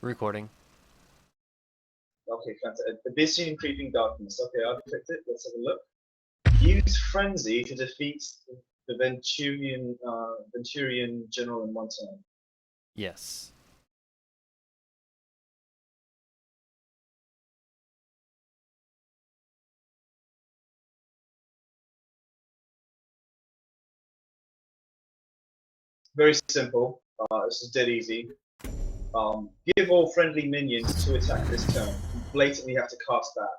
Recording. Okay, fantastic. Abyssian Creeping Darkness. Okay, I've clicked it. Let's have a look. Use Frenzy to defeat the Venturian General in one turn. Yes. Very simple. This is dead easy. Give all friendly minions to attack this turn. You blatantly have to cast that.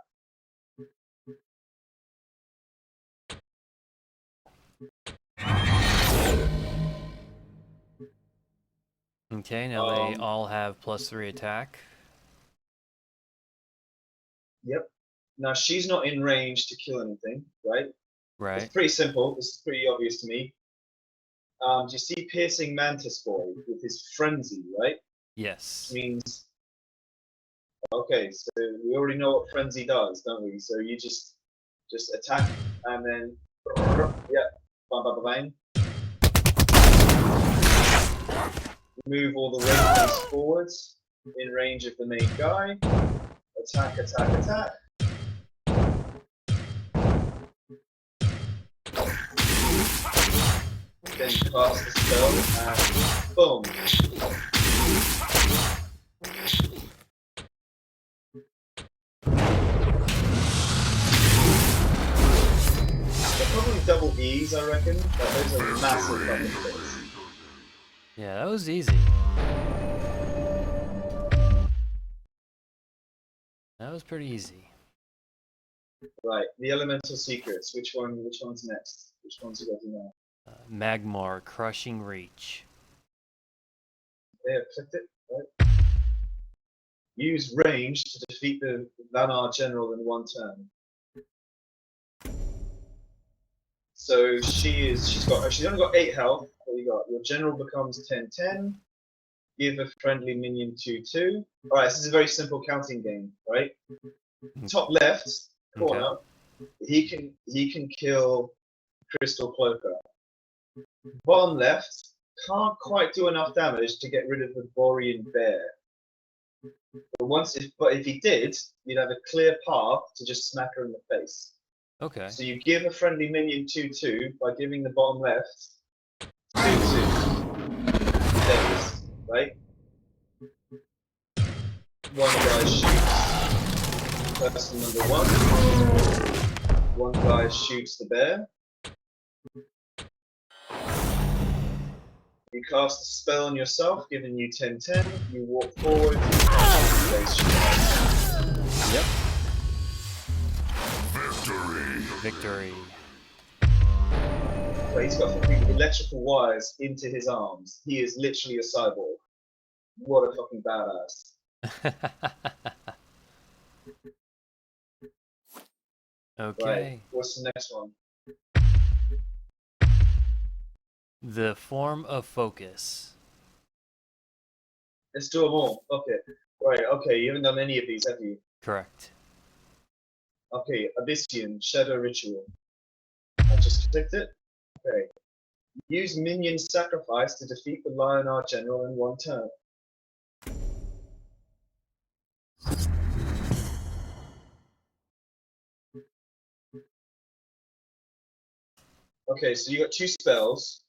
Okay, now they all have +3 attack. Yep. Now she's not in range to kill anything, right? Right. It's pretty simple. This is pretty obvious to me. Do you see Piercing Mantis Boy with his frenzy, right? Yes. Which means, okay, so we already know what frenzy does, don't we? So you just attack and then, yeah, bang, bang, bang. Move all the waypoints forwards in range of the main guy. Attack, attack, attack. Then cast the spell and boom. They're probably double E's, I reckon, but those are massive fucking things. Yeah, that was easy. That was pretty easy. Right, the elemental secrets. Which one's next? Which one's you got to know? Magmar, Crushing Reach. They have clicked it, right? Use range to defeat the Vanar general in one turn. So she's only got 8 health. What you got? Your general becomes 10/10. Give a friendly minion 2/2. Alright, this is a very simple counting game, right? Top left corner, okay. he can kill Crystal Cloaker. Bottom left, can't quite do enough damage to get rid of the Borean Bear. But if he did, you'd have a clear path to just smack her in the face. Okay. So you give a friendly minion 2/2 by giving the bottom left 2/2. Deadlist, right? One guy shoots person number 1. One guy shoots the bear. You cast a spell on yourself, giving you 10/10. You walk forward. Yep. Victory. So he's got fucking electrical wires into his arms. He is literally a cyborg. What a fucking badass. Okay. Right. What's the next one? The Form of Focus. Let's do them all. Okay. Right, okay, you haven't done any of these, have you? Correct. Okay, Abyssian, Shadow Ritual. I just clicked it. Okay. Use minion sacrifice to defeat the Lionar General in one turn. Okay, so you got 2 spells.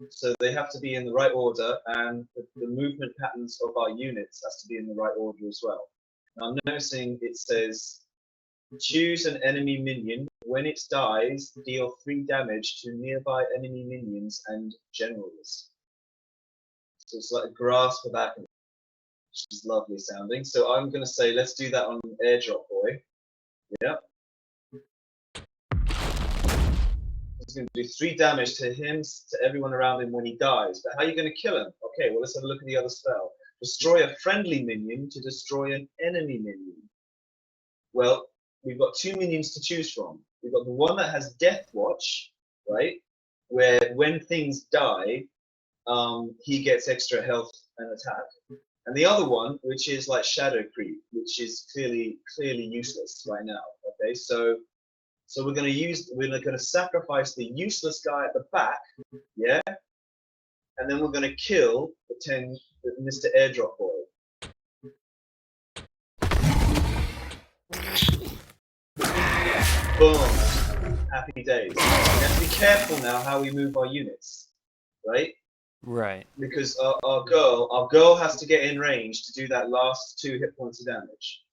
So they have to be in the right order, and the movement patterns of our units has to be in the right order as well. Now I'm noticing it says choose an enemy minion. When it dies, deal 3 damage to nearby enemy minions and generals. So it's like a grasp for that, which is lovely sounding. So I'm going to say let's do that on Airdrop Boy. Yeah. He's going to do 3 damage to him, to everyone around him when he dies. But how are you going to kill him? Okay, well, let's have a look at the other spell. Destroy a friendly minion to destroy an enemy minion. Well, we've got 2 minions to choose from. We've got the one that has Death Watch, right? Where when things die, he gets extra health and attack. And the other one, which is like Shadow Creep, which is clearly useless right now. Okay, so we're going to sacrifice the useless guy at the back, yeah, and then we're going to kill Mr. Airdrop Boy. Boom. Happy days. We have to be careful now how we move our units, right? Right. Because our girl has to get in range to do that last 2 hit points of damage.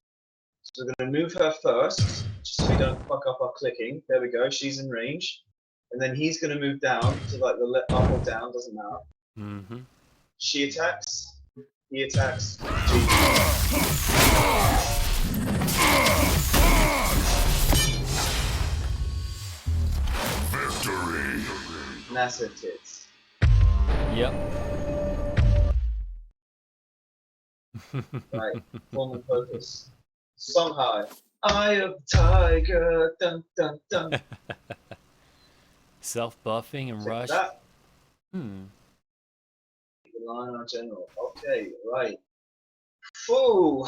So we're going to move her first, just so we don't fuck up our clicking. There we go, she's in range. And then he's going to move down to like the up or down, doesn't matter. Mm-hmm. She attacks, he attacks, Victory. massive tits. Yep. Right, form and focus. Song high. Eye of the tiger, dun dun dun. Self-buffing and Check rush. that. Hmm. Rely on our general. Okay, right. Foo.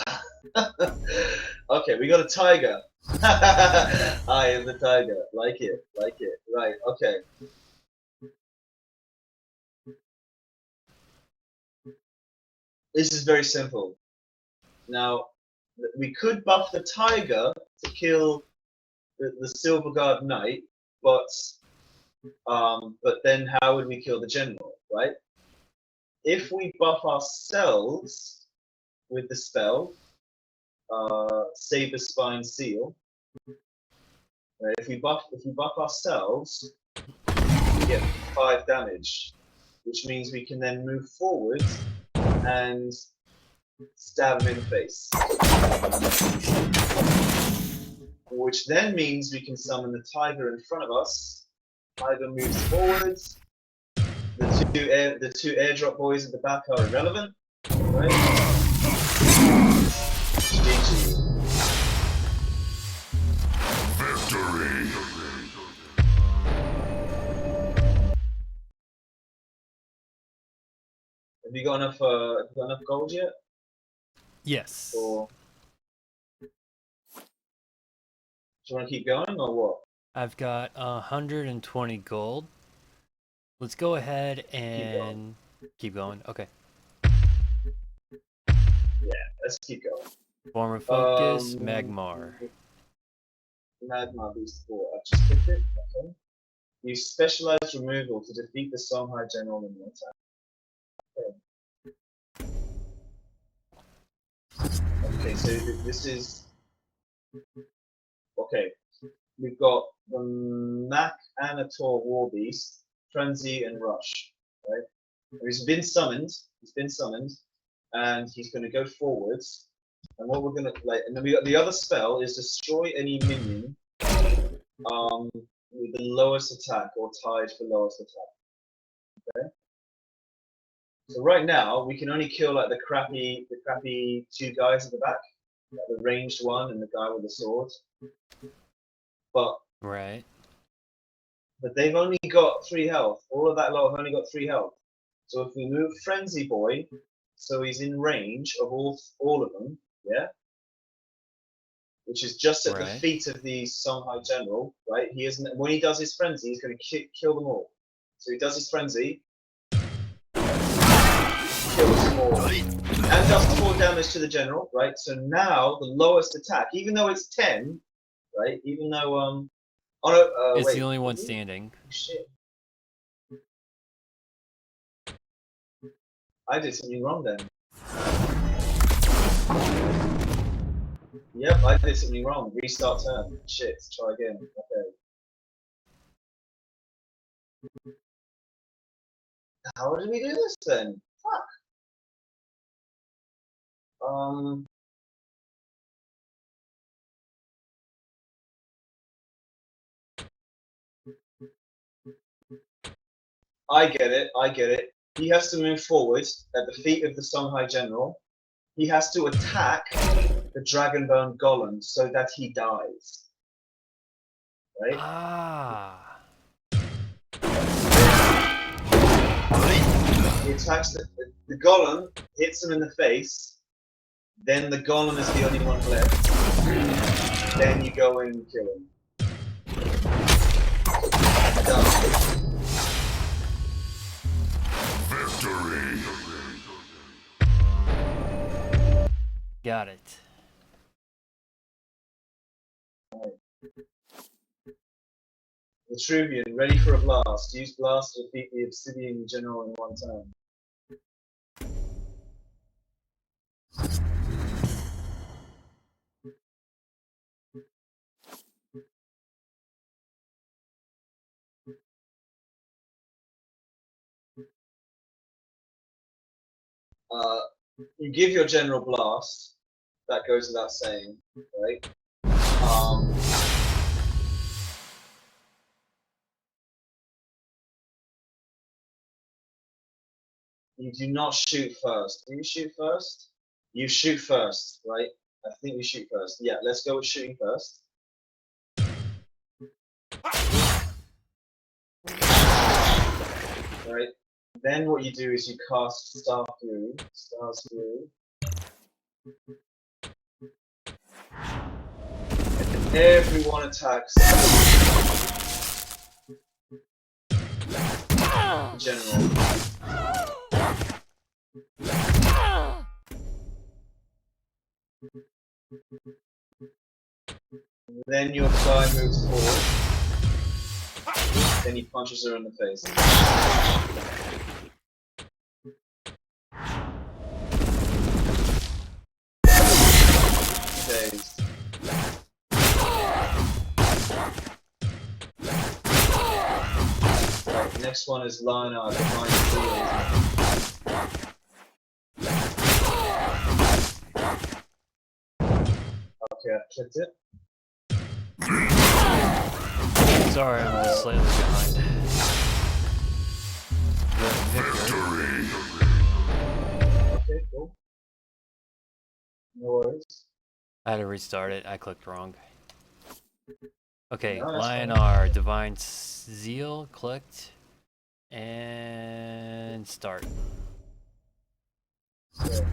Okay, we got a tiger. I am the tiger. Like it, like it. Right, okay. This is very simple. Now, we could buff the tiger to kill the Silver Guard Knight, but then how would we kill the general, right? If we buff ourselves with the spell, Saber Spine Seal, right? If we buff ourselves, we get 5 damage, which means we can then move forward and stab him in the face. Which then means we can summon the tiger in front of us. Tiger moves forwards. The two airdrop boys at the back are irrelevant, right? GG. Victory. Have you got enough gold yet? Yes. Or do you want to keep going or what? I've got 120 gold. Let's go ahead and keep going. Okay. Yeah, let's keep going. Form of focus, Magmar. Magmar Beast 4. I've just picked it. Okay. Use specialized removal to defeat the Songhai General in the attack. Okay. Okay, so this is okay. We've got the Mac Anator War Beast, Frenzy, and Rush. Right? He's been summoned. And he's going to go forwards. And what we're going to like, and then we got the other spell is destroy any minion with the lowest attack or tied for lowest attack. Okay. So right now we can only kill like the crappy 2 guys at the back, like the ranged one and the guy with the sword. But Right. But they've only got 3 health. All of that lot have only got 3 health. So if we move Frenzy Boy, so he's in range of all of them, yeah? Which is just at the feet of the Songhai General, right? He isn't. When he does his frenzy, he's going to kill them all. So he does his frenzy, kills them all, and does 4 damage to the general, right? So now the lowest attack, even though it's 10, right? Even though oh no, it's wait, the only one standing. Oh, shit. I did something wrong then. Yep, I did something wrong. Restart turn. Shit, try again. Okay. How did we do this then? Fuck. I get it. He has to move forward at the feet of the Songhai General. He has to attack the Dragonbone Golem so that he dies. Right? Ah. He attacks the Golem, hits him in the face, then the Golem is the only one left. Then you go in and kill him. Done. Victory. Got it. Vitruvian, ready for a blast. Use blast to defeat the Obsidian General in one turn. You give your general blast. That goes without saying, right? You do not shoot first. Do you shoot first? You shoot first, right? I think you shoot first. Yeah, let's go with shooting first. Right. Then what you do is you cast Star Fury. Star's Fury. And everyone attacks General. Then your guy moves forward. Then he punches her in the face. Days. Right, next one is Lionard, Divine Shield. Okay, I've clicked it. Sorry, I'm slightly behind. Victory. Okay, cool. No worries. I had to restart it. I clicked wrong. Okay, No, that's fine. Lionar, Divine Zeal, clicked. And start. So.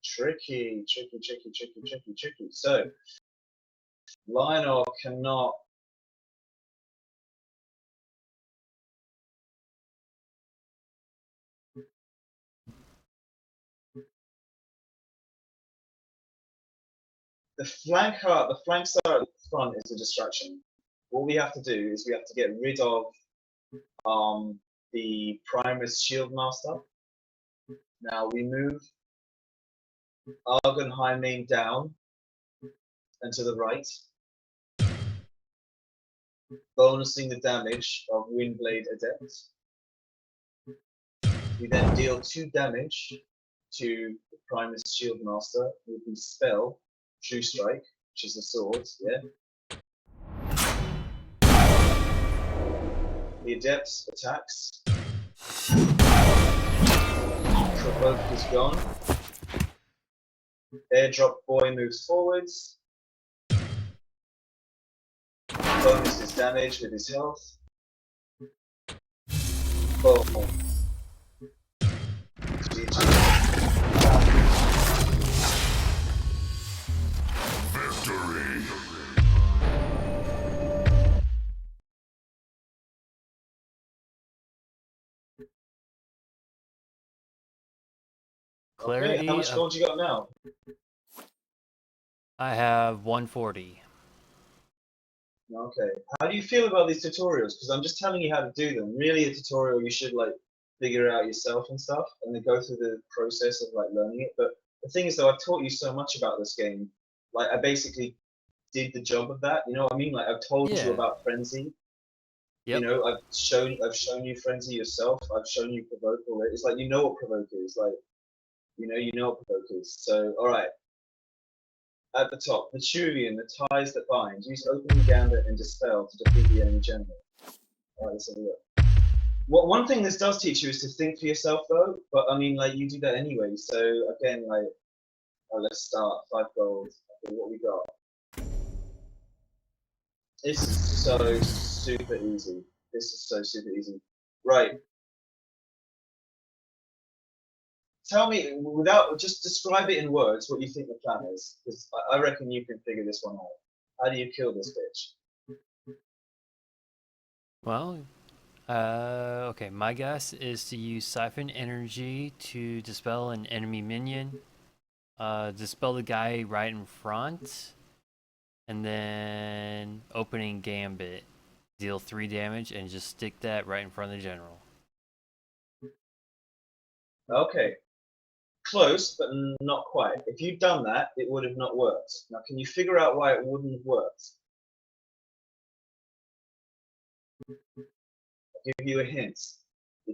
Tricky. So, Lionel cannot. The flank side at the front is a distraction. What we have to do is we have to get rid of the Primus Shield Master. Now we move Argenheiming down and to the right, bonusing the damage of Windblade Adept. We then deal 2 damage to the Primus Shield Master with the spell True Strike, which is the sword, yeah. The Adept attacks. Provoke is gone. Airdrop Boy moves forwards. Bonus his damage with his health. Boom. GG. Victory. Clarity. Okay, how much gold you got now? I have 140. Okay. How do you feel about these tutorials? Because I'm just telling you how to do them. Really, a tutorial you should like figure it out yourself and stuff, and then go through the process of like learning it. But the thing is, though, I've taught you so much about this game. Like, I basically did the job of that. You know what I mean? Like, I've told Yeah. you about Frenzy. Yep. You know, I've shown you Frenzy yourself. I've shown you Provoke already. It's like you know what Provoke is. Like, you know what Provoke is. So, all right. At the top, the Vitruvian, the ties that bind. Use Opening Gambit and Dispel to defeat the enemy general. Alright, let's have a look. One thing this does teach you is to think for yourself, though. But I mean, like, you do that anyway. So again, like, let's start. 5 gold. Okay, what we got? This is so super easy. This is so super easy. Right. Tell me, without just describe it in words, what you think the plan is, because I reckon you can figure this one out. How do you kill this bitch? Well, okay, my guess is to use Siphon Energy to dispel an enemy minion, dispel the guy right in front, And then opening gambit. Deal 3 damage and just stick that right in front of the general. Okay. Close, but not quite. If you'd done that, it would have not worked. Now, can you figure out why it wouldn't have worked? I'll give you a hint.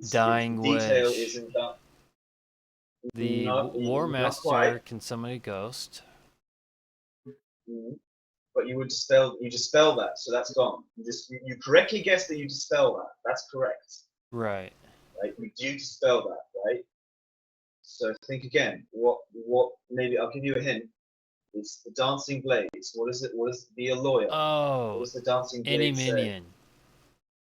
Dying the detail Wish. isn't done. The War Not quite. Master can summon a ghost. But you dispel that, so that's gone. You correctly guessed that you dispel that. That's correct. Right. Right? You do dispel that, right? So think again. What? Maybe I'll give you a hint. It's the dancing blades. What is it? What is be a lawyer? Oh, What does the dancing any blade say? minion.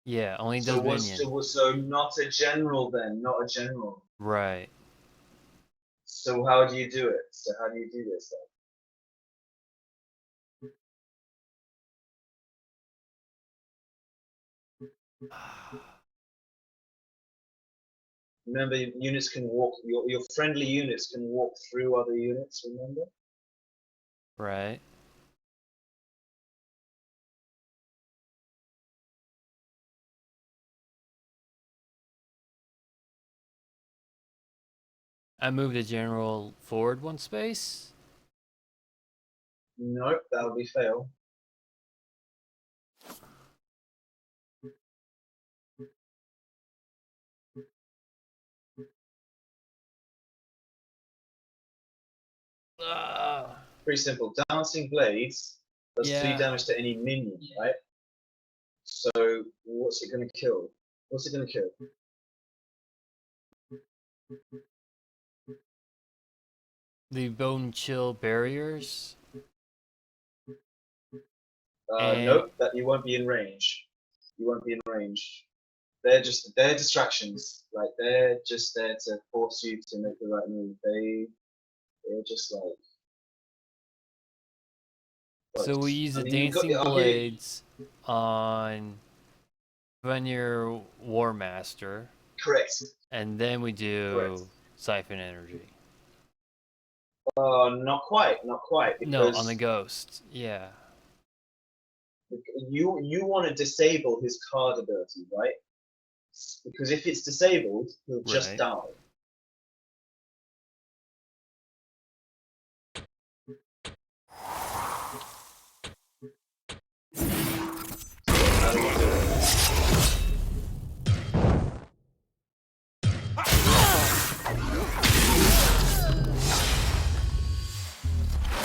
Yeah, only does minion. So not a general then, not a general. Right. So how do you do it? So how do you do this then? Remember, units can walk. Your friendly units can walk through other units. Remember. Right. I move the general forward 1 space. Nope, that would be fail. Pretty simple. Dancing blades does 3 damage to any minion, right? So what's it going to kill? What's it going to kill? The bone chill barriers. Nope, that you won't be in range. You won't be in range. They're distractions. Like they're just there to force you to make the right move. They're just like. So we use the dancing blades on Vanir War Master. Correct. And then we do siphon energy. Not quite. Not quite. No, on the ghost. Yeah. You want to disable his card ability, right? Because if it's disabled, he'll just die.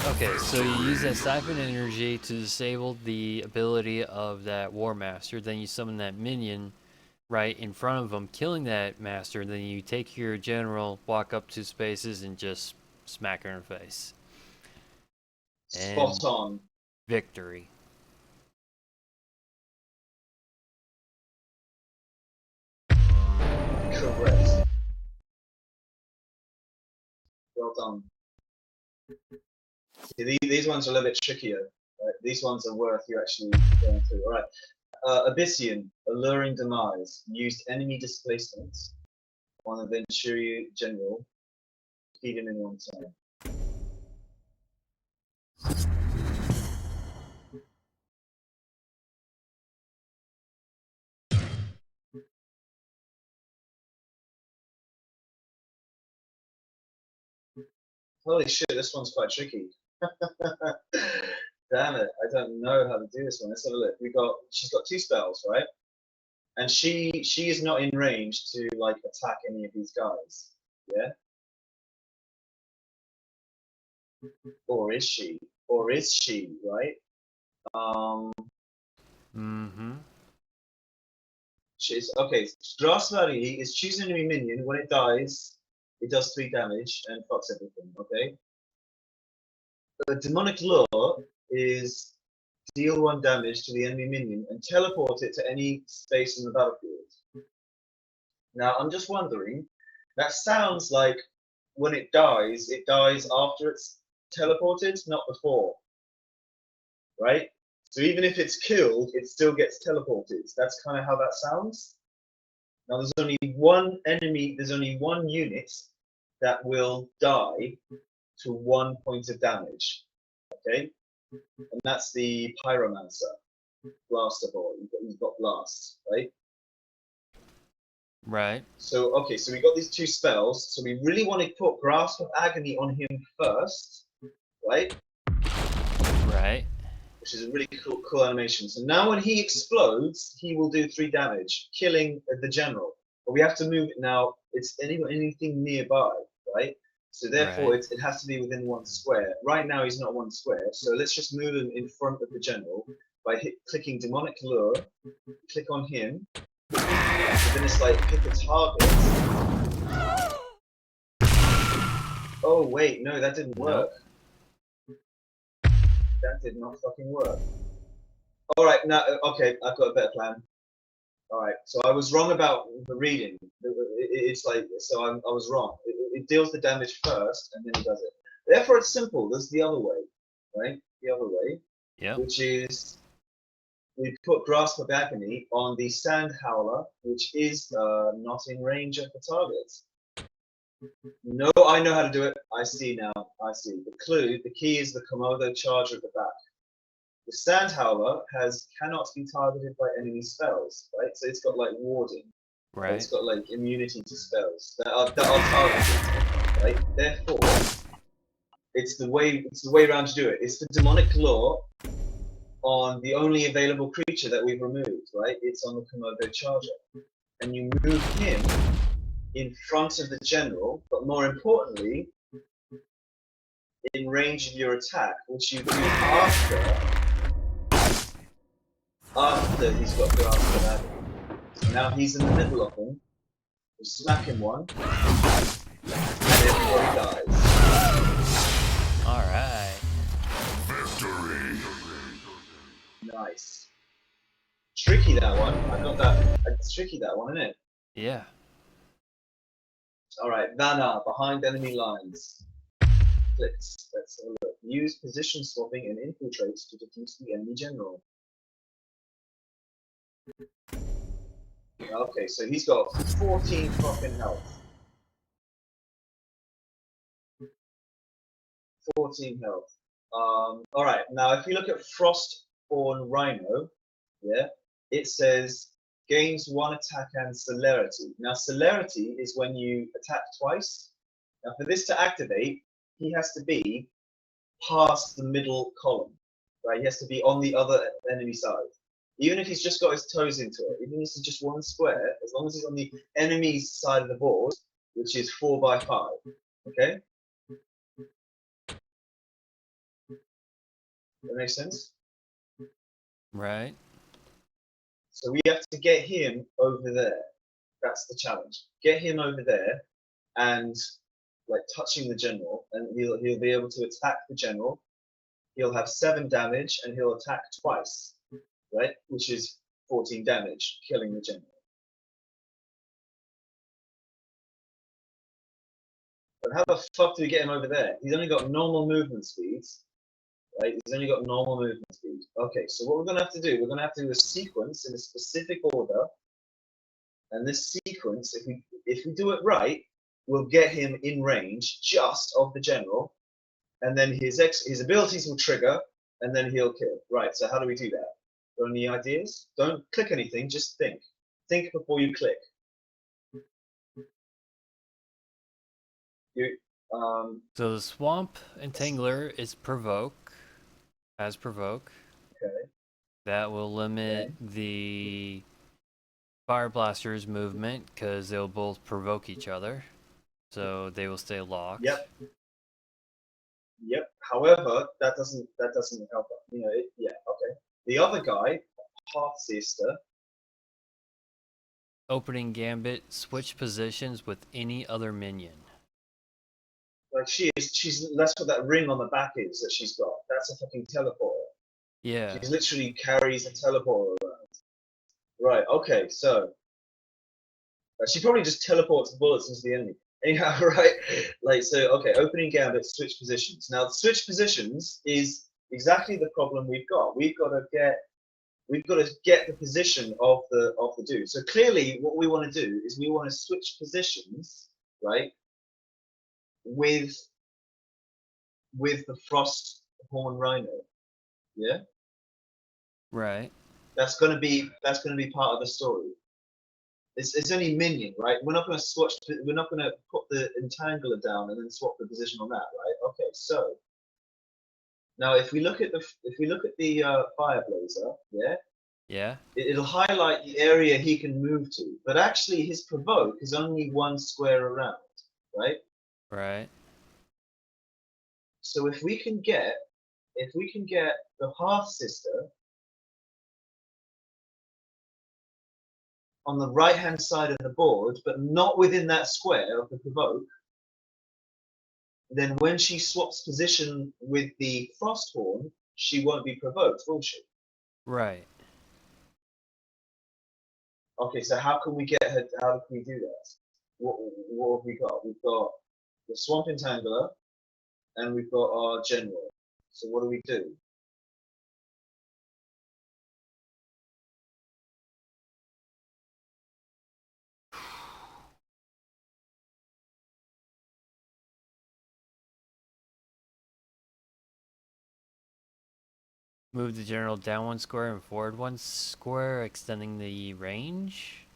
Okay, so you use that siphon energy to disable the ability of that War Master, then you summon that minion right in front of him, killing that master, then you take your general, walk up 2 spaces, and just smack her in the face. Spot on. Victory. Correct. Well done. See, these ones are a little bit trickier. Right? These ones are worth you actually going through. All right. Abyssian, Alluring Demise, used enemy displacements on a Venturi general. Feed him in 1 turn. Holy shit, this one's quite tricky. Damn it, I don't know how to do this one. Let's have a look. She's got 2 spells, right? And she is not in range to like attack any of these guys. Yeah? Or is she? Or is she, right? She's okay. Strasvari is choose an enemy minion. When it dies, it does 3 damage and fucks everything. Okay. The demonic lure is deal 1 damage to the enemy minion and teleport it to any space in the battlefield. Now I'm just wondering. That sounds like when it dies after it's teleported, not before. Right? So even if it's killed, it still gets teleported. That's kind of how that sounds. Now there's only one enemy, there's only 1 unit that will die to 1 point of damage. Okay? and that's the Pyromancer, Blaster Boy. He's got Blast, right? Right. So, okay, so we got these two spells. So we really want to put Grasp of Agony on him first, right? Right. Which is a really cool animation. So now when he explodes, he will do 3 damage, killing the general. But we have to move it now. It's anything nearby, right? So therefore, Right. it has to be within 1 square. Right now, he's not 1 square. So let's just move him in front of the general by clicking Demonic Lure. Click on him. Then it's like pick a target. Oh wait, no, that didn't work. Nope. That did not fucking work. All right, now okay, I've got a better plan. All right, so I was wrong about the reading. It's like so I was wrong. It deals the damage first, and then it does it. Therefore, it's simple. There's the other way, right? The other way, Yep. which is we put Grasp of Agony on the Sand Howler, which is not in range of the target. No, I know how to do it. I see now. I see. The key is the Komodo Charger at the back. The Sand Howler cannot be targeted by enemy spells, right? So it's got like warding. Right. It's got like immunity to spells that are targeted, right? Therefore, it's the way around to do it. It's the Demonic Claw on the only available creature that we've removed, right? It's on the Komodo Charger. And you move him in front of the general, but more importantly, in range of your attack, which you do after he's got Grasp of Agony. So now he's in the middle of them. You smack him one, and everybody dies. Alright. Victory. Nice. Tricky that one. I got that. It's tricky that one, isn't it? Yeah. Alright, Vanna, behind enemy lines. Clicks. Let's have a look. Use position swapping and infiltrate to defeat the enemy general. Okay, so he's got 14 fucking health. 14 health. Alright, now if you look at Frostborn Rhino, yeah, it says gains 1 attack and celerity. Now celerity is when you attack twice. Now for this to activate, he has to be past the middle column, right? He has to be on the other enemy side. Even if he's just got his toes into it, even if it's just 1 square, as long as he's on the enemy's side of the board, which is 4 by 5, okay? That makes sense? Right. So we have to get him over there. That's the challenge. Get him over there and like touching the general, and he'll be able to attack the general. He'll have 7 damage and he'll attack twice, right? Which is 14 damage, killing the general. But how the fuck do we get him over there? He's only got normal movement speeds. Right? He's only got normal movement speed. Okay, so what we're going to have to do, we're going to have to do a sequence in a specific order. And this sequence, if we do it right, we'll get him in range just of the general. And then his abilities will trigger, and then he'll kill. Right, so how do we do that? Got any ideas? Don't click anything, just think. Think before you click. So the Swamp Entangler is provoke. As provoke. Okay. That will limit the Fire Blaster's movement because they'll both provoke each other. So they will stay locked. Yep. Yep. However, that doesn't help. You know, yeah. Okay. The other guy, Pathsister. Opening Gambit, switch positions with any other minion. Like that's what that ring on the back is that she's got. That's a fucking teleporter. Yeah. She literally carries a teleporter around. Right. Okay. So she probably just teleports bullets into the enemy. Anyhow, right? Like so. Okay. Opening Gambit, switch positions. Now, switch positions is exactly the problem we've got. We've got to get the position of the dude. So clearly, what we want to do is we want to switch positions, right? With the Frosthorn Rhino. Yeah, Right. that's gonna be part of the story. It's only minion, right? We're not gonna swatch. We're not gonna put the entangler down and then swap the position on that, right? Okay, so now if we look at the fire blazer, yeah, Yeah. it'll highlight the area he can move to, but actually his provoke is only one square around, right? Right. So if we can get the half sister on the right hand side of the board, but not within that square of the provoke, then when she swaps position with the Frosthorn, she won't be provoked, will she? Right. Okay, so how can we get her? How can we do that? What have we got? We've got the Swamp Entangler, and we've got our General. So what do we do? Move the general down one square and forward one square, extending the range?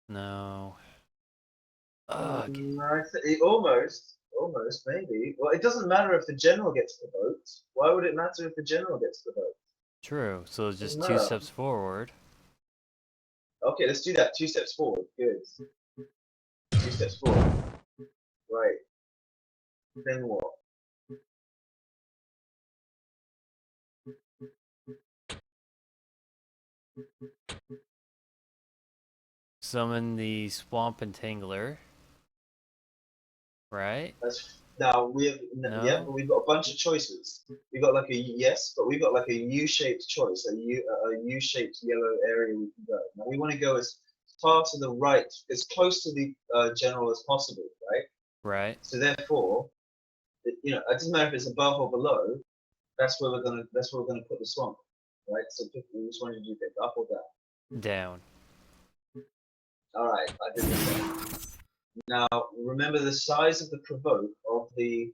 No. Ugh. Almost, maybe. Well, it doesn't matter if the General gets provoked. Why would it matter if the General gets provoked? True. So it's Doesn't just two matter. steps forward. Okay, let's do that. 2 steps forward. Good. 2 steps forward. Right. Then what? Summon the Swamp Entangler. Right? Now we have yeah, No? but we've got a bunch of choices. We got like a yes, but we've got like a U-shaped choice, a U-shaped yellow area we can go. Now we want to go as far to the right, as close to the general as possible, right? Right. So therefore, it doesn't matter if it's above or below. That's where we're gonna put the swamp, right? So pick, which one did you pick, up or down? Down. All right, I did this one. Now remember the size of the provoke of the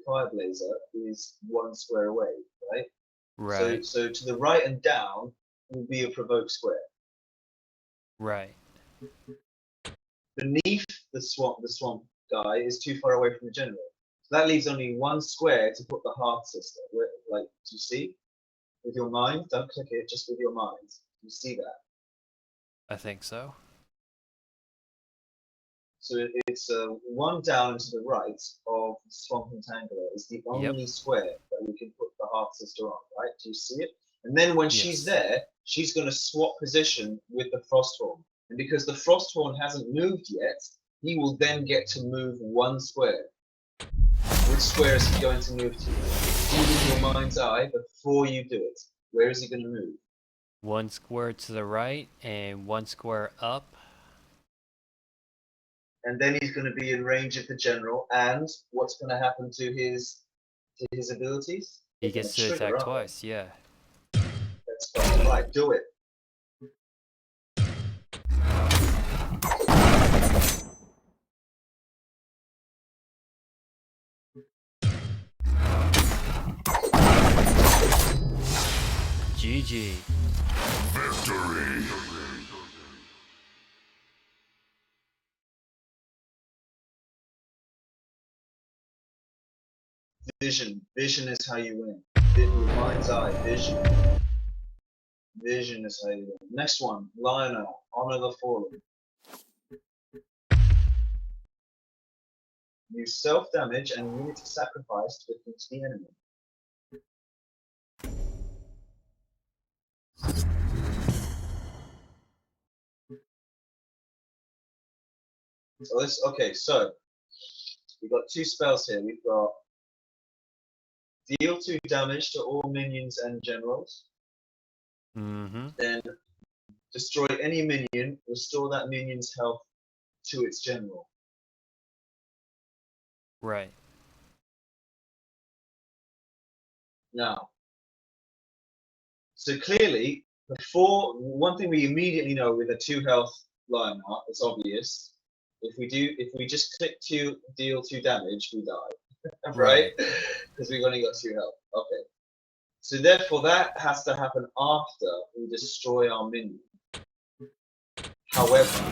fire blazer is one square away, right? So Right. so to the right and down will be a provoke square. Right. Beneath the swamp guy is too far away from the general. So that leaves only one square to put the half sister. Like, do you see? With your mind, don't click it, just with your mind. You see that? I think so. So it's one down and to the right of the Swamp Entangler is the Yep. only square that we can put the half sister on, right? Do you see it? And then when she's Yes. there, she's going to swap position with the Frosthorn. And because the Frosthorn hasn't moved yet, he will then get to move one square. Which square is he going to move to? See with your mind's eye before you do it. Where is he going to move? One square to the right and one square up. And then he's going to be in range of the general. And what's going to happen to his abilities? He They're going gets to trigger, attack aren't they? twice, yeah. Let's go. Right, do it. GG. Victory. Vision. Vision is how you win. Your mind's eye. Vision. Vision is how you win. Next one. Lionel. Honor the Fallen. Use self-damage and unit sacrifice to defeat the enemy. So we've got two spells here. We've got deal 2 damage to all minions and generals. Mm-hmm. Then destroy any minion, restore that minion's health to its general. Right. Now, so clearly, one thing we immediately know with a 2 health Lionheart, it's obvious. If we just click to deal 2 damage, we die. right? Because we've only got 2 health. Okay. So therefore, that has to happen after we destroy our minion. However,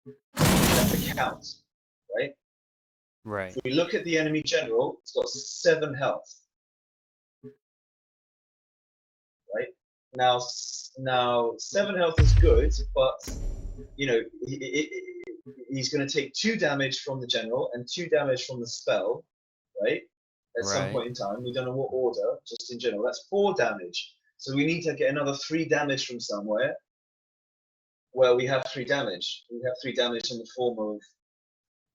we have to count, right? Right. If we look at the enemy general, it's got 7 health, right? Now 7 health is good, but you know he's going to take 2 damage from the general and 2 damage from the spell, right? At some Right. point in time, we don't know what order, just in general. That's 4 damage. So we need to get another 3 damage from somewhere. Well, we have 3 damage. We have 3 damage in the form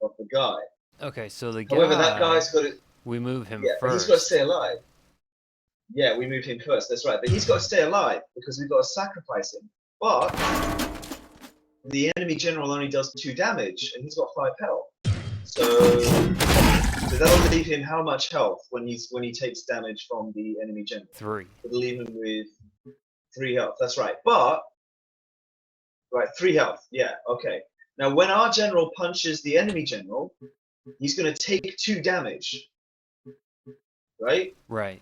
of the guy. Okay, so the However, guy, that guy's got to, we move him yeah, but he's got to first. stay alive. Yeah, we move him first. That's right. But he's got to stay alive because we've got to sacrifice him. But the enemy general only does 2 damage, and he's got 5 health. So that'll leave him how much health when he takes damage from the enemy general? 3. It'll leave him with 3 health. That's right. But right, 3 health. Yeah. Okay. Now, when our general punches the enemy general, he's going to take 2 damage. Right. Right.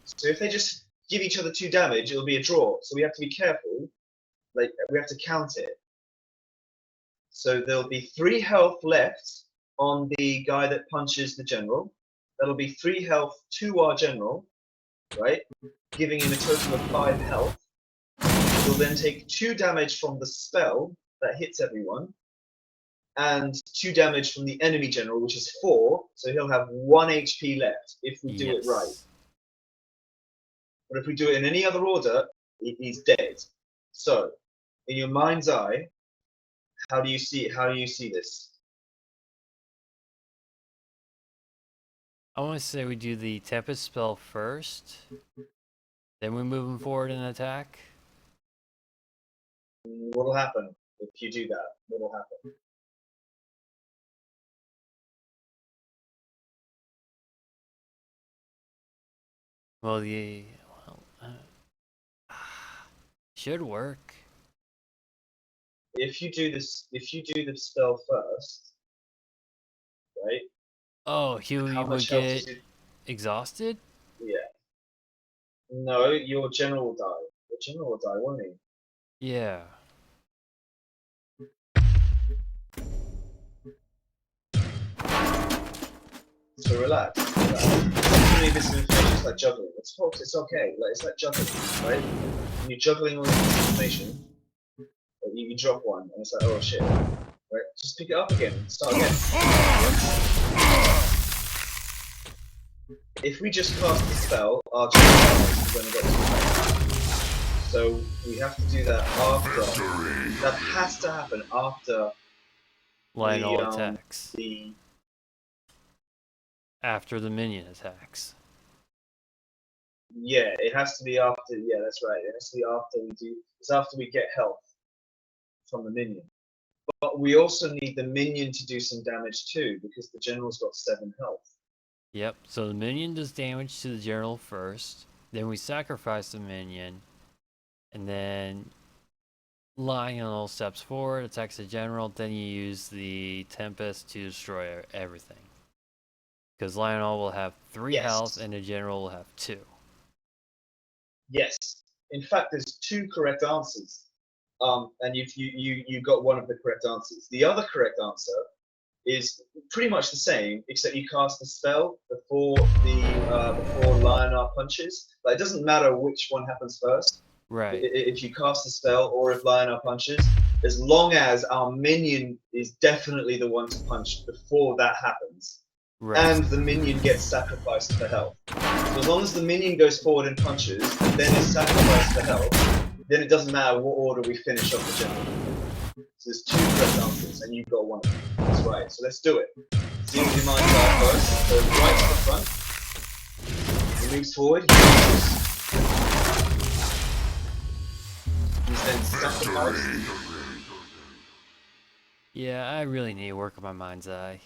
So if they just give each other 2 damage, it'll be a draw. So we have to be careful. Like we have to count it. So there'll be 3 health left on the guy that punches the general. That'll be 3 health to our general, right? Giving him a total of 5 health. He'll then take 2 damage from the spell that hits everyone, and 2 damage from the enemy general, which is 4. So he'll have 1 HP left if we do it right. But if we do it in any other order, he's dead. So, in your mind's eye, how do you see this? I want to say we do the Tempest spell first, then we move him forward and attack. What'll happen if you do that? What'll happen? Well, should work. If you do the spell first, right? Oh, he How would much health get does it? exhausted? Yeah. No, your general will die. Your general will die, won't he? Yeah. So relax. Giving me this information is like juggling. It's okay. Like it's like juggling, right? When you're juggling all this information, you drop one, and it's like, oh shit. Right? Just pick it up again. Start again. If we just cast the spell, our general is going to get 2 health. So we have to do that after. That has to happen after Lionel attacks. the After the minion attacks. Yeah, it has to be after. Yeah, that's right. It has to be after we do. It's after we get health from the minion. But we also need the minion to do some damage too, because the general's got 7 health. Yep, so the minion does damage to the general first, then we sacrifice the minion, and then Lionel steps forward, attacks the general, then you use the Tempest to destroy everything. Because Lionel will have 3 health and the general will have 2. Yes. In fact, there's 2 correct answers. And you got one of the correct answers. The other correct answer is pretty much the same, except you cast the spell before Lionel punches. But it doesn't matter which one happens first. Right. If you cast the spell or if Lionel punches, as long as our minion is definitely the one to punch before that happens. Right. And the minion gets sacrificed for health. So as long as the minion goes forward and punches, and then is sacrificed for health, then it doesn't matter what order we finish off the general. So there's 2 correct answers, and you've got one. That's right. So let's do it. See what your minds are first. So right to the front. He moves forward. He punches. He's then sacrificed. Yeah, I really need to work on my mind's eye.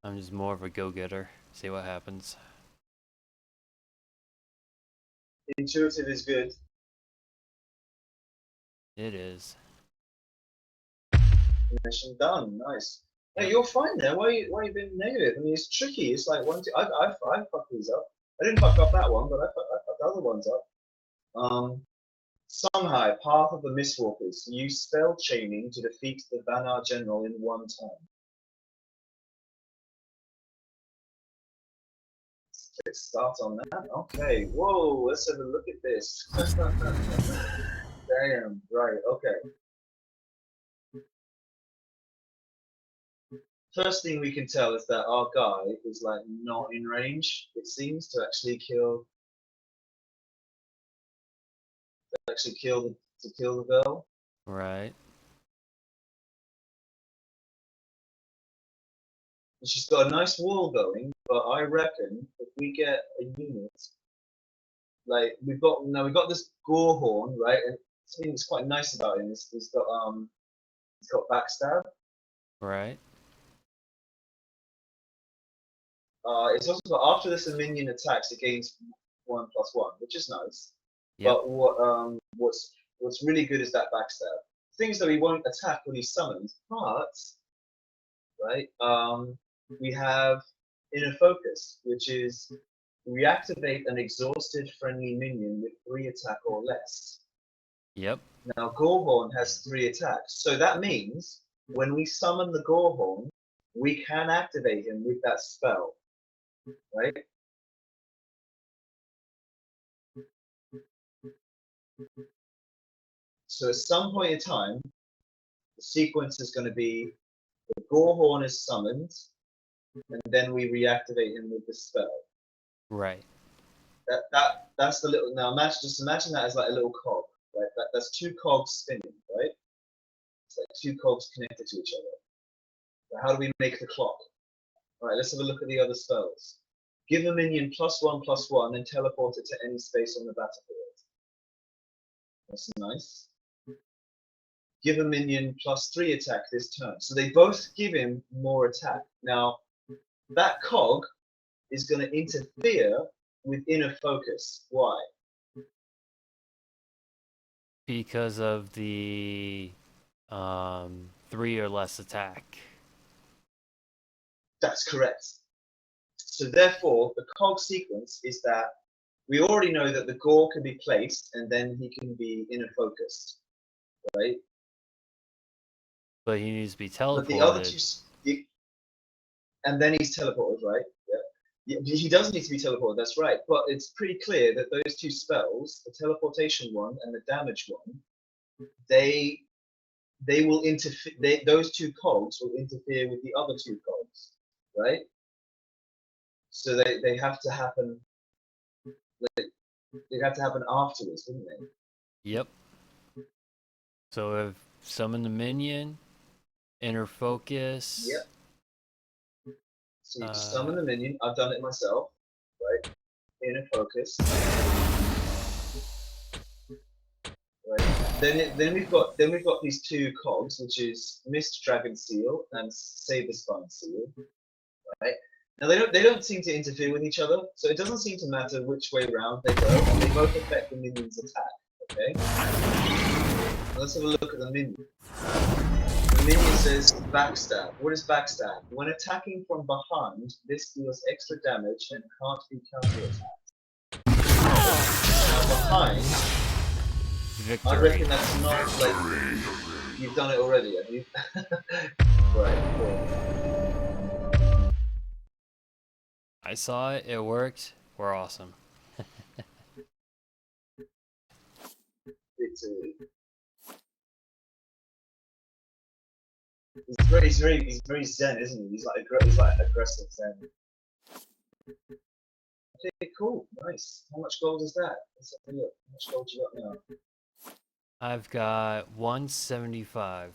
I'm just more of a go-getter. See what happens. Intuitive is good. It is. Mission done. Nice. No, you're fine there. Why are you being negative? I mean, it's tricky. It's like one, two. I fucked these up. I didn't fuck up that one, but I fucked other ones up. Songhai, Path of the Mistwalkers. Use spell chaining to defeat the Vanar General in one turn. Let's start on that. Okay. Whoa, let's have a look at this. Damn, right, okay. First thing we can tell is that our guy is like not in range, it seems, to actually kill the girl. Right. She's got a nice wall going, but I reckon if we get a unit, like we've got this Gorehorn, right? And something that's quite nice about him is he's got backstab. Right. It's also got, after this a minion attacks, it gains 1+1, which is nice. Yep. But what's really good is that backstab. Things that he won't attack when he's summoned, but right, we have inner focus, which is reactivate an exhausted friendly minion with 3 attack or less. Yep. Now Gorehorn has 3 attacks, so that means when we summon the Gorehorn, we can activate him with that spell, right? So at some point in time, the sequence is going to be the Gorehorn is summoned, and then we reactivate him with the spell. Right. That's the little. Now just imagine that as like a little cog, right? That's 2 cogs spinning, right? It's like 2 cogs connected to each other. But how do we make the clock? All right, let's have a look at the other spells. Give a minion +1/+1 and teleport it to any space on the battlefield. That's nice. Give a minion +3 attack this turn. So they both give him more attack. Now, that cog is going to interfere with inner focus. Why? Because of the 3 or less attack. That's correct. So therefore, the cog sequence is that we already know that the Gore can be placed and then he can be inner focused, right? But he needs to be But the other teleported. two, and then he's teleported, right? Yeah. He does need to be teleported, that's right. But it's pretty clear that those 2 spells, the teleportation one and the damage one, they will interfere. Those 2 cogs will interfere with the other 2 cogs, right? So they have to happen. They have to happen afterwards, wouldn't they? Yep. So if summon the minion, inner focus. Yep. So you summon the minion. I've done it myself, right? Inner focus. Right. Then we've got these 2 cogs, which is Mist Dragon Seal and Saber Spine Seal, right? Now they don't seem to interfere with each other, so it doesn't seem to matter which way round they go, and they both affect the minion's attack. Okay. Now let's have a look at the minion. The minion says backstab. What is backstab? When attacking from behind, this deals extra damage and can't be counterattacked. Now behind, Victory. I reckon that's not like you've done it already, have you? Right. Cool. I saw it. It worked. We're awesome. He's very zen, isn't he? He's like aggressive zen. Okay, cool, nice. How much gold is that? Let's have a look. How much gold you got now? I've got 175.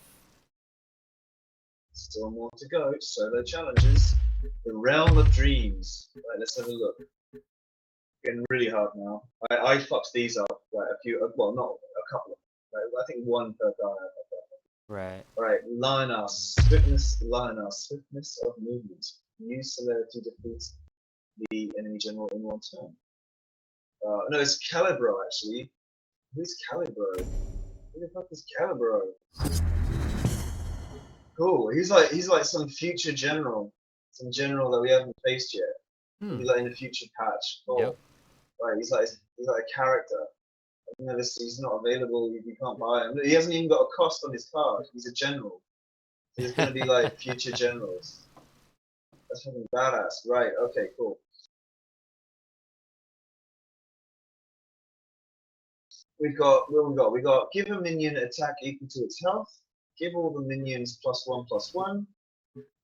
Still more to go. Solo challenges. The Realm of Dreams. Right, let's have a look. Getting really hard now. I fucked these up. Right, a few. Well, not a couple. Right, I think 1 per guy. Right. Alright, Lioness, Swiftness of movement. Use celerity to defeat the enemy general in 1 turn. No, it's Calibro actually. Who's Calibro? Who the fuck is Calibro? Cool. He's like some future general, some general that we haven't faced yet. He'll be like in a future patch. Oh, Yep. right. He's like a character. He's not available. You can't buy him. He hasn't even got a cost on his card. He's a general. So there's gonna be like future generals. That's fucking badass. Right. Okay. Cool. We got give a minion attack equal to its health. Give all the minions +1/+1.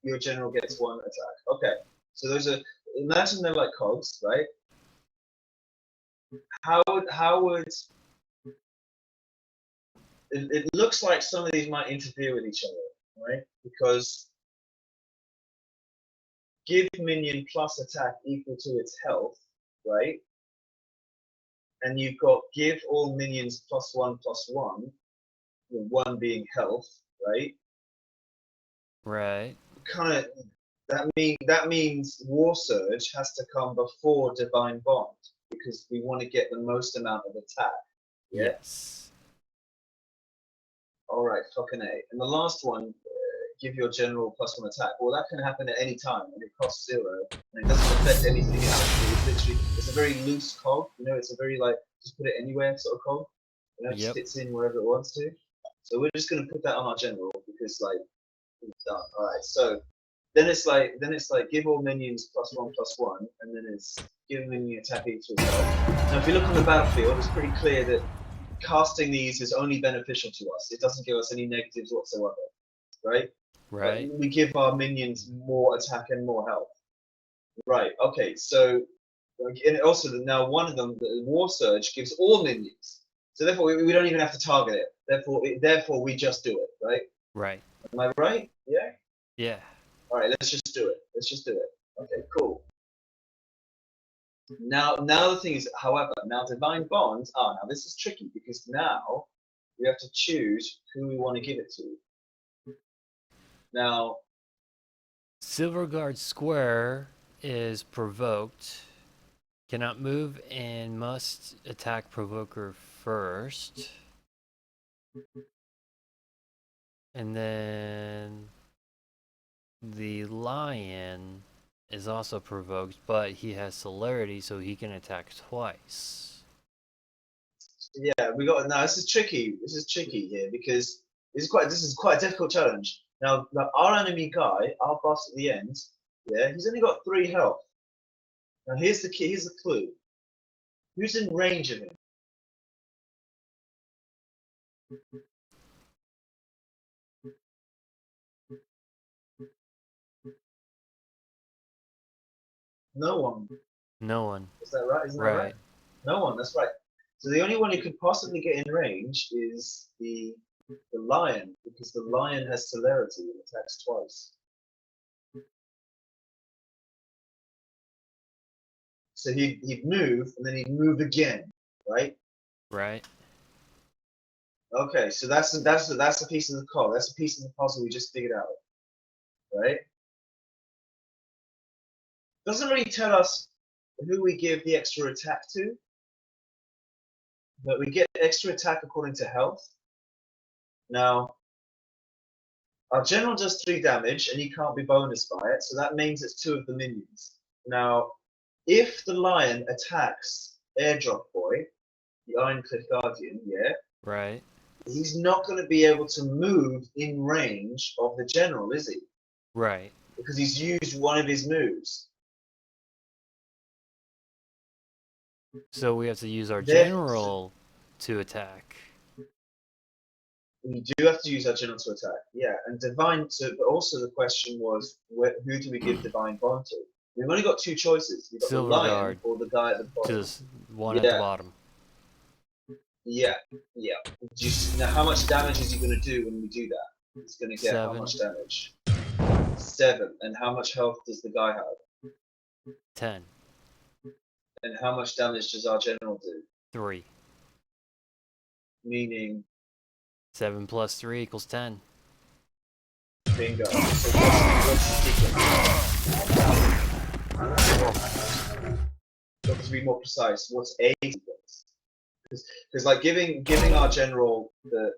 Your general gets 1 attack. Okay. So those are, imagine they're like cogs, right? How would it looks like some of these might interfere with each other, right? Because give minion plus attack equal to its health, right? And you've got give all minions +1/+1, 1 being health, right? Right. Kind of that means War Surge has to come before Divine Bond because we want to get the most amount of attack. Yeah? Yes. All right, fucking A. And the last one, give your general +1 attack. Well, that can happen at any time, and it costs 0, and it doesn't affect anything else. It's a very loose cog. You know, it's a very like just put it anywhere sort of cog. You know, it just fits in wherever it wants to. So we're just gonna put that on our general because like it's done. All right, so then it's like give all minions +1/+1, and then it's give minion attack each as well. Now, if you look on the battlefield, it's pretty clear that casting these is only beneficial to us. It doesn't give us any negatives whatsoever, right? Right. We give our minions more attack and more health. Right. Okay. So, and also now one of them, the War Surge, gives all minions. So therefore, we don't even have to target it. Therefore, we just do it. Right. Right. Am I right? Yeah. Yeah. All right. Let's just do it. Okay. Cool. Now the thing is, however, now Divine Bonds. Now this is tricky because now we have to choose who we want to give it to. Now, Silverguard Square is provoked. Cannot move and must attack Provoker first. And then the Lion is also provoked, but he has celerity, so he can attack twice. yeah, we got now. This is tricky. This is tricky here because this is quite a difficult challenge. Now, our enemy guy, our boss at the end, yeah, he's only got 3 health. Now here's the key. Here's the clue. Who's in range of him? No one. No one. Is that right? Isn't that right? No one. That's right. So the only one who could possibly get in range is the lion, because the lion has celerity and attacks twice. So he'd move and then he'd move again, right? Right. Okay, so that's a piece of the cog. That's a piece of the puzzle we just figured out, right? Doesn't really tell us who we give the extra attack to, but we get extra attack according to health. Now, our general does 3 damage, and he can't be bonused by it, so that means it's 2 of the minions. Now, if the lion attacks Airdrop Boy, the Ironcliff Guardian, yeah, Right. he's not going to be able to move in range of the general, is he? Right. Because he's used one of his moves. So we have to use our general to attack. We do have to use our general to attack, yeah. And divine. So, but also the question was, who do we give divine bond to? We've only got 2 choices. We've got the lion or the guy at the bottom. Just one at the bottom. Yeah, yeah. Now, how much damage is he going to do when we do that? He's going to get 7. how much damage? 7. And how much health does the guy have? 10. And how much damage does our general do? 3. Meaning 7 plus 3 equals 10. bingo. So what's the sequence? To be more precise, what's A sequence? Because like giving our general the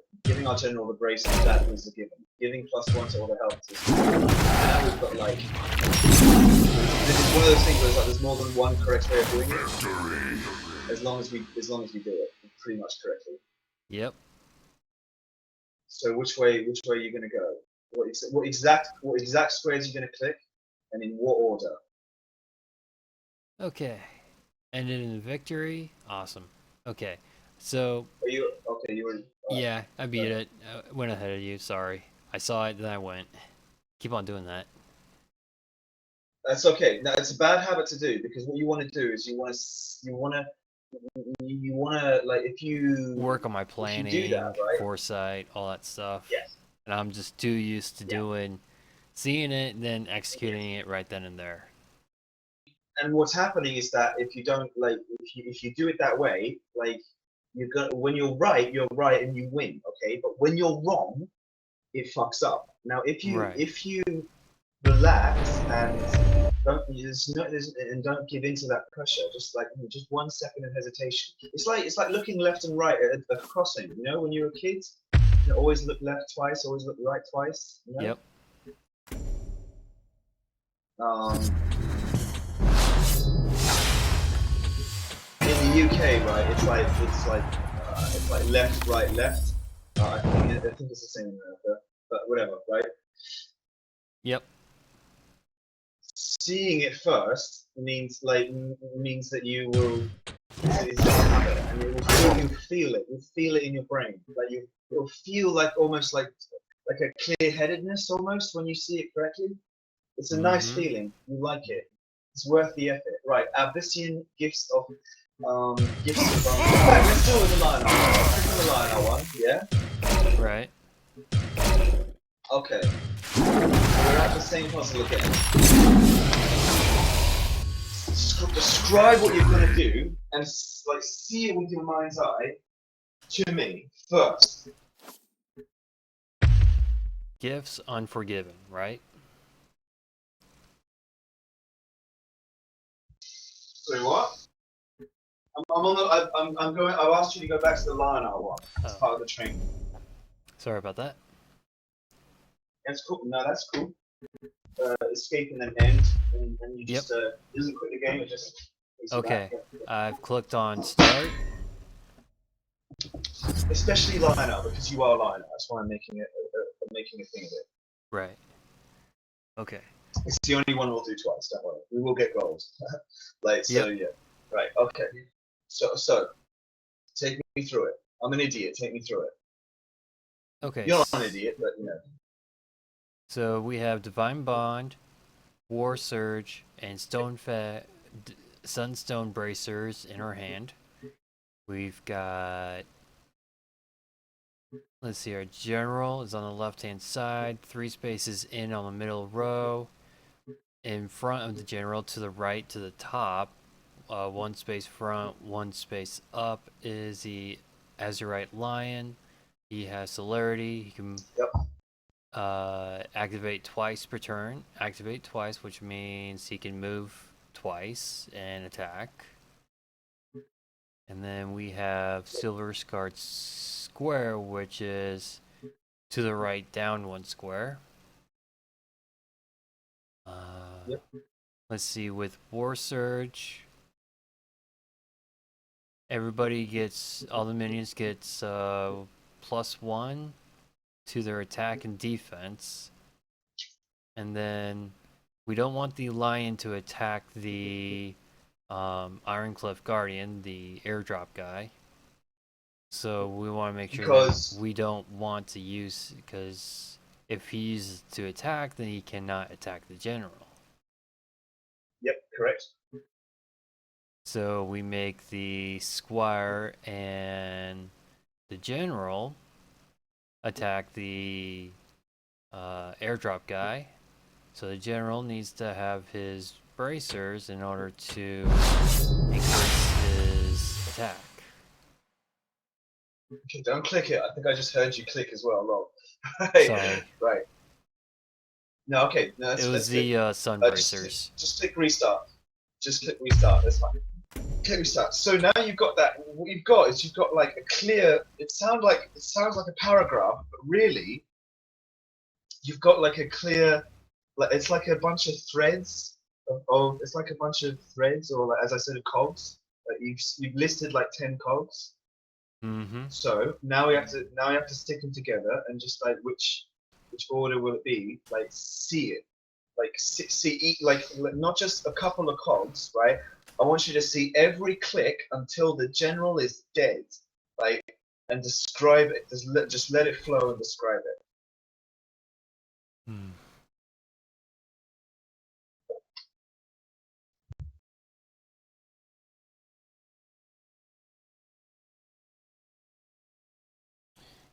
braces, that was a given. Giving +1 to all the health is given. Now we've got like this is one of those things where it's like there's more than one correct way of doing it. Victory. As long as we do it pretty much correctly. Yep. So which way are you gonna go? What exact squares are you gonna click, and in what order? Okay. Ended in victory. Awesome. Okay. So Are you okay? You were yeah, I beat it. I went ahead of you. Sorry. I saw it, then I went. Keep on doing that. That's okay. Now it's a bad habit to do because what you want to do is you want to like if you Work on my if you planning, do that, right? foresight, all that stuff. Yes. And I'm just too used to seeing it and then executing it right then and there. And what's happening is that if you don't like if you do it that way, like when you're right and you win, okay? But when you're wrong, it fucks up. Now if you relax and don't give in to that pressure, just 1 second of hesitation. It's like looking left and right at a crossing, you know, when you were kids. You always look left twice, always look right twice. You know? Yep. In the UK, right, it's like left, right, left. I think it's the same in America, but whatever, right? Yep. Seeing it first means that you will it's a habit, and you feel it in your brain. Like you'll feel like almost like a clear-headedness almost when you see it correctly. It's a nice feeling. You like it. It's worth the effort. Right, Abyssinian gifts of in fact, let's do it with the Lionel one. Let's do the Lionel one, yeah? Right. Okay. We're at the same puzzle again. Describe what you're gonna do and see it with your mind's eye to me first. Gifts unforgiven, right? Sorry, what? I've asked you to go back to the Lionel one as part of the training. Sorry about that. That's cool. No, that's cool. Escape and then end, and you just it doesn't quit the game. It just okay. I've clicked on start. Especially Lionel, because you are Lionel. That's why I'm making a thing of it. Right. Okay. It's the only one we'll do twice. Don't worry. We will get gold. Yeah. Right. Okay. So take me through it. I'm an idiot. Take me through it. Okay. You're not an idiot, but you know. So we have Divine Bond, War Surge, and Sunstone Bracers in our hand. We've got, let's see, our General is on the left-hand side, 3 spaces in on the middle row. In front of the General, to the right, to the top, 1 space front, 1 space up, is the Azurite Lion. He has celerity. He can activate twice per turn. Activate twice, which means he can move twice and attack. And then we have Silver Scarred Square, which is to the right, down 1 square. Let's see, with War Surge, everybody gets, all the minions gets +1 to their attack and defense. And then we don't want the lion to attack the Ironcliff Guardian, the airdrop guy. So we want to make sure that we don't want to use, because if he uses to attack, then he cannot attack the General. Yep, correct. So we make the Squire and the General attack the airdrop guy. So the General needs to have his bracers in order to increase his attack. Okay, don't click it. I think I just heard you click as well, Rob. Right. Sorry. Right. No, okay. No, It was the sun bracers. Just click restart. Just click restart. That's fine. Let me start. So now you've got that. What you've got is you've got like a clear. It sounds like a paragraph, but really you've got like a clear. Like it's like a bunch of threads of it's like a bunch of threads, or like, as I said, cogs. Like you've listed like 10 cogs. Mm-hmm. So now we have to stick them together and just like which order will it be? Like see it, like see like not just a couple of cogs, right? I want you to see every click until the general is dead, like, and describe it. Just let it flow and describe it. Hmm.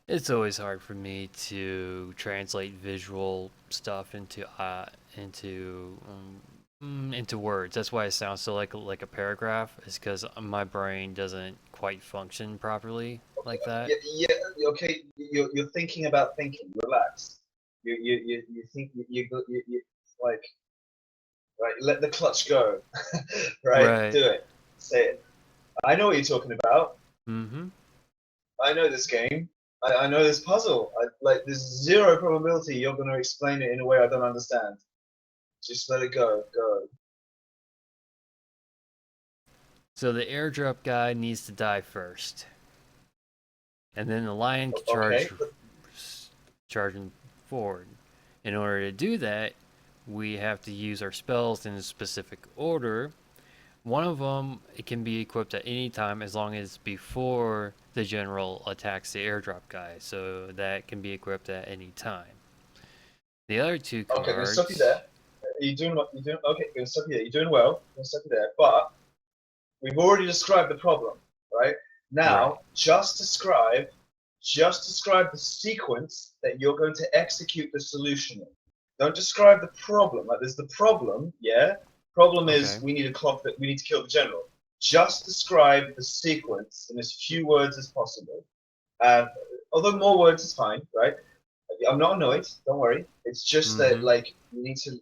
It's always hard for me to translate visual stuff into words. That's why it sounds so like a paragraph. Is because my brain doesn't quite function properly like that. Yeah, yeah, okay. You're thinking about thinking. Relax. You think you like right. Let the clutch go. Right. Right. Do it. Say it. I know what you're talking about. Mm-hmm. I know this game. I know this puzzle. Like there's zero probability you're going to explain it in a way I don't understand. Just let it go. Go. So the airdrop guy needs to die first, and then the lion can Okay. charging forward. In order to do that, we have to use our spells in a specific order. One of them, it can be equipped at any time as long as before the general attacks the airdrop guy, so that can be equipped at any time. The other two Okay. I'm gonna stop you there. cards, You're doing what you're doing. Okay. I'm gonna stop you there. You're doing well. I'm gonna stop you there. But we've already described the problem, right? right? Now, just describe the sequence that you're going to execute the solution in. Don't describe the problem. Like there's the problem, yeah. Problem Okay. is we need a clock that we need to kill the general. Just describe the sequence in as few words as possible. And although more words is fine, right? I'm not annoyed. Don't worry. It's just that Mm-hmm. like you need to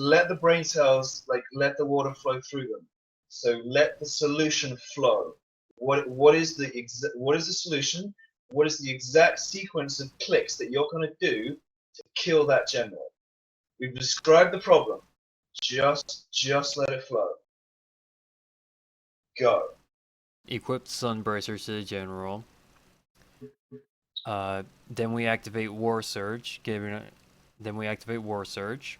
let the brain cells like let the water flow through them. So let the solution flow. What is the what is the solution? What is the exact sequence of clicks that you're going to do to kill that general? We've described the problem. Just let it flow. Go. Equip Sunbracers to the general. Then we activate War Surge, then we activate War Surge.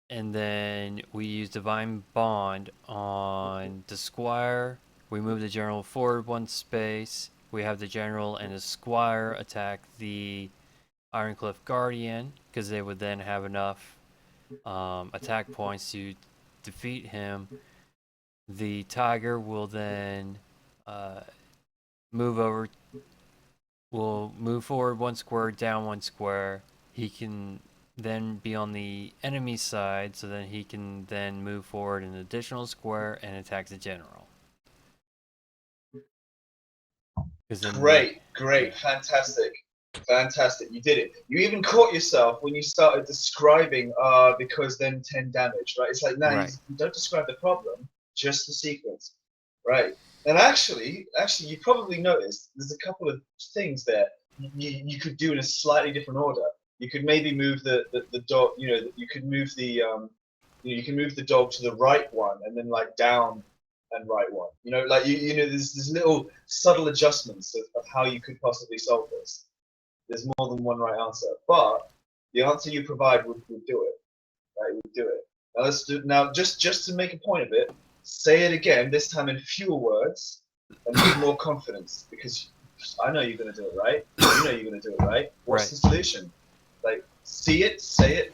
And then we use Divine Bond on the Squire. We move the general forward one space. We have the general and the Squire attack the Ironcliff Guardian because they would then have enough attack points to defeat him. The Tiger will then uh, move over. Will move forward one square, down one square. He can then be on the enemy side, so then he can then move forward an additional square and attack the general. Because then the Great, yeah, fantastic, fantastic. You did it. You even caught yourself when you started describing because then 10 damage, right? It's like, no, right. you don't describe the problem, just the sequence, right? And actually, you probably noticed there's a couple of things there you could do in a slightly different order. You could maybe move the dog, you could move you can move the dog to the right one and then like down and right one. Like there's little subtle adjustments of how you could possibly solve this. There's more than one right answer, but the answer you provide would do it. Right, would do it. Now let's do now just to make a point of it. Say it again. This time in fewer words and with more confidence, because I know you're gonna do it right. You know you're gonna do it right. What's Right. the solution? Like see it, say it.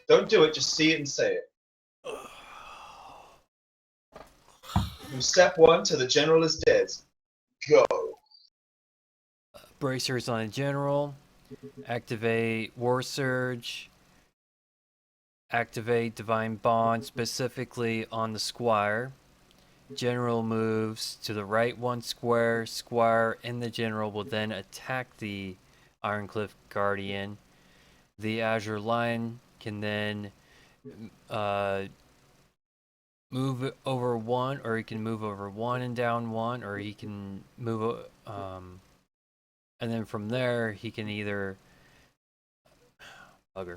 Don't do it. Just see it and say it. From step one to the general is dead. Go. Bracers on a general. Activate War Surge. Activate Divine Bond specifically on the Squire. General moves to the right one square. Squire and the general will then attack the Ironcliff Guardian. The Azure Lion can then uh, move it over one, or he can move over one and down one, or he can move and then from there he can either bugger.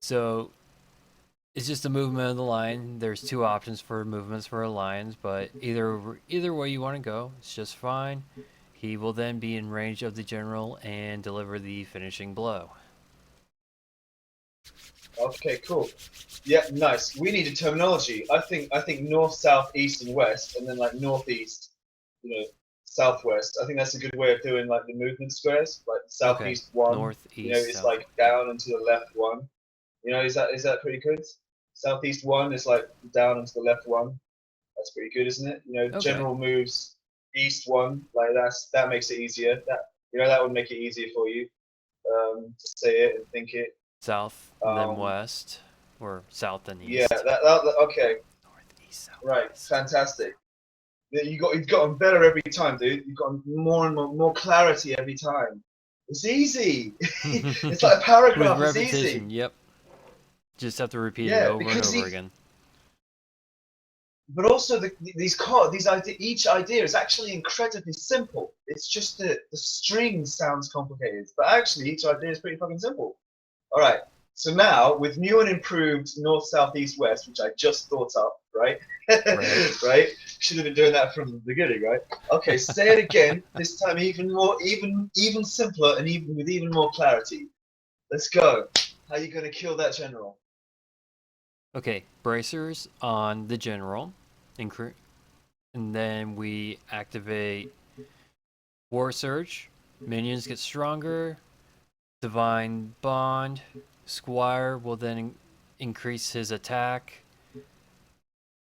So it's just a movement of the line. There's two options for movements for a lion, but either way you want to go, it's just fine. He will then be in range of the general and deliver the finishing blow. Okay, cool. Yeah, nice. We need a terminology. I think north, south, east, and west, and then like northeast, southwest. I think that's a good way of doing like the movement squares. Like Okay, southeast one, north, east, it's south. like down and to the left one. Is that pretty good? Southeast one is like down and to the left one. That's pretty good, isn't it? Okay. General moves east one, like that makes it easier. That would make it easier for you to say it and think it. South, then Um, west, or south and yeah, east. okay, North, east, south, right, west. fantastic. You've gotten better every time, dude. You've gotten more and more clarity every time. It's easy. It's like a With paragraph. It's easy. repetition, yep. Just have to repeat it Yeah, over and because over again. but also each idea is actually incredibly simple. It's just the string sounds complicated, but actually each idea is pretty fucking simple. All right. So now with new and improved north, south, east, west, which I just thought up, right? Right. Right? Should have been doing that from the beginning, right? Okay, say it again. This time even simpler and with even more clarity. Let's go. How are you gonna kill that general? Okay, bracers on the general, and then we activate War Surge. Minions get stronger. Divine Bond. Squire will then increase his attack.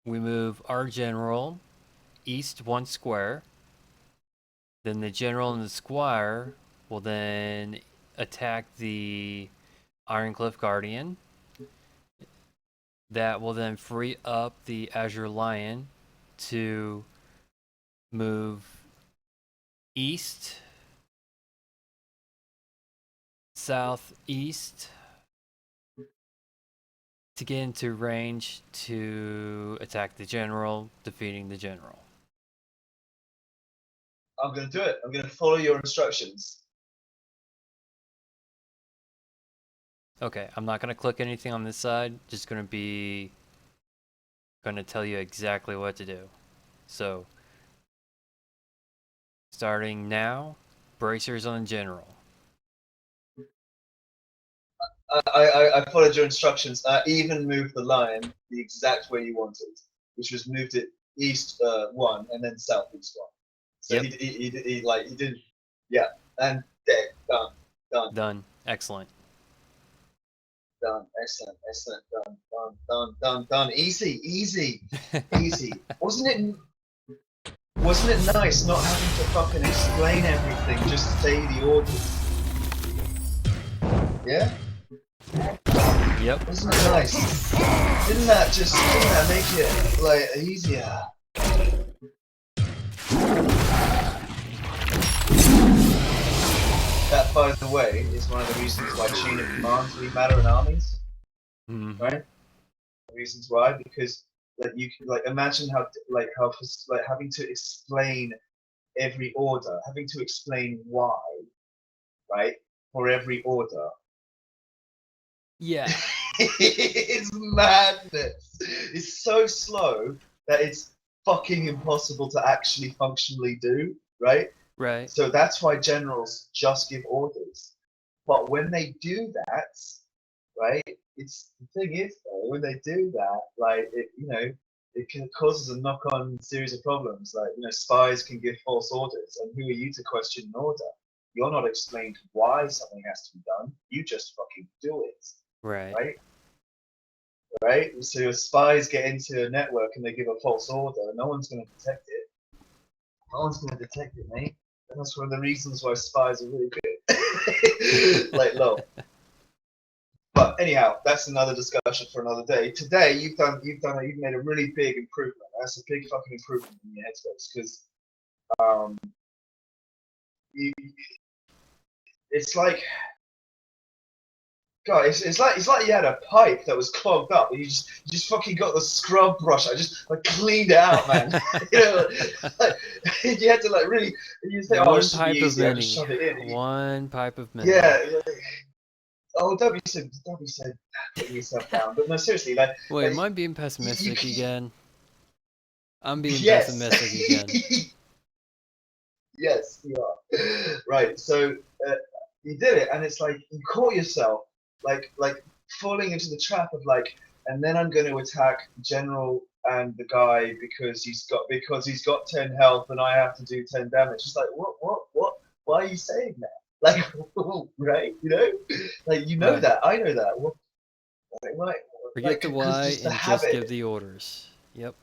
We move our general east one square. Then the general and the squire will then attack the Ironcliff Guardian. That will then free up the Azure Lion to move east, southeast to get into range to attack the general, defeating the general. I'm gonna do it. I'm gonna follow your instructions. Okay, I'm not gonna click anything on this side. Just gonna tell you exactly what to do. So, starting now, bracers on general. I followed your instructions. I even moved the line the exact way you wanted, which was moved it east one and then southeast one. So Yep. he did, yeah, and dead, Done. Excellent. done, excellent, done. Easy. Wasn't it nice not having to fucking explain everything, just say the orders? Yeah? Yep. Wasn't it nice? Didn't that make it like easier? That, by the way, is one of the reasons why chain of commands really matter in armies, right? The reasons why, because you can imagine how having to explain every order, having to explain why, right, for every order. Yeah. It's madness. It's so slow that it's fucking impossible to actually functionally do, right? Right. So that's why generals just give orders. But when they do that, right? It's the thing is though, when they do that, it can causes a knock-on series of problems. Spies can give false orders, and who are you to question an order? You're not explained why something has to be done. You just fucking do it, Right. right? Right? So your spies get into a network and they give a false order. No one's going to detect it. No one's going to detect it, mate. And that's one of the reasons why spies are really good. Low. But anyhow, that's another discussion for another day. Today, you've made a really big improvement. That's a big fucking improvement in your headspace because you, it's like God, it's like you had a pipe that was clogged up, and you just fucking got the scrub brush. I just like cleaned it out, man. You know, like, you had to like really. You say, oh, it One should be pipe of easy. I just many. shove it in. One pipe of many. Yeah. Oh, don't be so putting yourself down. But no, seriously, Wait, like am I being pessimistic again? I'm being yes, pessimistic again. yes, you are. Right. So you did it, and it's like you caught yourself, like falling into the trap of like, and then I'm going to attack General and the guy because he's got 10 health and I have to do 10 damage. It's like what? Why are you saying that? Like, right? You know, like Right. that. I know that. What? Right? Forget Like, the because why just the and just habit. give the orders. Yep.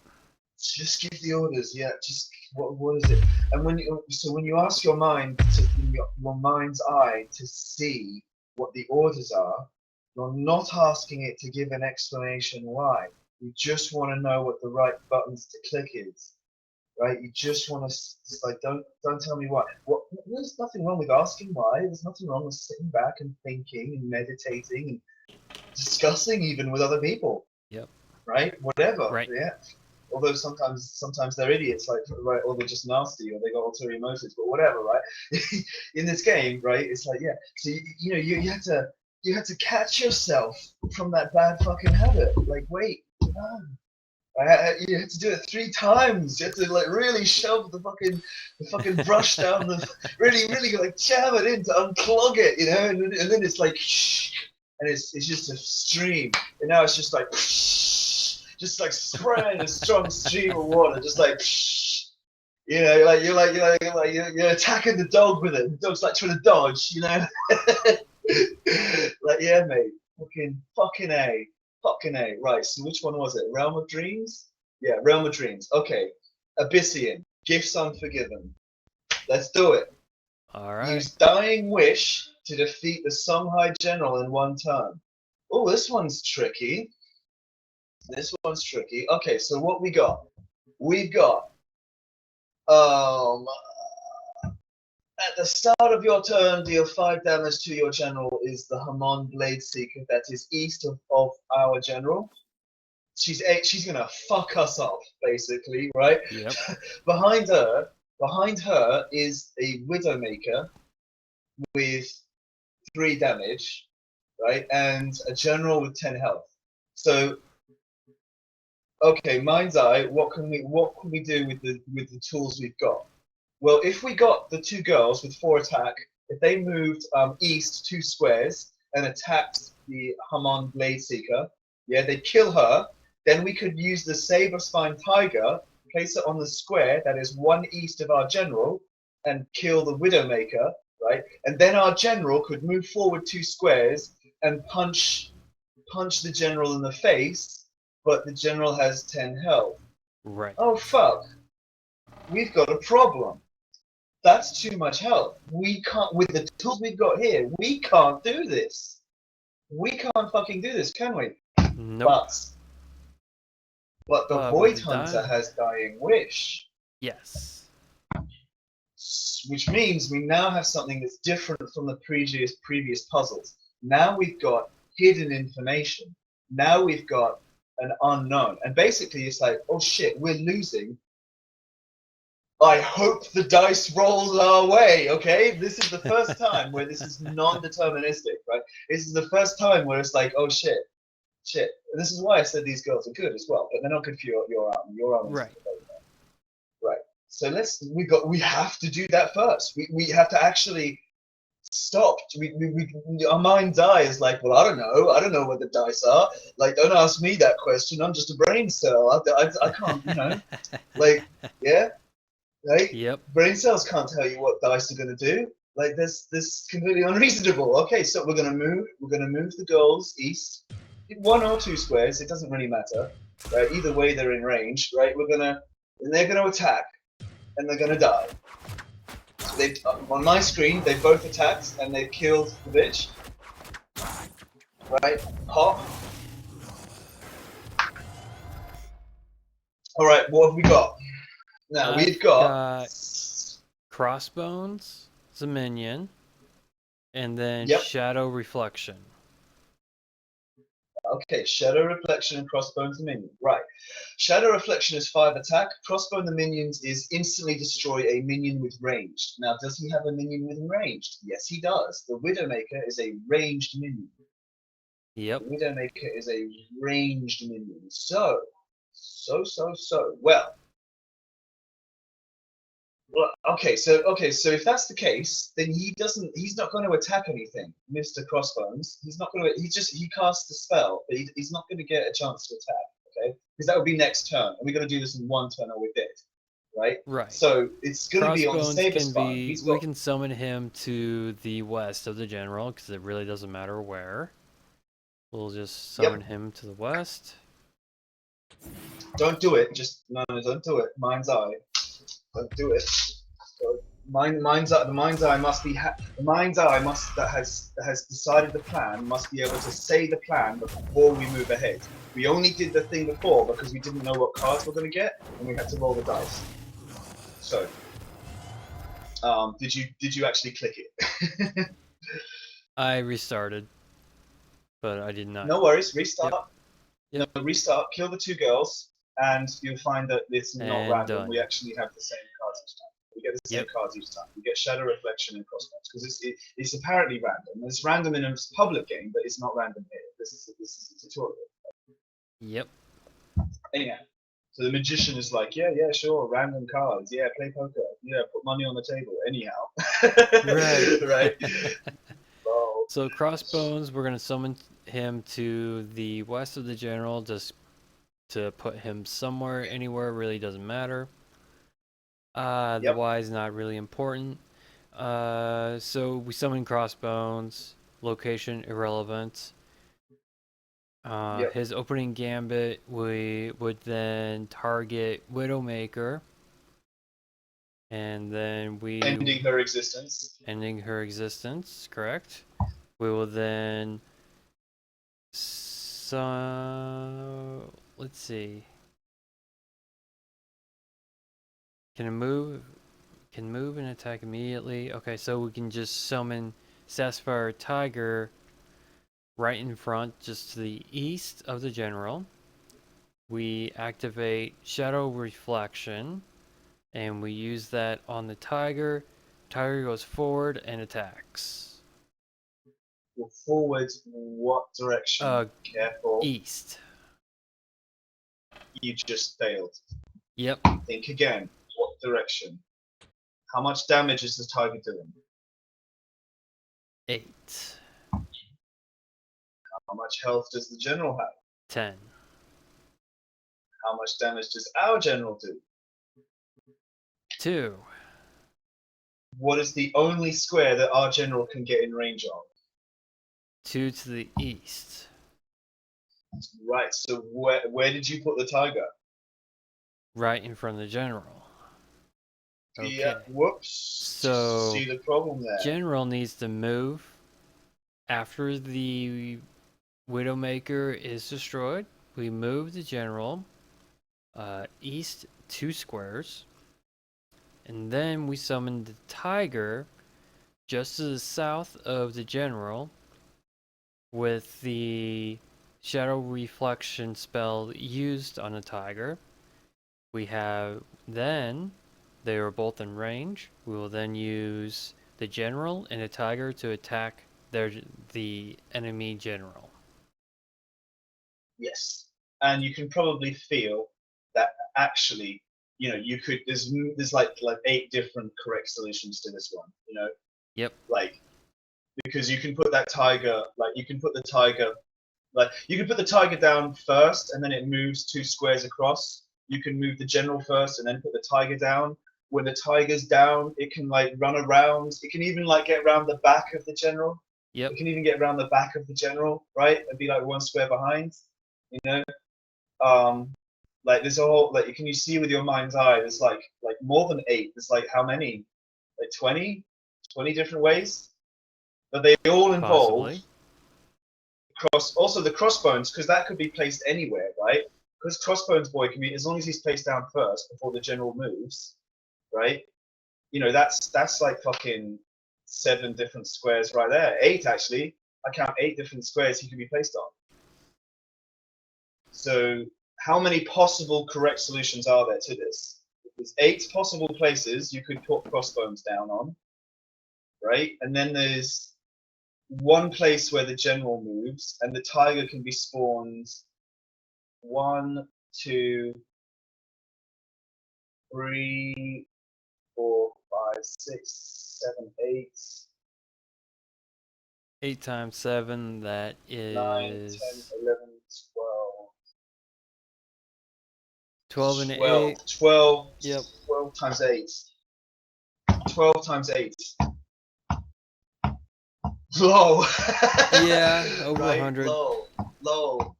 Just give the orders, yeah. Just what is it? And when you ask your mind to your mind's eye to see what the orders are, you're not asking it to give an explanation why. You just want to know what the right buttons to click is, right? You just want to just like don't tell me why. What? There's nothing wrong with asking why. There's nothing wrong with sitting back and thinking and meditating and discussing even with other people, Yep. right? Whatever, Right. yeah. Although sometimes they're idiots, like right, or they're just nasty, or they got ulterior motives, but whatever, right? In this game, right, it's like yeah. So you had to catch yourself from that bad fucking habit. Like wait, no. You had to do it 3 times. You had to like really shove the fucking brush down the really like jam it in to unclog it, you know, and then it's like shh, and it's just a stream, and now it's just like just like spraying a strong stream of water, just like you know, like you're attacking the dog with it. The dog's like trying to dodge, you know. Like yeah, mate, fucking a. Fucking A. Right, so which one was it? Realm of Dreams? Yeah, Realm of Dreams. Okay. Abyssian. Gifts Unforgiven. Let's do it. All right. Use Dying Wish to defeat the Songhai General in one turn. Oh, this one's tricky. This one's tricky. Okay, so what we got? We've got um at the start of your turn, deal 5 damage to your general is the Hamon Blade Seeker that is east of our general. She's gonna fuck us off, basically, right? Yep. behind her is a Widowmaker with 3 damage, right, and a general with 10 health. So, okay, mind's eye. What can we do with the tools we've got? Well, if we got the 2 girls with 4 attack, if they moved east 2 squares and attacked the Hamon Blade Seeker, yeah, they'd kill her. Then we could use the Saber Spine Tiger, place it on the square that is 1 east of our general, and kill the Widowmaker, right? And then our general could move forward 2 squares and punch the general in the face, but the general has 10 health. Right. Oh fuck, we've got a problem. That's too much health. We can't, with the tools we've got here, we can't do this. We can't fucking do this, can we? Nope. But the But Void with Hunter has Dying Wish. Yes. Which means we now have something that's different from the previous puzzles. Now we've got hidden information. Now we've got an unknown. And basically it's like, oh shit, we're losing. I hope the dice rolls our way, okay? This is the first time where this is non-deterministic, right? This is the first time where it's like, oh shit. And this is why I said these girls are good as well, but they're not good for your arm. Your arm is Right. right. So we have to do that first. We have to actually stop. Our mind's eye is like, well, I don't know what the dice are. Like, don't ask me that question. I'm just a brain cell. I can't, you know, like, yeah, right? Yep. Brain cells can't tell you what dice are gonna do. Like, this completely unreasonable. Okay, so we're gonna move the goals east, 1 or 2 squares. It doesn't really matter, right? Either way, they're in range, right? And they're gonna attack. And they're gonna die. So on my screen, they both attacked and they killed the bitch. Right? Pop. Alright, what have we got? Now, we've got... Crossbones, it's a minion, and then Yep. Shadow Reflection. Okay, Shadow Reflection and Crossbones the minion. Right. Shadow Reflection is 5 attack. Crossbone the minions is instantly destroy a minion with ranged. Now, does he have a minion with ranged? Yes, he does. The Widowmaker is a ranged minion. Yep. The Widowmaker is a ranged minion. So. Well, okay, so if that's the case, then he's not going to attack anything, Mr. Crossbones. He's not going to. He casts the spell, but he's not going to get a chance to attack. Okay, because that would be next turn, and we're going to do this in one turn, or we're dead, right? Right. So it's going to be on the Crossbones saber can spine. be. We can summon him to the west of the general because it really doesn't matter where. We'll just summon him to the west. Don't do it. Just no, don't do it. Mind's eye. Don't do it. So mind's eye. The mind's eye must be. The mind's eye must that has decided the plan must be able to say the plan before we move ahead. We only did the thing before because we didn't know what cards we're going to get, and we had to roll the dice. So, did you actually click it? I restarted, but I did not. No worries. Restart. Yep. No, restart. Kill the 2 girls, and you'll find that it's not And random. done. We actually have the same cards each time. We get the same cards each time. We get Shadow Reflection and Crossbones because it's apparently random. It's random in a public game, but it's not random here. This is a tutorial. Yep. Anyhow, so the magician is like, yeah, sure, random cards. Yeah, play poker. Yeah, put money on the table. Anyhow. Right. Right. Oh. So Crossbones, we're gonna summon him to the west of the general, just to put him somewhere, anywhere, really doesn't matter. The Y is not really important. So we summon Crossbones, location irrelevant. His opening gambit, we would then target Widowmaker. And then we... Ending her existence. Ending her existence, correct. We will then... let's see. Can move and attack immediately. Okay, so we can just summon Sapphire Tiger right in front, just to the east of the general. We activate Shadow Reflection, and we use that on the tiger. Tiger goes forward and attacks. Well, forward, what direction? Careful. East. You just failed. Yep. Think again. What direction? How much damage is the tiger doing? 8. How much health does the general have? 10. How much damage does our general do? 2. What is the only square that our general can get in range of? 2 to the east. Right, so where did you put the tiger? Right in front of the general. Okay. Yeah, whoops. So, see the problem there. General needs to move after the Widowmaker is destroyed. We move the general east 2 squares. And then we summon the tiger just to the south of the general with the Shadow Reflection spell used on the tiger. We have then, they are both in range. We will then use the general and the tiger to attack the enemy general. Yes, and you can probably feel that actually, you know, you could. There's like 8 different correct solutions to this one. You know. Yep. Like, because you can put that tiger, you can put the tiger down first, and then it moves 2 squares across. You can move the general first, and then put the tiger down. When the tiger's down, it can run around. It can even get around the back of the general. Yep. It can even get around the back of the general, right, and be 1 square behind. You know, there's a whole can you see with your mind's eye? There's more than 8. There's how many? 20 different ways. But they all involve also the crossbones, because that could be placed anywhere, right? Because crossbones boy can be, as long as he's placed down first before the general moves, right? You know, that's fucking 7 different squares right there. 8 actually. I count 8 different squares he could be placed on. So how many possible correct solutions are there to this? There's 8 possible places you could put crossbones down on, right? And then there's 1 place where the general moves, and the tiger can be spawned 1, 2, 3, 4, 5, 6, 7, 8. 8 times 7, that 9, 10, is 11, 12. 12 and 12, 8. 12, Yep. 12 times 8. 12 times 8. Low. Yeah, over Right? 100. Low. Low.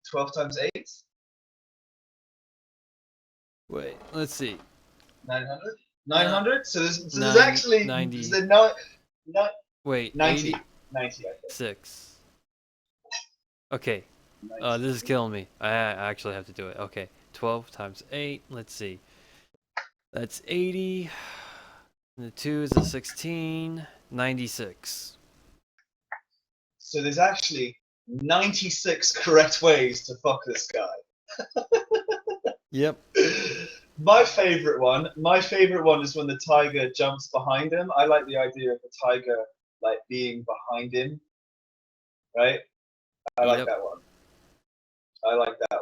12 times 8? Wait, let's see. 900? 900? So there's Nine- actually 90. there's no, no, Wait, 90. 80. 90, I think. 6. Okay, 90. this is killing me. I actually have to do it. Okay, 12 times 8. Let's see. That's 80. And the 2 is a 16. 96. So there's actually 96 correct ways to fuck this guy. Yep. My favorite one is when the tiger jumps behind him. I like the idea of the tiger like being behind him, right? I like Yep. that one. I like that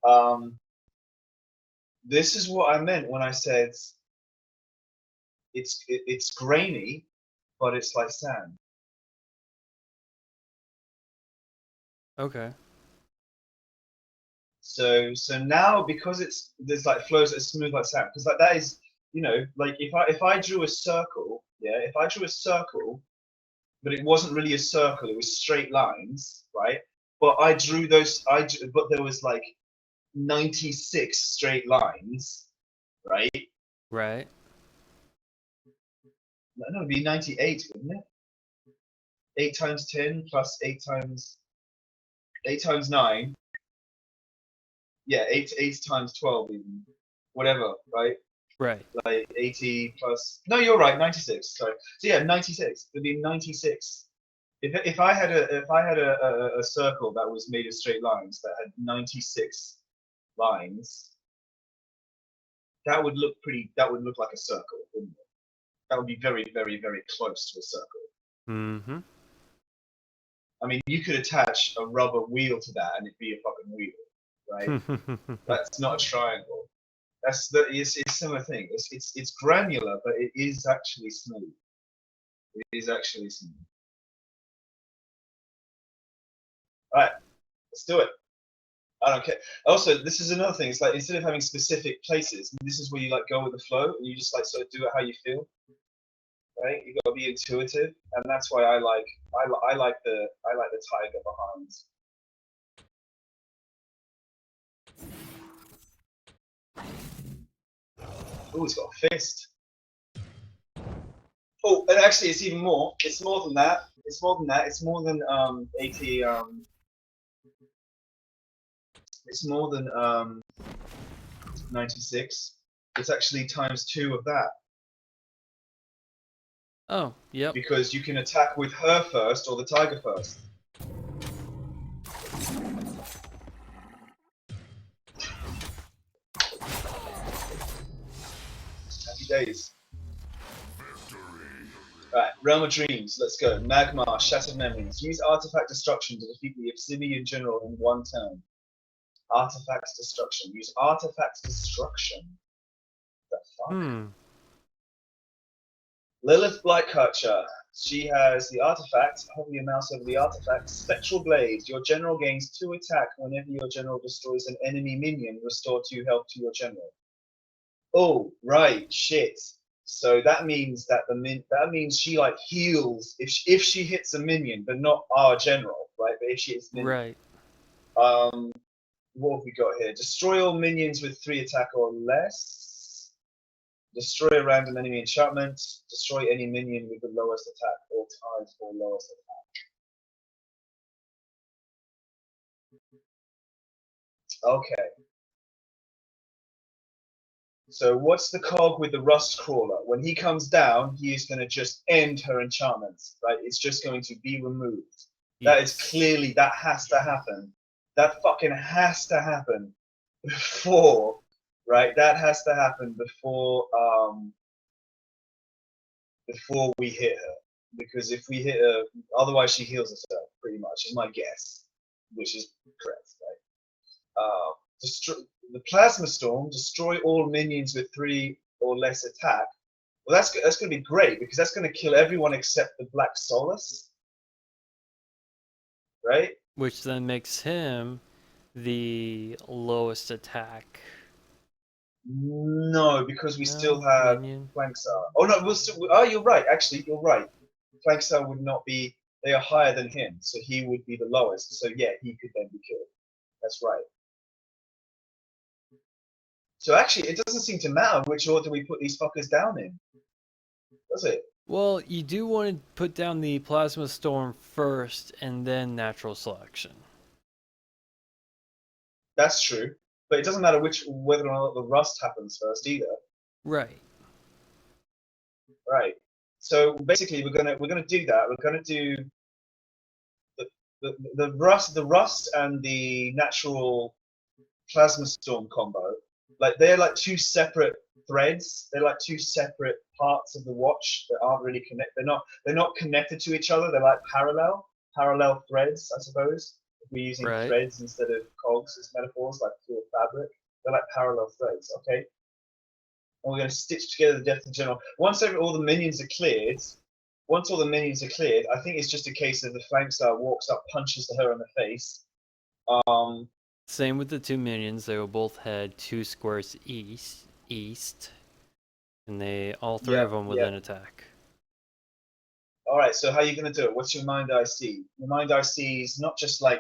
one. This is what I meant when I said it's grainy, but it's like sand. Okay. So now because there's like flows that are smooth like sand, because like that is, you know, like if I drew a circle, yeah, if I drew a circle, but it wasn't really a circle, it was straight lines, right? But I drew those, but there was like 96 straight lines, right? Right. No, it'd be 98, wouldn't it? 8 times 10 plus 8 times 9. Yeah, 8 times 12 even. Whatever, right? Right. Like 80 plus. No, you're right. 96. Sorry. So yeah, 96. It'd be 96. If I had a circle that was made of straight lines that had 96 lines, that would look pretty. That would look like a circle, wouldn't it? That would be very, very, very close to a circle. Mm-hmm. I mean, you could attach a rubber wheel to that, and it'd be a fucking wheel, right? That's not a triangle. It's a similar thing. It's granular, but it is actually smooth. It is actually smooth. All right, let's do it. I don't care. Also, this is another thing. It's like instead of having specific places, this is where you like go with the flow, and you just like sort of do it how you feel. Right? You gotta be intuitive, and that's why I like the tiger behind. Oh, he's got a fist. Oh, and actually, it's even more. It's more than that. It's more than that. It's more than 80. It's more than 96. It's actually times 2 of that. Oh, yep. Because you can attack with her first or the tiger first. Happy days. Right, Realm of Dreams, let's go. Magmar, Shattered Memories. Use Artifact Destruction to defeat the Obsidian General in 1 turn. Artifact Destruction. Use Artifact Destruction. What the fuck? Lilith Blightcatcher. She has the artifact. Hover your mouse over the artifact. Spectral Blade. Your general gains 2 attack whenever your general destroys an enemy minion. Restore 2 health to your general. Oh, right, shit. So that means that that means she like heals if she hits a minion, but not our general, right? But if she hits minion. Right. What have we got here? Destroy all minions with 3 attack or less. Destroy a random enemy enchantment. Destroy any minion with the lowest attack or times or lowest attack. Okay. So what's the cog with the Rust Crawler? When he comes down, he is going to just end her enchantments, right? It's just going to be removed. Yes. That is clearly, that has to happen. That fucking has to happen before, right? That has to happen before we hit her. Because if we hit her, otherwise she heals herself, pretty much, is my guess, which is correct, right? Destroy the plasma storm. Destroy all minions with 3 or less attack. Well, that's going to be great because that's going to kill everyone except the Black Solus, right? Which then makes him the lowest attack. No, because we still No, have minion. Flanksar. Oh no, we'll still. Oh, you're right. Actually, you're right. Flanksar would not be. They are higher than him, so he would be the lowest. So yeah, he could then be killed. That's right. So actually, it doesn't seem to matter which order we put these fuckers down in, does it? Well, you do want to put down the plasma storm first and then natural selection. That's true, but it doesn't matter whether or not the rust happens first either. Right. Right. So basically, we're gonna do that. We're gonna do the rust and the natural plasma storm combo. Like they're like 2 separate threads. They're like 2 separate parts of the watch that aren't really connected. They're not connected to each other. They're like parallel threads, I suppose. If we're using Right. threads instead of cogs as metaphors, like through a fabric, they're like parallel threads. Okay. And we're going to stitch together the Death in General. Once all the minions are cleared, I think it's just a case of the Flankstar walks up, punches her in the face. Same with the 2 minions. They will both head 2 squares east, and all 3 of them within attack. All right. So how are you going to do it? What's your mind eye see? Your mind eye sees not just like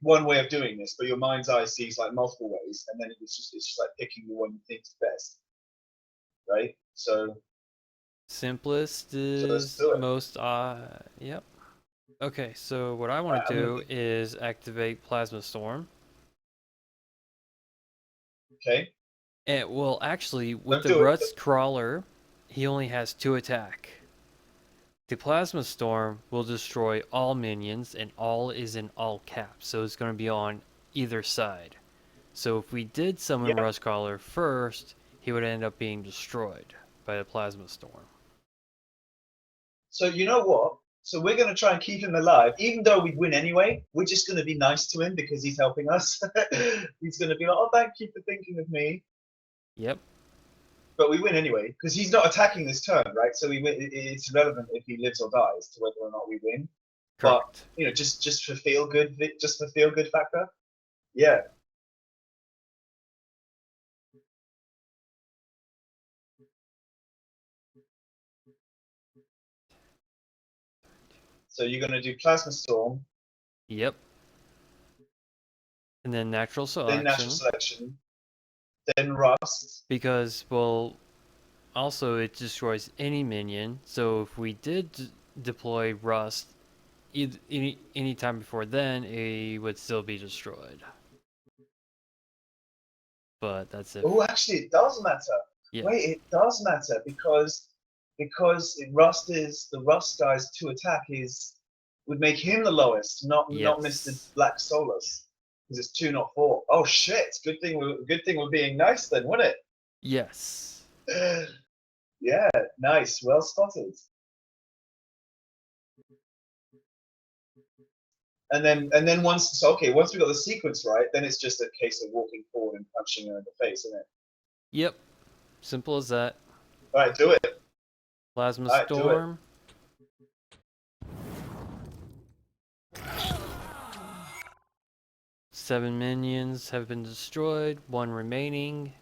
one way of doing this, but your mind's eye sees like multiple ways, and then it's just like picking the one you think is best, right? So Simplest is let's do it. most yep. Okay, so what I want to do is activate Plasma Storm. Okay. And well, actually, with Don't the do it. Rust Crawler, he only has 2 attack. The Plasma Storm will destroy all minions, and all is in all caps, so it's going to be on either side. So if we did summon Rust Crawler first, he would end up being destroyed by the Plasma Storm. So you know what? So we're going to try and keep him alive, even though we'd win anyway. We're just going to be nice to him because he's helping us. He's going to be like, "Oh, thank you for thinking of me." Yep. But we win anyway because he's not attacking this turn, right? So we win. It's irrelevant if he lives or dies to whether or not we win. Correct. But just for feel good, factor. Yeah. So you're going to do Plasma Storm. Yep. And then Natural Selection. Then Natural Selection. Then Rust. Because, well, also it destroys any minion. So if we did deploy Rust any time before then, it would still be destroyed. But that's it. Oh, actually, it does matter. Yeah. Wait, it does matter because the Rust guy's 2 attack would make him the lowest, not Mr. Black Solus, because it's 2, not 4. Oh shit! Good thing we're being nice then, wasn't it? Yes. Yeah, nice, well spotted. And then once we got the sequence right, then it's just a case of walking forward and punching her in the face, isn't it? Yep. Simple as that. All right, do it. Plasma All right, Storm. do it. 7 minions have been destroyed. 1 remaining.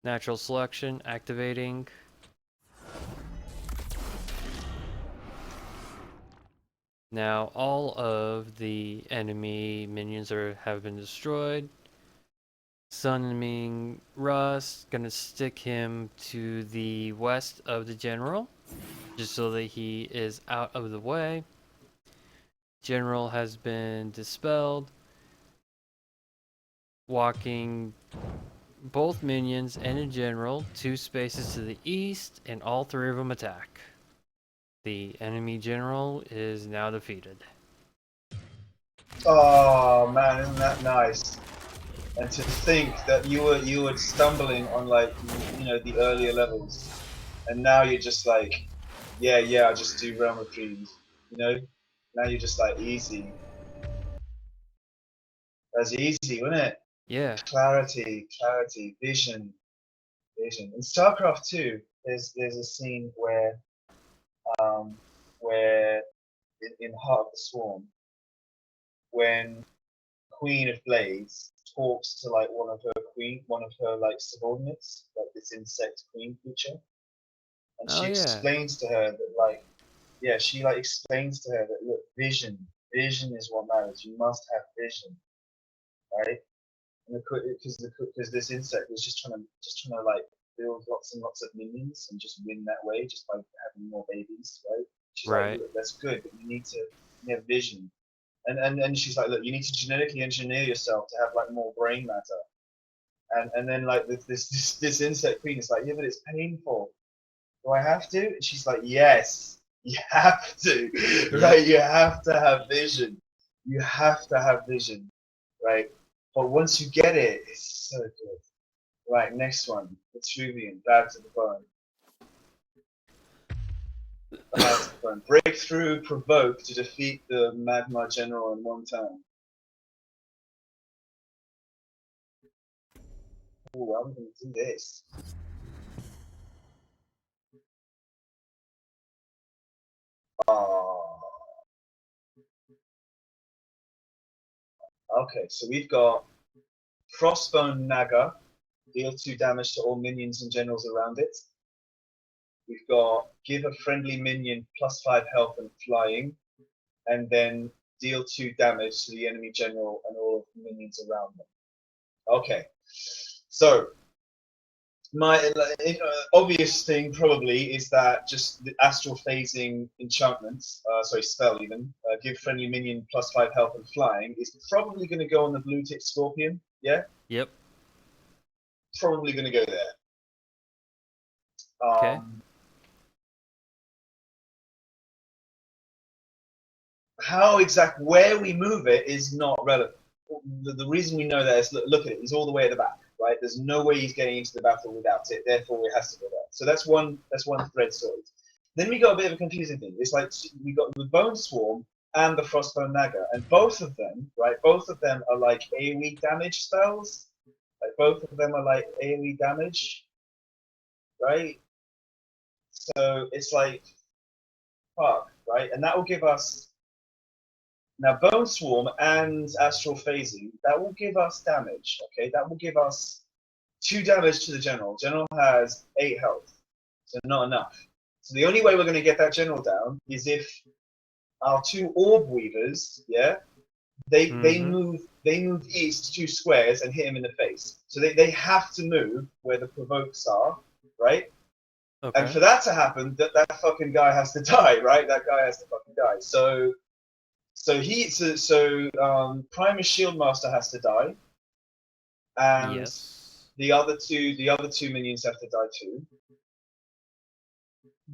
Natural Selection activating. Now all of the enemy minions have been destroyed. Summoning Rust, gonna stick him to the west of the general, just so that he is out of the way. General has been dispelled. Walking both minions and a general 2 spaces to the east, and all 3 of them attack. The enemy general is now defeated. Oh man, isn't that nice? And to think that you were stumbling on like the earlier levels, and now you're just like, yeah, I just do Realm of Dreams. You know, now you're just like easy. That's easy, wasn't it? Yeah. Clarity, vision. In StarCraft 2, there's a scene where in Heart of the Swarm, when Queen of Blades talks to like one of her like subordinates, like this insect queen creature, and Oh she yeah. explains to her that like, yeah, she like explains to her that look, vision is what matters. You must have vision, right? And because this insect was just trying to like build lots and lots of minions and just win that way just by having more babies, right? She's like, Right. look, that's good, but you have vision. And she's like, look, you need to genetically engineer yourself to have like more brain matter. And then like this insect queen is like, yeah, but it's painful. Do I have to? And she's like, yes, you have to, Yep. right? You have to have vision. You have to have vision, right? But once you get it, it's so good. Right, next one. Vitruvian, Bad to the Bone. Bad to the Bone. Breakthrough, provoke to defeat the Magma General in one turn. Ooh, I'm gonna do this. Oh, okay, so we've got Frostbone Naga, deal 2 damage to all minions and generals around it. We've got give a friendly minion +5 health and flying, and then deal 2 damage to the enemy general and all of the minions around them. Okay, so my obvious thing probably is that just the astral phasing enchantment, sorry, spell even, give friendly minion +5 health and flying is probably going to go on the blue tick scorpion. Yeah, Yep. probably going to go there. Okay. How where we move it is not relevant. The reason we know that is look at it. He's all the way at the back, right? There's no way he's getting into the battle without it. Therefore, it has to go there. So that's one thread story. Then we got a bit of a confusing thing. It's like we got the Bone Swarm and the Frostbone Naga, and both of them, right? Both of them are like AoE damage spells. Like both of them are like AoE damage, right? So it's like fuck, right? And that will give us now Bone Swarm and Astral Phasing, that will give us damage, okay? That will give us 2 damage to the General. General has 8 health, so not enough. So the only way we're going to get that General down is if our 2 Orb Weavers, yeah, Mm-hmm. they move east 2 squares and hit him in the face. So they have to move where the provokes are, right? And Okay. for that to happen, that fucking guy has to die, right? That guy has to fucking die. So Primus Shieldmaster has to die, and Yes. the other two minions have to die too.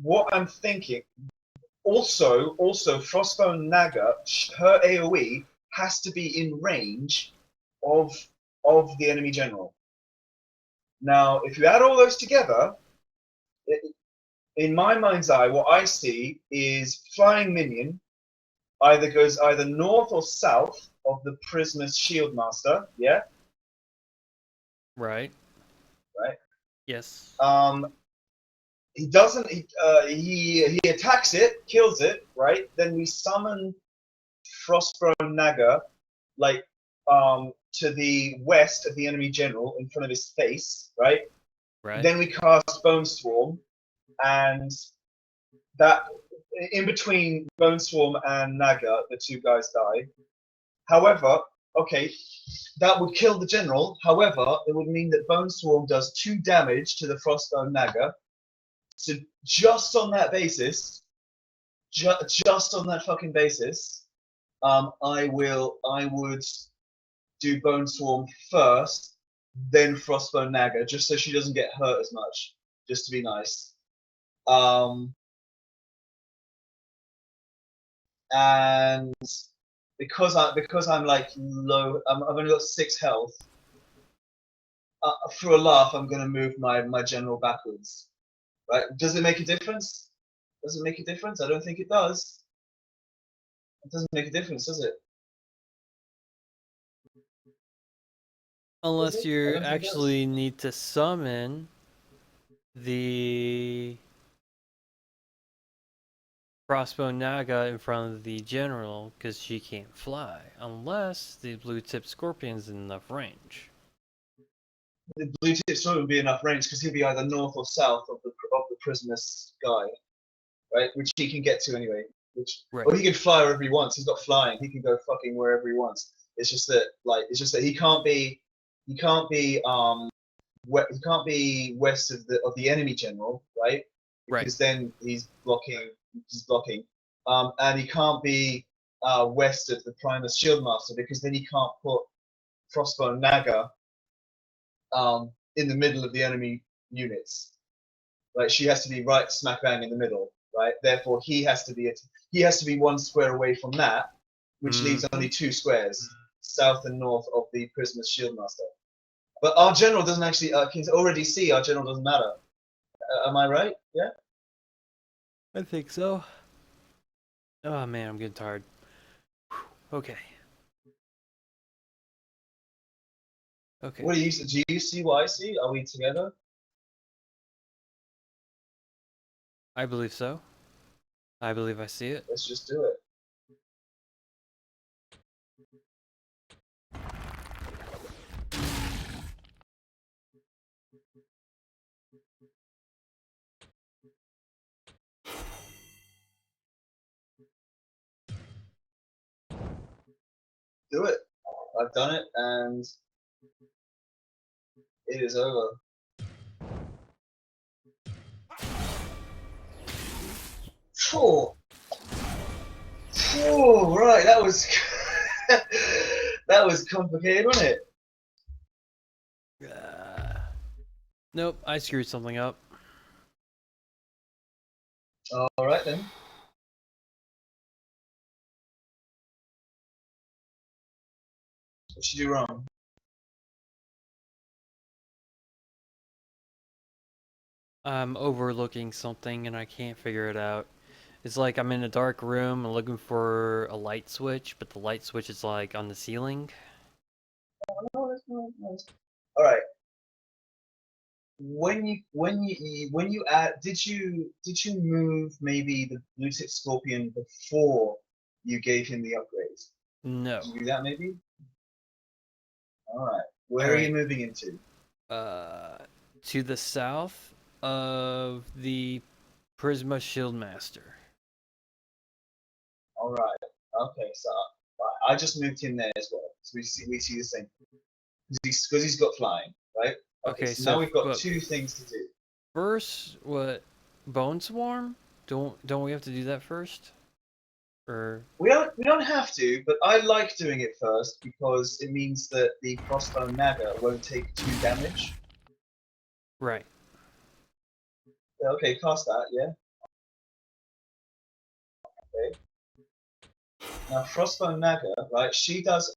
What I'm thinking, also Frostbone Naga, her AOE has to be in range of the enemy general. Now, if you add all those together, in my mind's eye, what I see is flying minion goes either north or south of the Prismus Shieldmaster, yeah, Right. right. Yes. He doesn't. He attacks it, kills it, right? Then we summon Frostbone Naga, like to the west of the enemy general in front of his face, right? Right. Then we cast Bone Swarm, and that in between Bone Swarm and Naga, the 2 guys die. However, okay, that would kill the general. However, it would mean that Bone Swarm does 2 damage to the Frostbone Naga. So just on that basis, just on that fucking basis, I would do Bone Swarm first, then Frostbone Naga, just so she doesn't get hurt as much, just to be nice. And because I'm like low. I've only got 6 health. For a laugh, I'm gonna move my general backwards. Right? Does it make a difference? Does it make a difference? I don't think it does. It doesn't make a difference, does it? Unless I you don't think it does. actually need to summon the crossbow Naga in front of the general, because she can't fly, unless the blue-tip scorpion's in enough range. The blue tip sword would be enough range because he'll be either north or south of the prisoners guy, right? Which he can get to anyway. Right. Or he can fly wherever he wants. He's got flying. He can go fucking wherever he wants. It's just that he can't be he can't be west of the enemy general, right? Right. Because then he's blocking. And he can't be west of the Primus Shieldmaster because then he can't put Crossbow Naga in the middle of the enemy units. Right? She has to be right smack bang in the middle, right? Therefore, he has to be 1 square away from that, which leaves only 2 squares, south and north of the Prismus Shieldmaster. But our general doesn't actually. Can already see our general doesn't matter. Am I right? Yeah. I think so. Oh man, I'm getting tired. Okay. Okay. What do you see? What I see? Are we together? I believe so. I believe I see it. Let's just do it. Do it. I've done it, and it is over. Oh, right. That was that was complicated, wasn't it? Nope, I screwed something up. All right then. What should you do wrong? I'm overlooking something and I can't figure it out. It's like I'm in a dark room and looking for a light switch, but the light switch is like on the ceiling. All right. When you add, did you move maybe the blue tip scorpion before you gave him the upgrades? No. Did you do that maybe? All right. Where All are you right. moving into? To the south of the Prisma Shieldmaster. All right. Okay. So I just moved him there as well. So we see the same because he's got flying, right? Okay, so so now we've got but 2 things to do. first, what? Bone Swarm? Don't we have to do that first? Or We don't have to, but I like doing it first because it means that the crossbow naga won't take 2 damage. right? Yeah, okay, cast that, yeah. Okay. Now crossbow naga, right? She does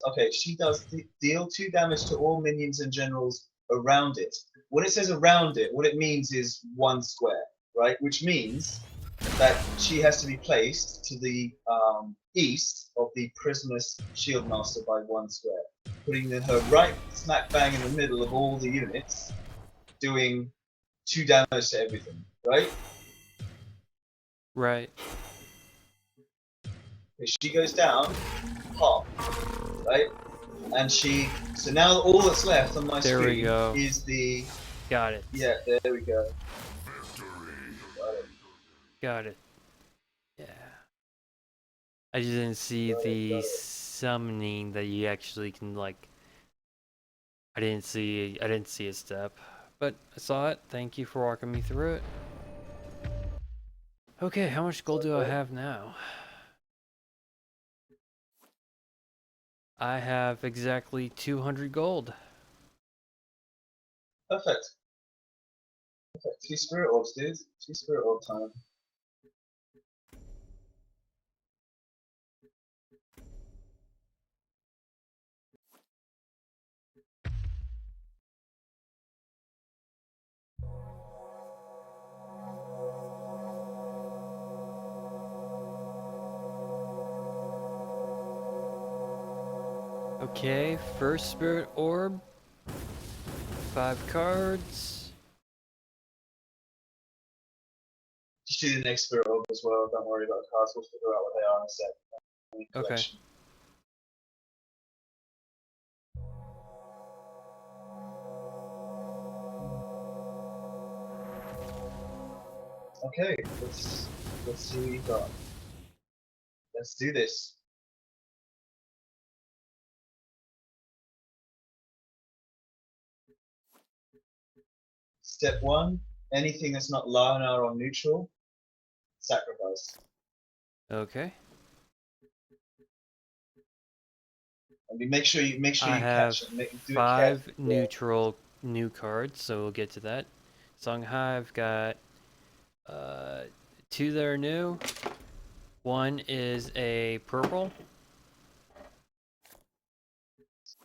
deal 2 damage to all minions and generals around it. When it says around it, what it means is 1 square, right? Which means that she has to be placed to the east of the Prismus Shieldmaster by 1 square, putting her right smack bang in the middle of all the units, doing 2 damage to everything, right? Right. If she goes down, pop, right? And so now all that's left on my There we screen go. is the, Got it. yeah, there we go. Got it. Yeah. I just didn't see Got the it. summoning that you actually can like. I didn't see a step, but I saw it. Thank you for walking me through it. Okay, how much gold do I have now? I have exactly 200 gold. Perfect. 2 spirit orbs, dude. 2 spirit orb time. Okay, first spirit orb. 5 cards. Just do the next spirit orb as well. Don't worry about the cards. We'll figure out what they are in a sec. Okay. Collection. Okay, let's see what you got. Let's do this. Step 1, anything that's not Lionar or neutral, sacrifice. Okay. I mean, make sure you I have catch it. Do it 5 carefully. neutral new cards, so we'll get to that. Songhai, I've got 2 that are new. 1 is a purple.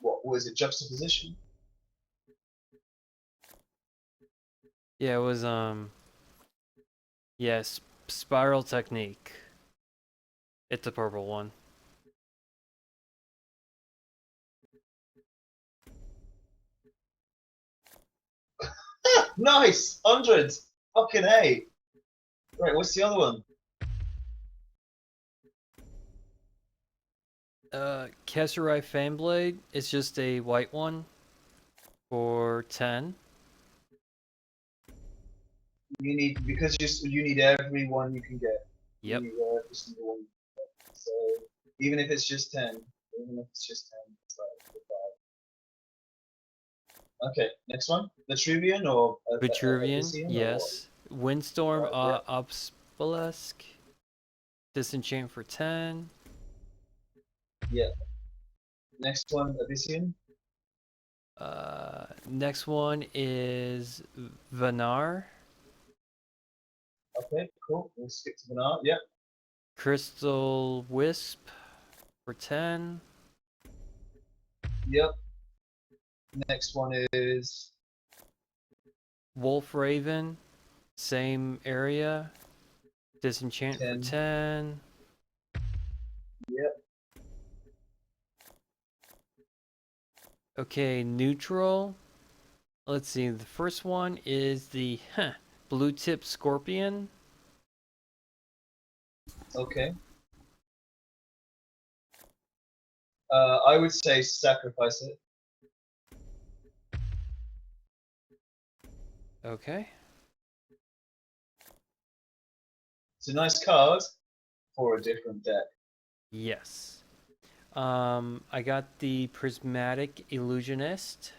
What was it? Juxtaposition. Yeah, it was yes, spiral technique. It's a purple one. Nice, hundreds. Fucking A. Right, what's the other one? Kesserai Fanblade. It's just a white one for 10. You need you need every one you can get. Yep. You need every single one. So even if it's just 10, it's like goodbye. Okay, next one. Vitruvian or Vitruvian, Abyssian or yes. Windstorm yeah. Obelisk. Disenchant for 10. Yeah. Next one, Abyssian. Next one is Vanar. Okay, cool. We'll skip to Bernard. Yep. Crystal Wisp for 10. Yep. Next one is Wolf Raven, same area. Disenchant 10. for 10. Yep. Okay, neutral. Let's see. The first one is the blue tip scorpion. Okay. I would say sacrifice it. Okay. It's a nice card for a different deck. Yes. I got the prismatic illusionist.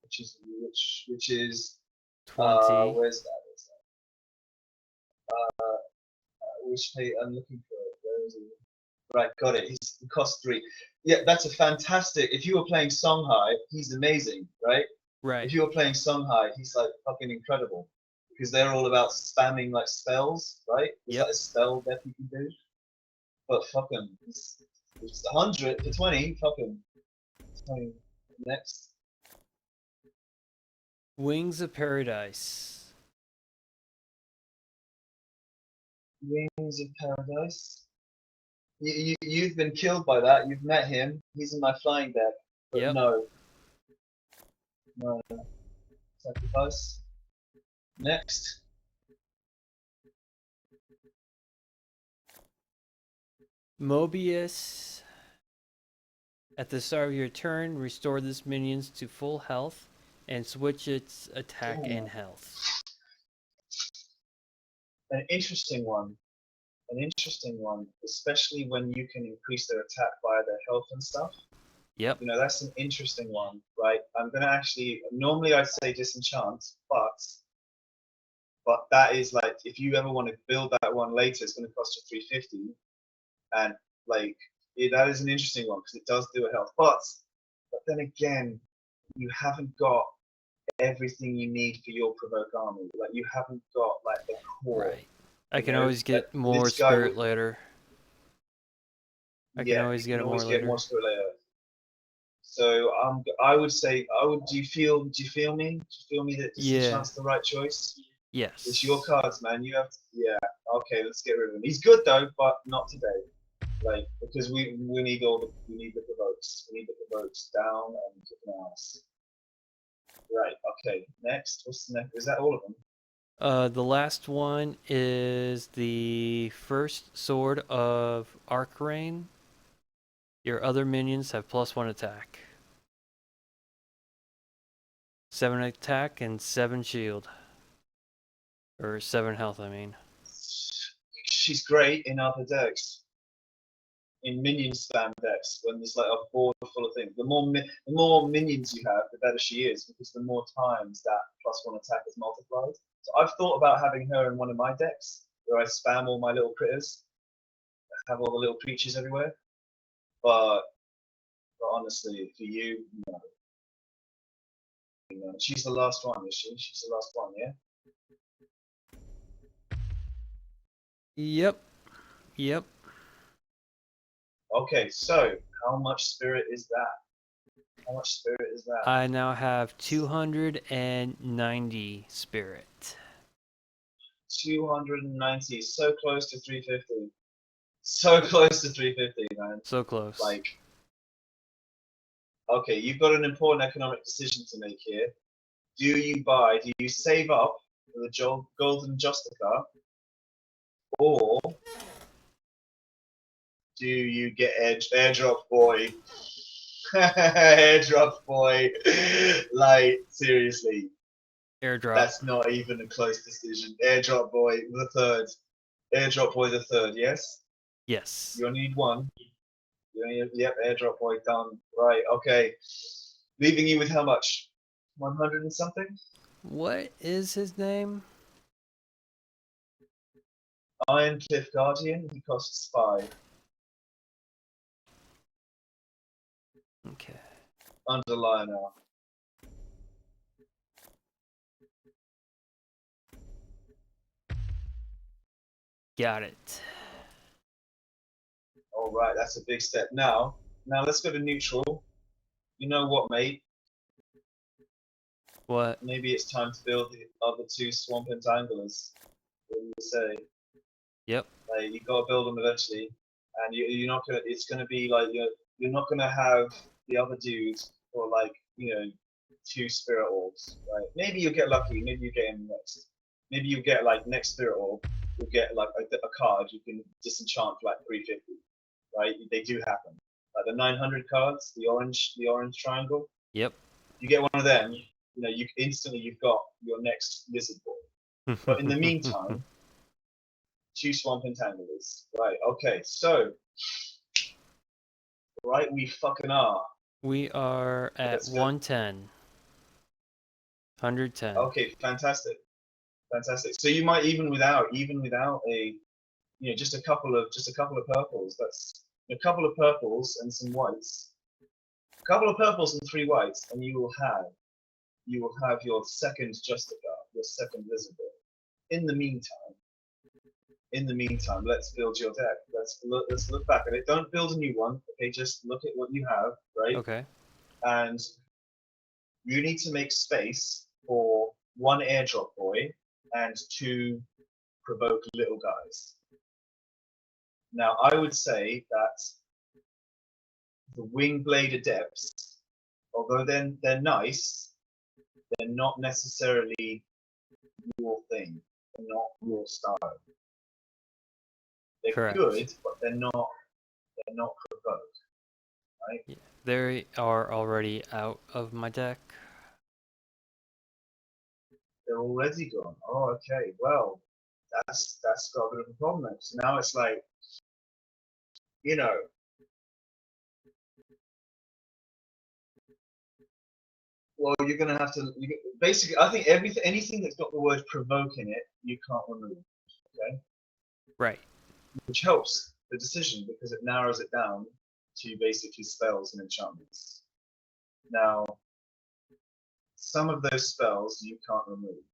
Which is 20. where's that? Which page? I'm looking for it. Where is it? Right, got it. He's cost 3. Yeah, that's a fantastic. If you were playing Songhai, he's amazing, right? Right. If you were playing Songhai, he's like fucking incredible because they're all about spamming like spells, right? It's Yep. like a spell deck you can do. But fuck him. It's 100 for 20. Fuck him. 20. Next. Wings of Paradise. Wings of Paradise. You've been killed by that. You've met him. He's in my flying deck. But Yep. no. Sacrifice. Next. Mobius. At the start of your turn, restore this minion's to full health and switch its attack and health. An interesting one. Especially when you can increase their attack via their health and stuff. Yep. You know, that's an interesting one, right? I'm gonna actually normally I'd say disenchant, but that is like if you ever want to build that one later, it's gonna cost you 350, and like that is an interesting one because it does do a health. But then again, you haven't got everything you need for your provoke army. Like you haven't got like the core. Right. I can always get more spirit later. I can always get it more later. So I would say do you feel me? Do you feel me that disenchant's the right choice? Yes. It's your cards, man. You have to, yeah. Okay, let's get rid of him. He's good though, but not today. Like, because we need the provokes. We need the provokes down and kicking ass. Right. Okay. Next. What's the next? Is that all of them? The last one is the first sword of Arcrain. Your other minions have +1 attack. 7 attack and 7 shield. Or 7 health, I mean. She's great in other decks. In minion spam decks, when there's like a board full of things. The more minions you have, the better she is, because the more times that +1 attack is multiplied. So I've thought about having her in one of my decks, where I spam all my little critters, have all the little creatures everywhere. But honestly, for you, no. No. She's the last one, is she? She's the last one, yeah? Yep. Yep. Okay, so how much spirit is that? How much spirit is that? I now have 290 spirit. 290, so close to 350. So close to 350, man. So close. Like, okay, you've got an important economic decision to make here. Do you save up for the Golden Justica, or do you get airdrop boy? Airdrop boy. Like, seriously, Airdrop. that's not even a close decision. Airdrop boy the third. Airdrop boy the third, yes? Yes. You only need one. Yep, airdrop boy done. Right, okay. Leaving you with how much? 100 and something? What is his name? Iron Cliff Guardian, he costs 5. Okay. Underline now. Got it. Alright, that's a big step. Now let's go to neutral. You know what, mate? What? Maybe it's time to build the other 2 swamp entanglers. What do you say? Yep. Like, you gotta build them eventually. And you're not gonna, it's gonna be like, you're not gonna have the other dudes for like, 2 spirit orbs, right? Maybe you'll get lucky, maybe you get him next. Maybe you get like next spirit orb, you'll get like a card you can disenchant for like 350, right? They do happen. Like the 900 cards, the orange triangle. Yep. You get one of them, you instantly you've got your next lizard boy. But in the meantime, 2 swamp entanglers. Right, okay, so right we fucking are. We are at Let's go. 110. 110. Okay, fantastic. Fantastic. So you might even without a just a couple of purples. That's a couple of purples and some whites. A couple of purples and 3 whites, and you will have your second Justica, your second lizard boy. In the meantime, let's build your deck. Let's look back at it. Don't build a new one. Okay, just look at what you have, right? Okay. And you need to make space for 1 airdrop boy and 2 provoke little guys. Now, I would say that the Wingblade Adepts, although they're nice, they're not necessarily your thing. They're not your style. They're Correct. good, but they're not provoked, right? Yeah. They are already out of my deck. They're already gone. Oh, okay. Well, that's got a bit of a problem then. So now it's like, well, you're gonna have to basically. I think anything that's got the word provoke in it, you can't remove. Okay. Right. Which helps the decision because it narrows it down to basically spells and enchantments. Now, some of those spells you can't remove.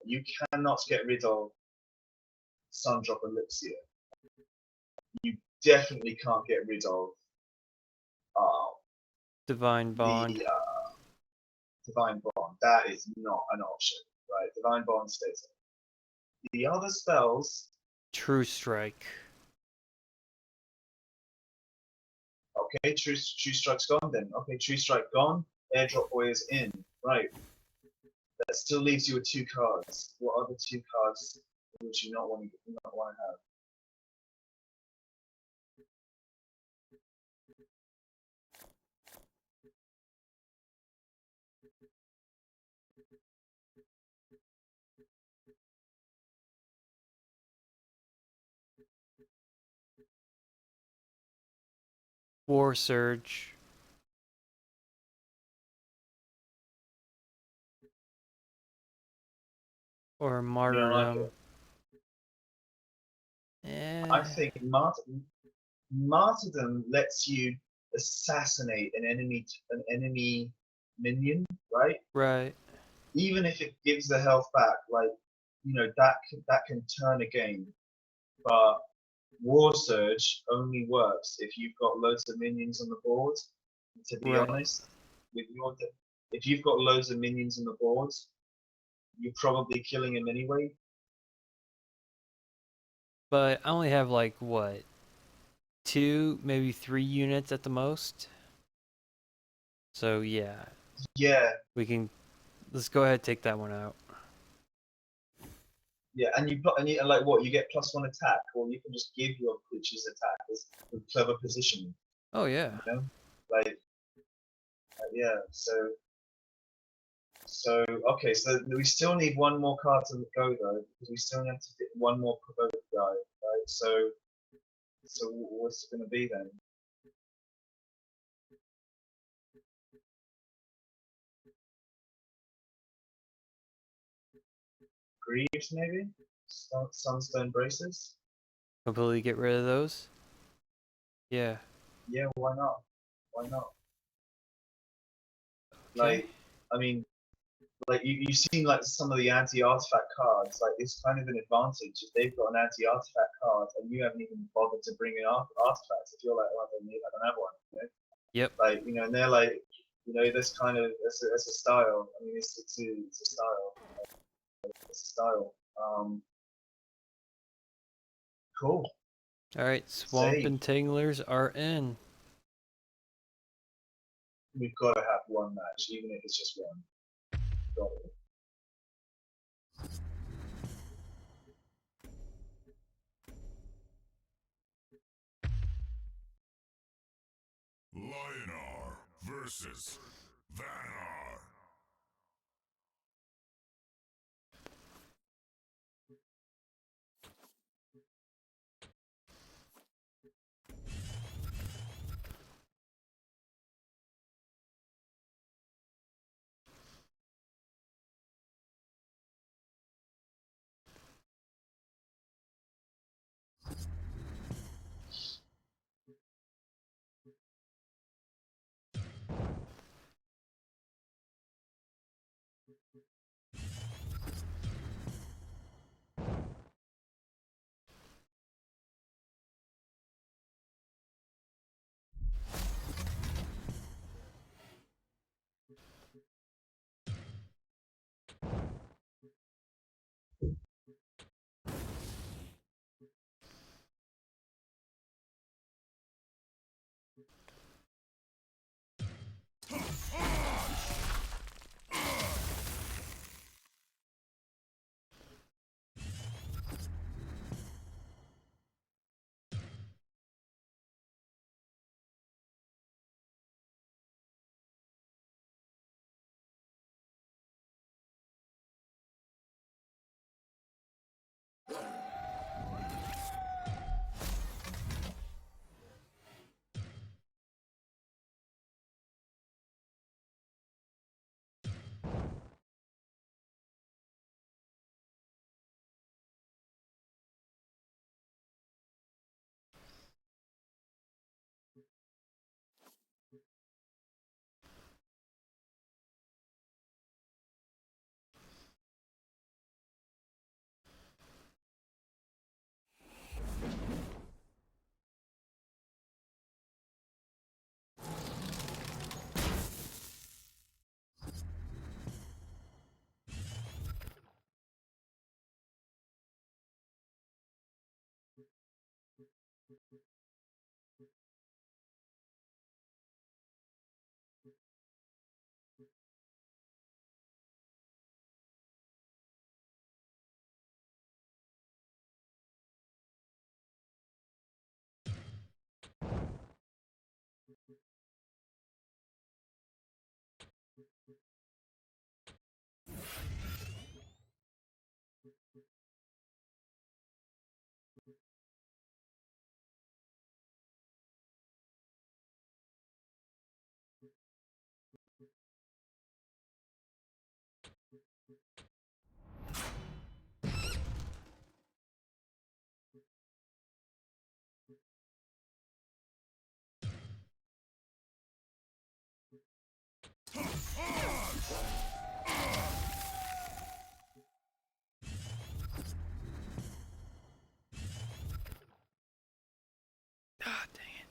You cannot get rid of Sundrop Elixir. You definitely can't get rid of Divine Bond. the Divine Bond. That is not an option, right? Divine Bond stays in. The other spells. True Strike. Okay, true strike's gone then. Okay, true strike gone. Airdrop boy is in. Right. That still leaves you with 2 cards. What other 2 cards would you not want to have? War Surge. Or You don't like Martyrdom. it? I think martyrdom lets you assassinate an enemy minion, right? Right. Even if it gives the health back, like that can turn a game. But War Surge only works if you've got loads of minions on the board. To be Right. honest, if you've got loads of minions on the board, you're probably killing him anyway. But I only have like what? 2, maybe 3 units at the most. So yeah, Yeah, we can. Let's go ahead and take that one out. yeah, and and like what you get +1 attack, or you can just give your creatures attack as with clever positioning. Oh yeah. You know, like yeah. So okay, so we still need 1 more card to go though, because we still have to get 1 more provoke guy, right? So what's it going to be then? Greaves maybe? Sunstone Braces? Completely get rid of those. Yeah. Yeah, why not? Why not? Okay. Like, I mean, like you've seen like some of the anti-artifact cards. Like it's kind of an advantage if they've got an anti-artifact card and you haven't even bothered to bring in artifacts. If you're like, oh, I don't have one. You know? Yep. Like and they're like, this kind of it's a style. I mean, it's a style. It's a style. Cool. All right. Swamp Save. Entanglers are in. We've got to have 1 match, even if it's just 1. Got it. Lionar versus Vanar. God dang it.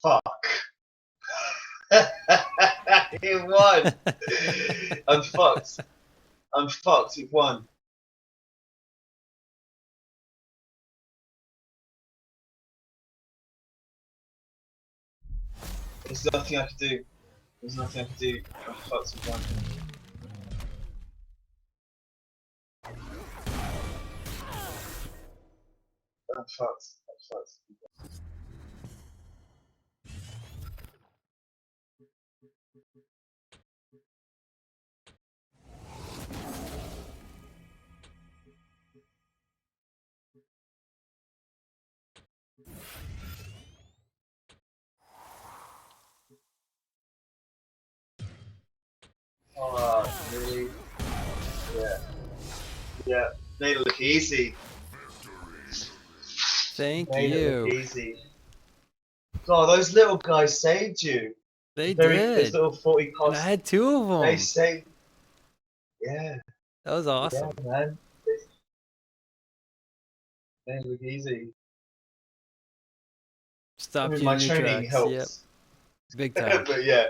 Fuck. He won. I'm fucked. I'm fucked. He won. There's nothing I can do. There's nothing I can do. I'm fucked. He won. I'm fucked. I'm fucked. Oh, really? Yeah. Yeah. Made it look easy. Thank Made it look you. easy. God, those little guys saved you. They Those did. little 40 And I cost. had two of They them. saved. Yeah. That was Yeah, awesome. man. Made it look easy. I Stopped mean, you my in your training tracks. Yep. helps. Big time. But yeah.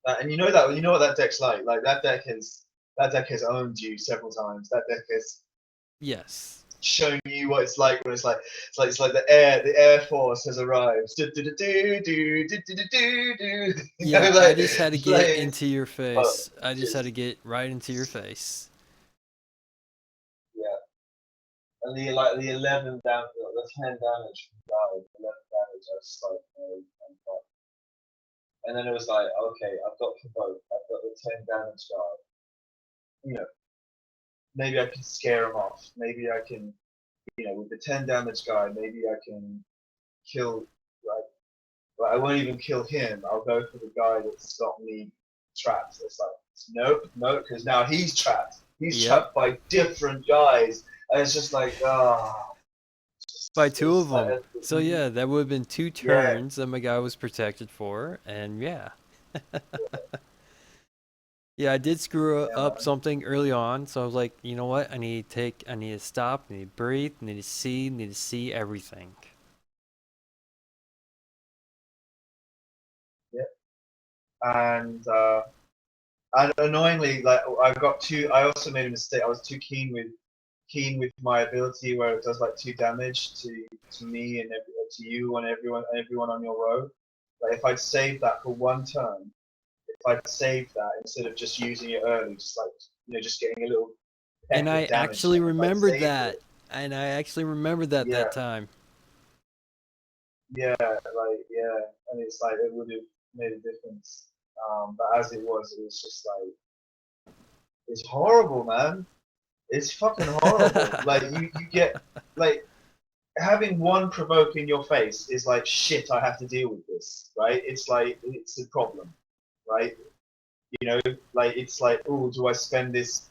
And you know that what that deck's like. Like that deck has owned you several times. That deck has Yes. shown you what it's like when it's like the air force has arrived. Do, do, do, do, do, do, do, do, do. You know, Yeah, I like just had to get playing. into your Oh, face. I just had to get right into your face. yeah. And the 11 damage, the 10 damage from guy, 11 damage. I was just like, no, I'm not. And then it was like, okay, I've got provoke. I've got the 10 damage guy. You know, maybe I can scare him off. Maybe I can, with the 10 damage guy, maybe I can kill like I won't even kill him. I'll go for the guy that's got me trapped. It's like nope, nope, because now he's trapped. He's Yep. trapped by different guys, and it's just like By two of them. like, So yeah, that would have been 2 yeah, turns that my guy was protected for, and yeah. Yeah, I did screw yeah, up man. something early on, so I was like, you know what? I need to stop, I need to breathe, I need to see everything. Yeah, and annoyingly, like I also made a mistake. I was too keen with my ability where it does like 2 damage to me and to you and everyone on your row. Like if I'd saved that for 1 turn, if I'd saved that instead of just using it early, just like just getting a little And peck I of damage actually there. If I'd remembered saved that. it, And I actually remembered that yeah, that time. yeah, like yeah, and it's like it would have made a difference. But as it was just like it's horrible, man. It's fucking horrible. Like you get like having one provoke in your face is like shit. I have to deal with this, right? It's like it's a problem, right? Like it's like oh, do I spend this?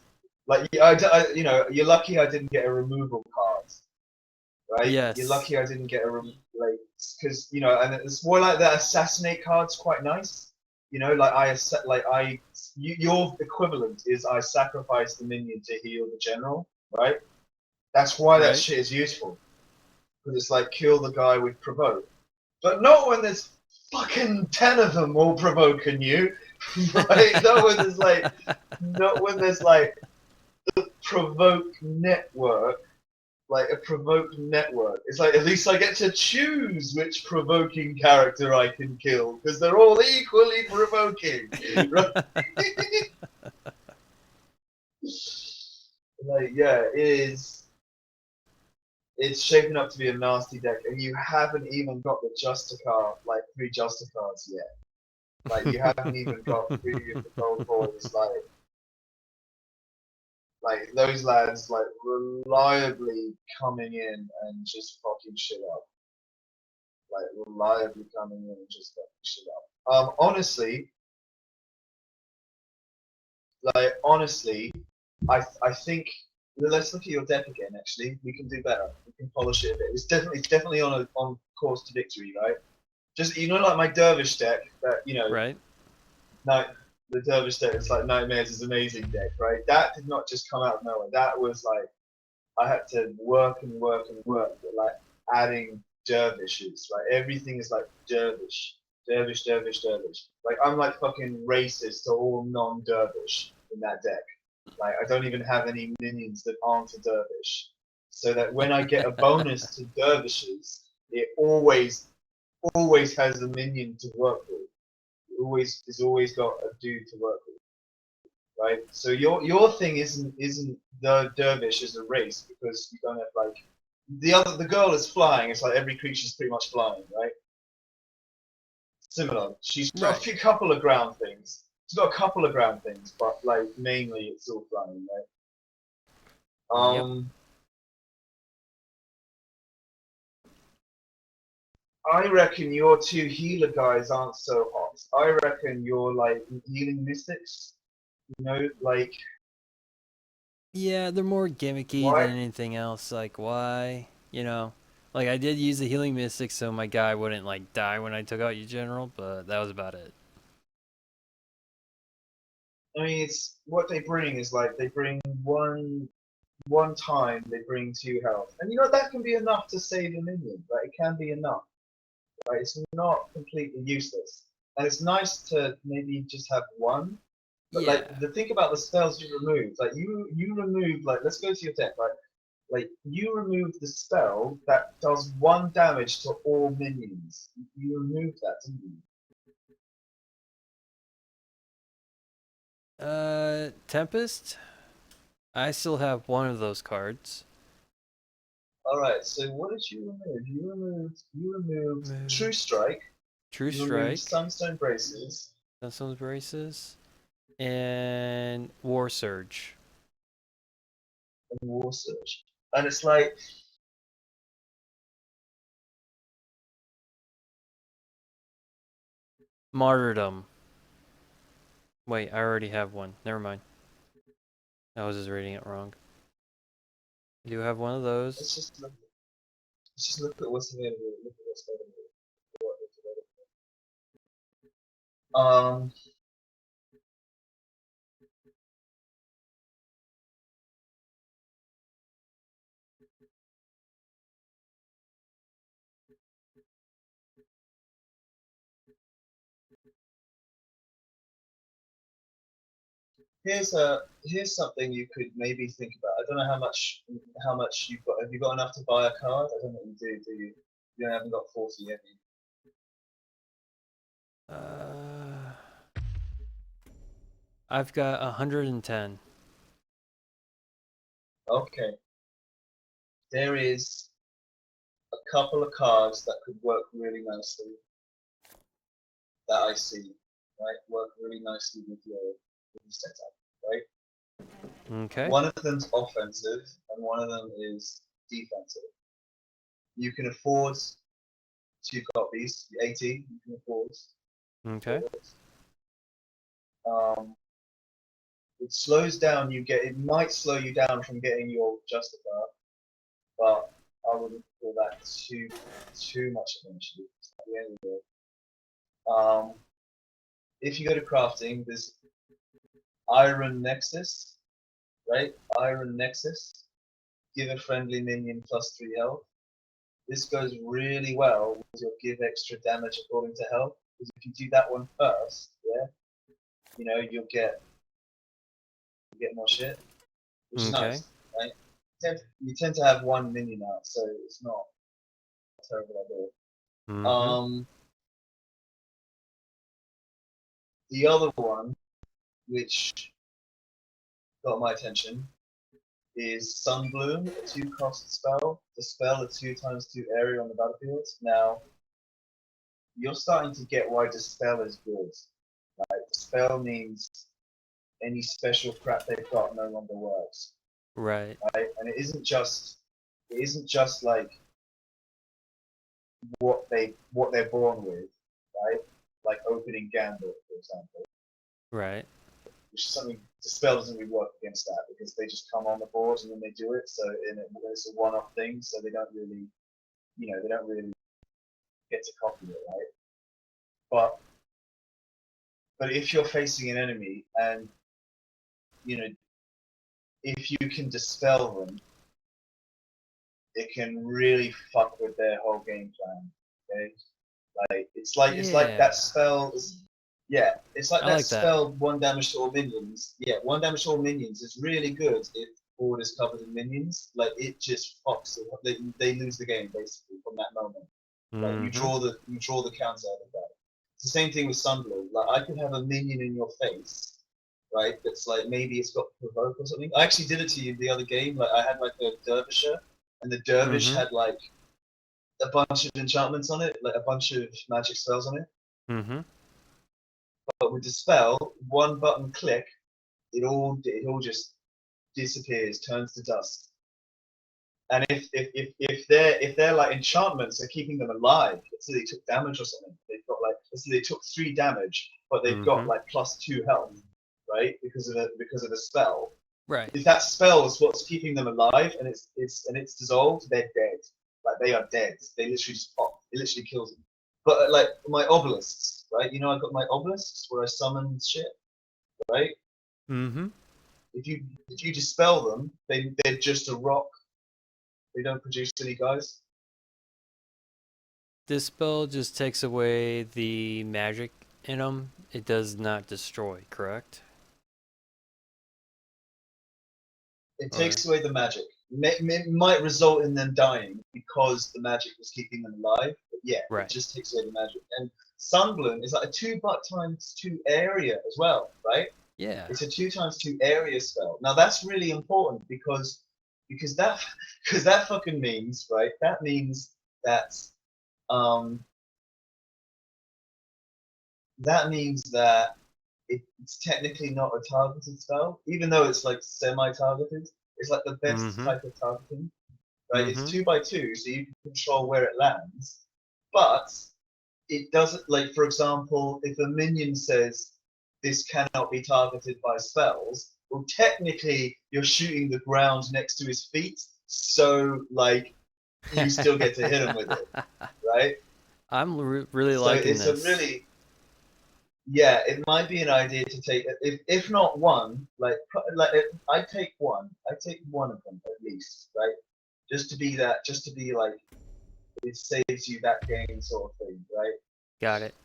Like you're lucky I didn't get a removal card, right? You're Yes. lucky I didn't get a like because and it's more like that assassinate card's quite nice. Like your equivalent is I sacrifice the minion to heal the general, right? That's why that Right? shit is useful. Because it's like kill the guy with provoke. But not when there's fucking 10 of them all provoking you, right? Not when there's like provoke network, like a provoke network. It's like at least I get to choose which provoking character I can kill because they're all equally provoking, right? Like yeah, it is. It's shaping up to be a nasty deck, and you haven't even got the Justicar, like 3 Justicards yet. Like you haven't even got 3 of the gold boys, like those lads, like reliably coming in and just fucking shit up. Like reliably coming in and just fucking shit up. Honestly, I think let's look at your deck again. Actually, we can do better. We can polish it a bit. It's definitely on course to victory, right? Just like my dervish deck that Right? night the dervish deck. It's like Knightmarez is amazing deck, right? That did not just come out of nowhere. That was like I had to work and work and work, but like adding dervishes. Like everything is like dervish, dervish, dervish, dervish. Like I'm like fucking racist to all non-dervish in that deck. Like I don't even have any minions that aren't a dervish. So that when I get a bonus to dervishes, it always has a minion to work with. It's always got a dude to work with, right? So your thing isn't the dervish as a race because you don't have like the girl is flying. It's like every creature's pretty much flying, right? Similar. She's got a Right. few couple of ground things. She's got a couple of ground things, but like mainly it's all flying, right? Yep. I reckon your 2 healer guys aren't so hot. I reckon you're like healing mystics. Like Yeah, they're more gimmicky than why? anything else. Like, why? Like I did use the healing mystic so my guy wouldn't like die when I took out your general, but that was about it. I mean, it's what they bring is like they bring one time they bring 2 health, and that can be enough to save a minion. Right? It can be enough. Right? It's not completely useless, and it's nice to maybe just have one. But like Yeah. the thing about the spells you remove, like you remove like let's go to your deck, right? Like you remove the spell that does 1 damage to all minions. You removed that, didn't you? Tempest? I still have one of those cards. All right. So what did you remove? You removed True Move. Strike. True You removed Strike. Sunstone Braces. Sunstone Braces. And War Surge. And War Surge. And it's like Martyrdom. Wait, I already have one. Never mind. I was just reading it wrong. I do have one of those. Let's just look at what's available. Look at what's available. What is available. Here's something you could maybe think about. I don't know how much you've got. Have you got enough to buy a card? I don't know what you do. Do you? You haven't got 40 yet. I've got 110. Okay. There is a couple of cards that could work really nicely that I see, right? Work really nicely with your setup, right? Okay. One of them's offensive and one of them is defensive. You can afford 2 copies, 80, you can afford. Okay. It slows down. It might slow you down from getting your Justicar, but I wouldn't call that too much of an issue. It's not the end of the world. If you go to crafting, there's Iron Nexus, right? Iron Nexus. Give a friendly minion +3 health. This goes really well with your give extra damage according to health. Because if you do that one first, yeah, you know, you'll get more shit, which is Okay. nice, right? You tend to have 1 minion out, so it's not a terrible idea. Mm-hmm. The other one, which got my attention, is Sunbloom, a 2-cost spell. The spell a 2x2 area on the battlefield. Now, you're starting to get why Dispel is good. Right? Dispel means any special crap they've got no longer works. Right. Right? And it isn't just like what they're born with, right? Like opening Gambit, for example. Right. Which is something Dispel doesn't really work against that because they just come on the board and then they do it. So it's a one-off thing. So they don't really, get to copy it, right? But if you're facing an enemy and if you can dispel them, it can really fuck with their whole game plan. Okay, like it's like that spell. Yeah, it's like I that like that. spell. 1 damage to all minions. Yeah, 1 damage to all minions is really good if board is covered in minions. Like it just fucks it. They lose the game basically from that moment. Like you Mm-hmm. draw the counter out of that. It's the same thing with Sunbloom. Like I could have a minion in your face, right? That's like maybe it's got provoke or something. I actually did it to you the other game. Like I had like a dervisher, and the dervish Mm-hmm. had like a bunch of enchantments on it, like a bunch of magic spells on it. Mm-hmm. But with the spell, 1 button click, it all just disappears, turns to dust. And if they're like enchantments are keeping them alive, let's say they took damage or something, they've got like let's say they took 3 damage, but they've got Mm-hmm. like +2 health, right? Because of a spell. Right. If that spell is what's keeping them alive and it's dissolved, they're dead. Like they are dead. They literally just pop. It literally kills them. But like my obelisks, right? You know I've got my obelisks where I summon shit, right? Mm-hmm. If you dispel them, they're just a rock. They don't produce any guys. This spell just takes away the magic in them. It does not destroy, correct? It Or takes away the magic. It might result in them dying because the magic was keeping them alive. But yeah, it right. just takes away the magic. And Sunbloom is like a 2x2 area as well, right? Yeah. It's a 2x2 area spell. Now that's really important because that because that fucking means, right? That means that um that it's technically not a targeted spell, even though it's like semi-targeted. It's like the best Mm-hmm. type of targeting, right? It's Mm-hmm. 2x2, so you can control where it lands. But it doesn't, like, for example, if a minion says this cannot be targeted by spells, well, technically you're shooting the ground next to his feet, so like you still get to hit him with it, right? I'm really So liking it's a this. really, yeah, it might be an idea to take, if not one, I take one, of them at least, right? Just to be like, it saves you that game sort of thing, right? Got it.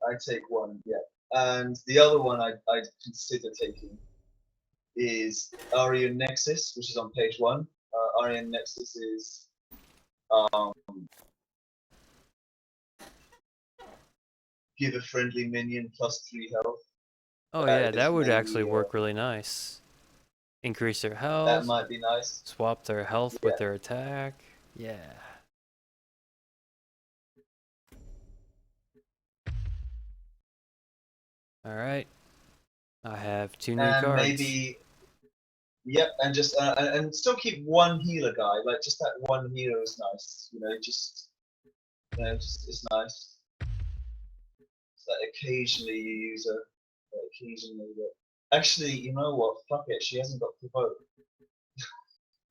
I take one, yeah. And the other one I'd consider taking is Aryan Nexus, which is on page 1. Aryan Nexus is um, give a friendly minion +3 health. Oh That yeah, is that would actually maybe work really nice. Increase their that health, might be nice. swap their health Yeah. with their attack. Yeah. All right. I have 2 new And cards. maybe, yep, and just and still keep one healer guy. Like, just that one healer is nice. Just it's nice. So that occasionally you use her. Occasionally, but actually, you know what? Fuck it. She hasn't got provoke.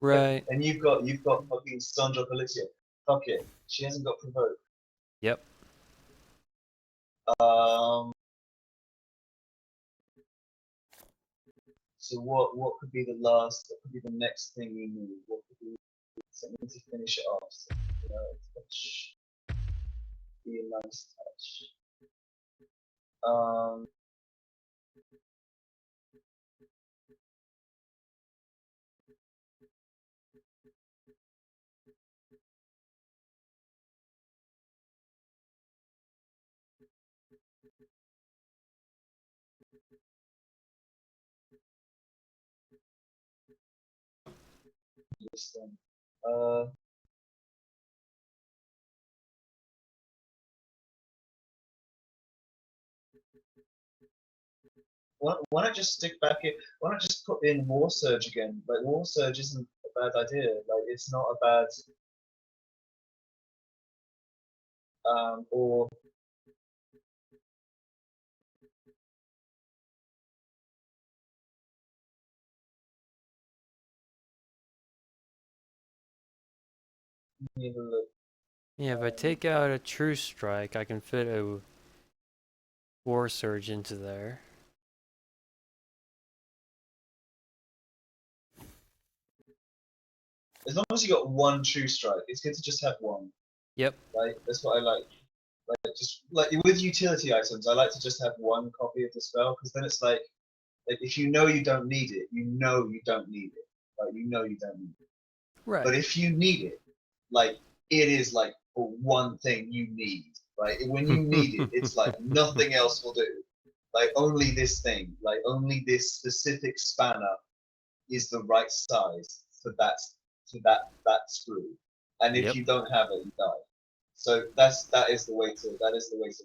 Right. And you've got fucking Sandra Policia. Fuck it. She hasn't got provoke. Yep. Um. So what could be the last? What could be the next thing you need? What could be something to finish it off? So, touch. Be a nice touch. Um. This thing. Uh. Why not just stick back in? Why not just put in War Surge again? Like, War Surge isn't a bad idea. Like, it's not a bad. Or need a look. Yeah, if I take out a True Strike, I can fit a War Surge into there. As long as you got one True Strike, it's good to just have one. Yep. Like, that's what I like. Like, just like with utility items, I like to just have one copy of the spell, because then it's like if you know you don't need it, you know you don't need it. Like, you know you don't need it. Right. But if you need it, like, it is like the one thing you need. Right? When you need it, it's like nothing else will do. Like, only this thing, like only this specific spanner is the right size for that screw. And if Yep. you don't have it, you die. So that is the way to roll with it. That is the way to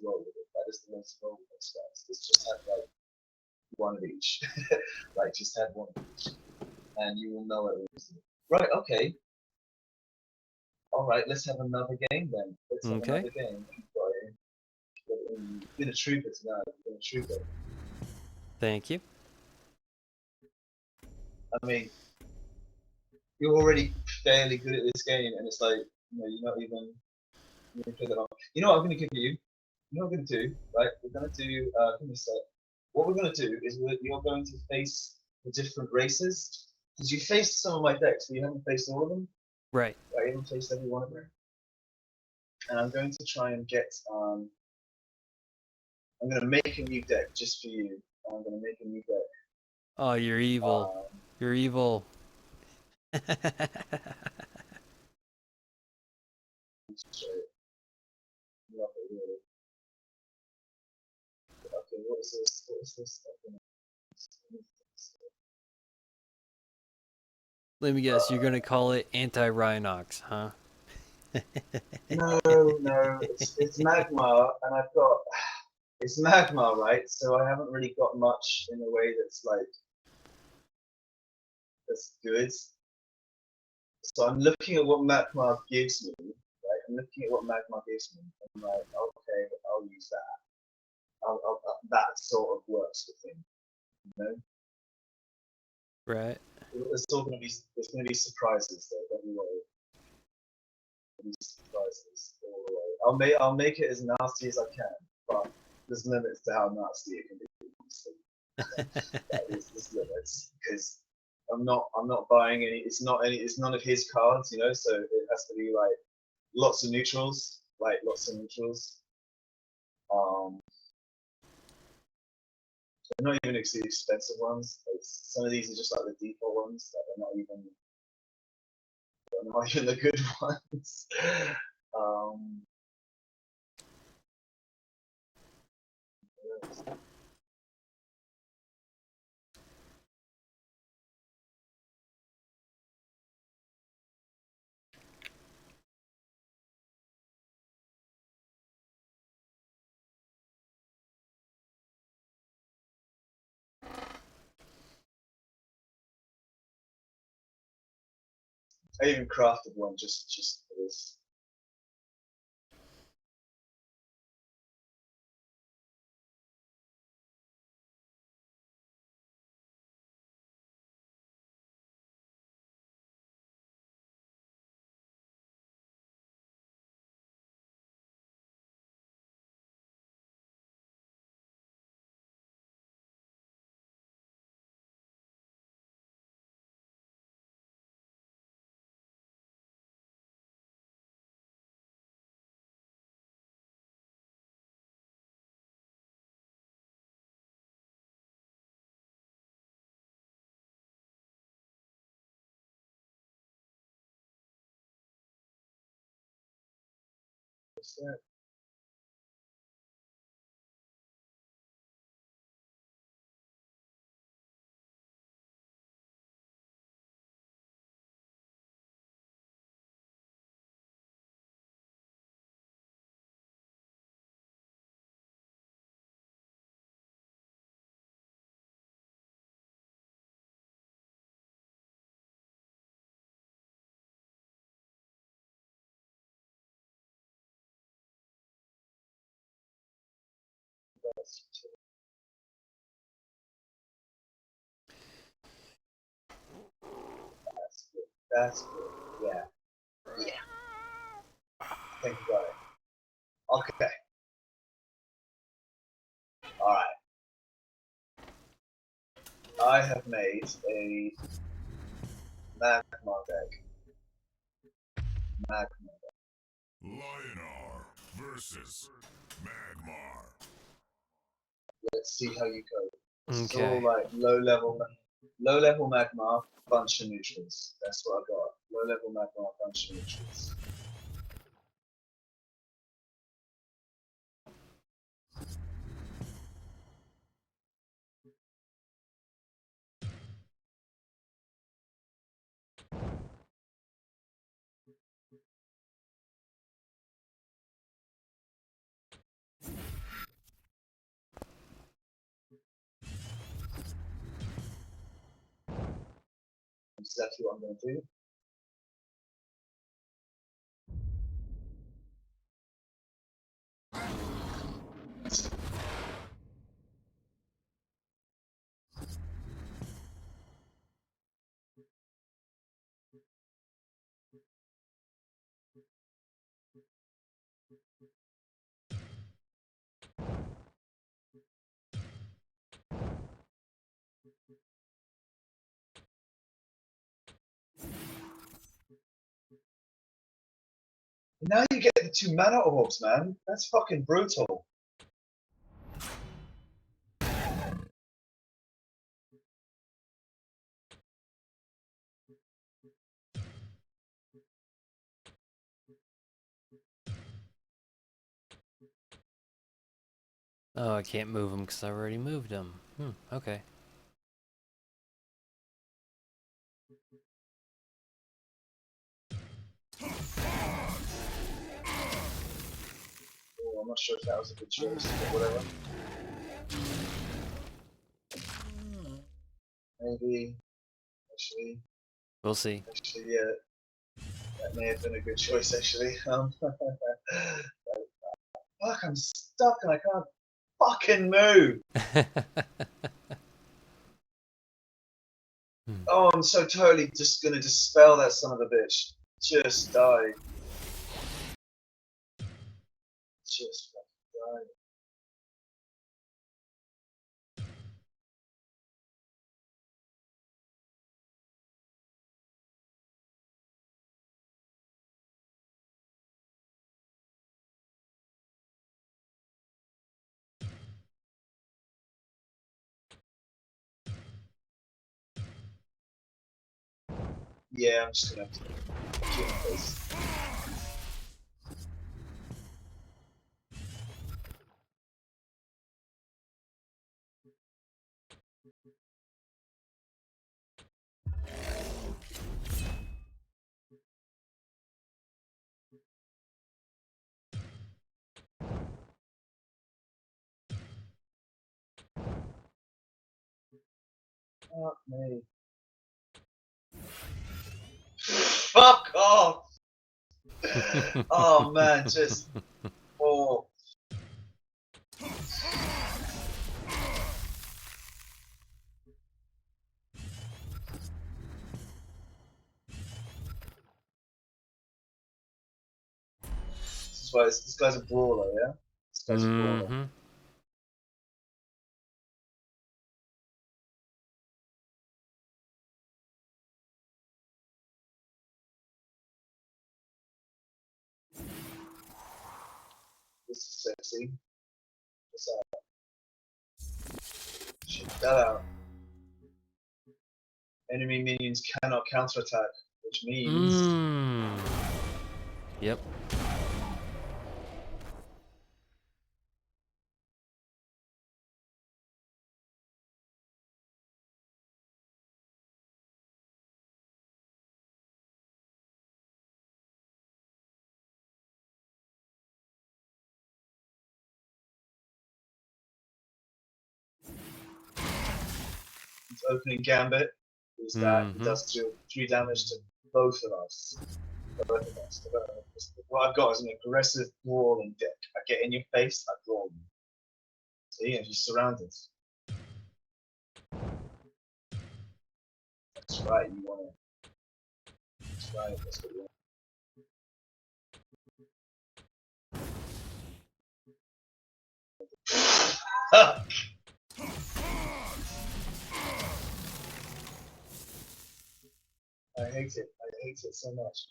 roll with those spells. It's just have like one of each. Like, just have one of each, and you will know it. Right? Okay. All right. Let's have another game then. Let's have Okay. another game. You've been a trooper tonight. You've been a trooper. Thank you. I mean, you're already fairly good at this game, and it's like, you're not even. You know what I'm going to give you? You know what we're going to do, right? We're going to do, give me a sec. What we're going to do is you're going to face the different races. Because you faced some of my decks, but you haven't faced all of them. Right. Right? You haven't faced every one of them. And I'm going to try and get, I'm going to make a new deck just for you. I'm going to make a new deck. Oh, you're evil. You're evil. Okay, what is this? What is this? Let me guess, you're gonna call it anti-Rhinox, huh? No, it's magma, and I've got it's magma, right? So I haven't really got much in a way that's like that's good. So I'm looking at what magma gives me, right? and looking at what magma gives me, I'm like, okay, I'll use that. That sort of works with him, you know. Right. There's gonna be surprises though. Don't you worry. There'll be surprises all the way. I'll make it as nasty as I can, but there's limits to how nasty it can be. There's limits because I'm not buying any. It's none of his cards, you know. So it has to be like lots of neutrals, Um, they're not even the expensive ones. Some of these are just like the default ones that they're not even the good ones. Um, I even crafted one just for this. What's that? That's good. That's good. Yeah. Yeah. Think about it. Okay. All right. I have made a magma deck. Magma. Lionar versus Magmar. Let's see how you go. This is Okay. all like low level magma, bunch of neutrals. That's what I got. Low level magma, bunch of neutrals. Exactly what I'm going to do. Now you get the 2 mana orbs, man. That's fucking brutal. Oh, I can't move him because I already moved him. Okay. Oh, I'm not sure if that was a good choice, but whatever. Maybe. Actually, We'll see. yeah. That may have been a good choice, actually. Fuck, I'm stuck and I can't fucking move. Oh, I'm so totally just gonna dispel that son of a bitch. Just die. Just fucking die. Yeah, I'm just gonna have to kill this. Fuck me. Fuck off! Oh man, just oh. This is why this guy's a brawler, yeah? This guy's a brawler. Mm-hmm. This is sexy. What's that? Check that out. Enemy minions cannot counterattack, which means Yep. its opening gambit is that it does three damage to both of us. Both of us. What I've got is an aggressive brawling deck. I get in your face, I brawl you. See, and you're surrounded. That's right, you want it. That's right, that's what you want. I hate it. I hate it so much.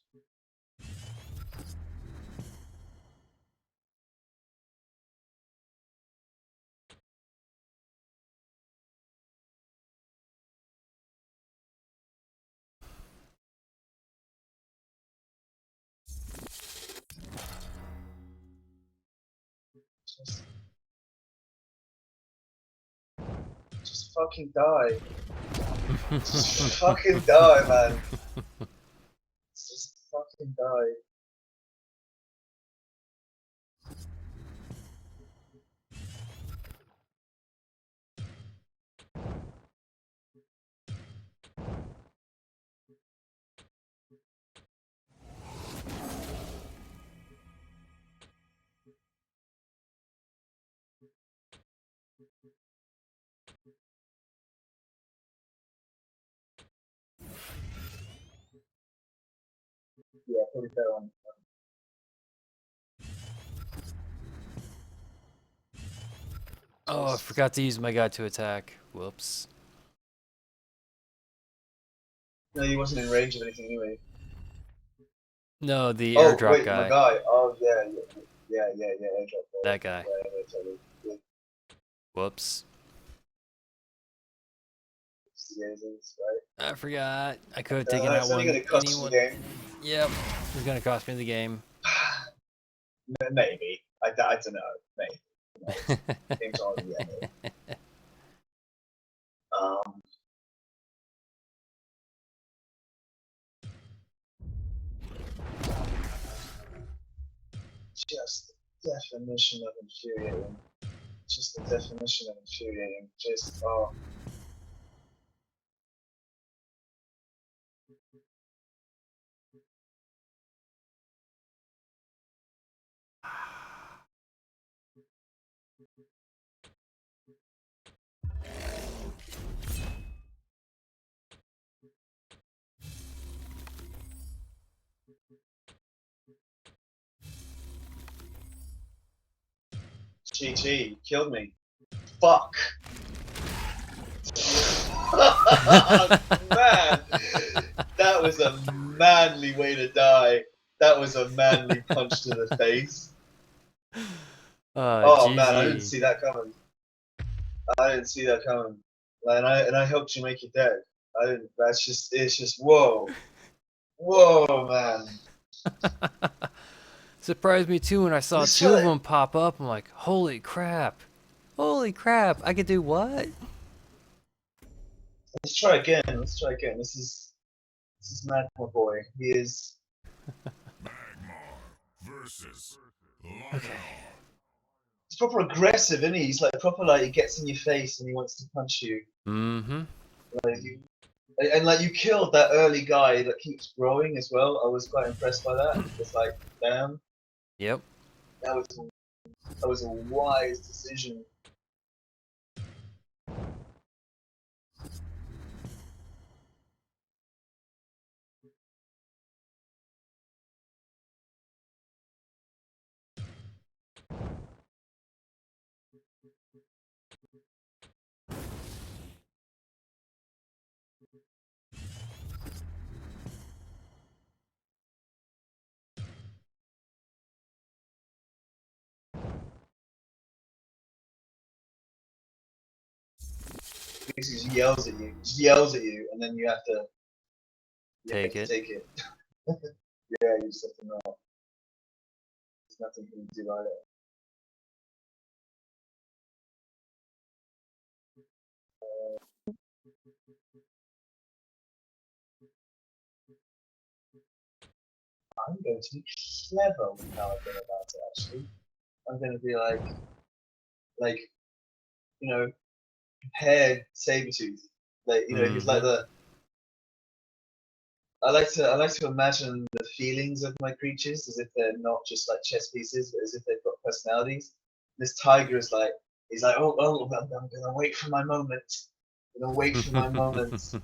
Just fucking die. Just fucking die, man. Just fucking die. Yeah, probably fair one. Oh, I forgot to use my guy to attack. Whoops. No, he wasn't in range of anything anyway. No, the Oh, airdrop wait, guy. my guy. Oh, yeah, airdrop guy. That guy. Yeah, totally. Yeah, Whoops. it's the Asians, right? I forgot. I could have taken It's out only one. going to cost you the game. Yep. It's gonna cost me the game. Maybe. I don't know. Maybe. Game's already ended. Just the definition of infuriating. Just the definition of infuriating. Just, oh. GG, killed me. Fuck. Man, that was a manly way to die. That was a manly punch to the face. Oh man, I didn't GG. see that coming. I didn't see that coming. And I helped you make it dead. I didn't. It's just whoa, whoa, man. Surprised me too when I saw Let's two of try- them pop up. I'm like, holy crap. Holy crap. I could do what? Let's try again. Let's try again. This is Magma Boy. He is. Magmar versus Okay. Lionel. He's proper aggressive, isn't he? He's like proper like he gets in your face and he wants to punch you. Mm-hmm. Like and like you killed that early guy that keeps growing as well. I was quite impressed by that. It's like, damn, Yep. that was a wise decision. He just yells at you, and then you have to Take it. take it. Yeah, you just have to know. There's nothing you can do about it. I'm going to be clever with how I go about it. Actually, I'm going to be like you know, paired Sabretooth. Like you know, he's like Mm-hmm. the. I like to imagine the feelings of my creatures as if they're not just like chess pieces, but as if they've got personalities. This tiger is like he's like, oh, I'm gonna wait for my moment. I'm gonna wait for my moment.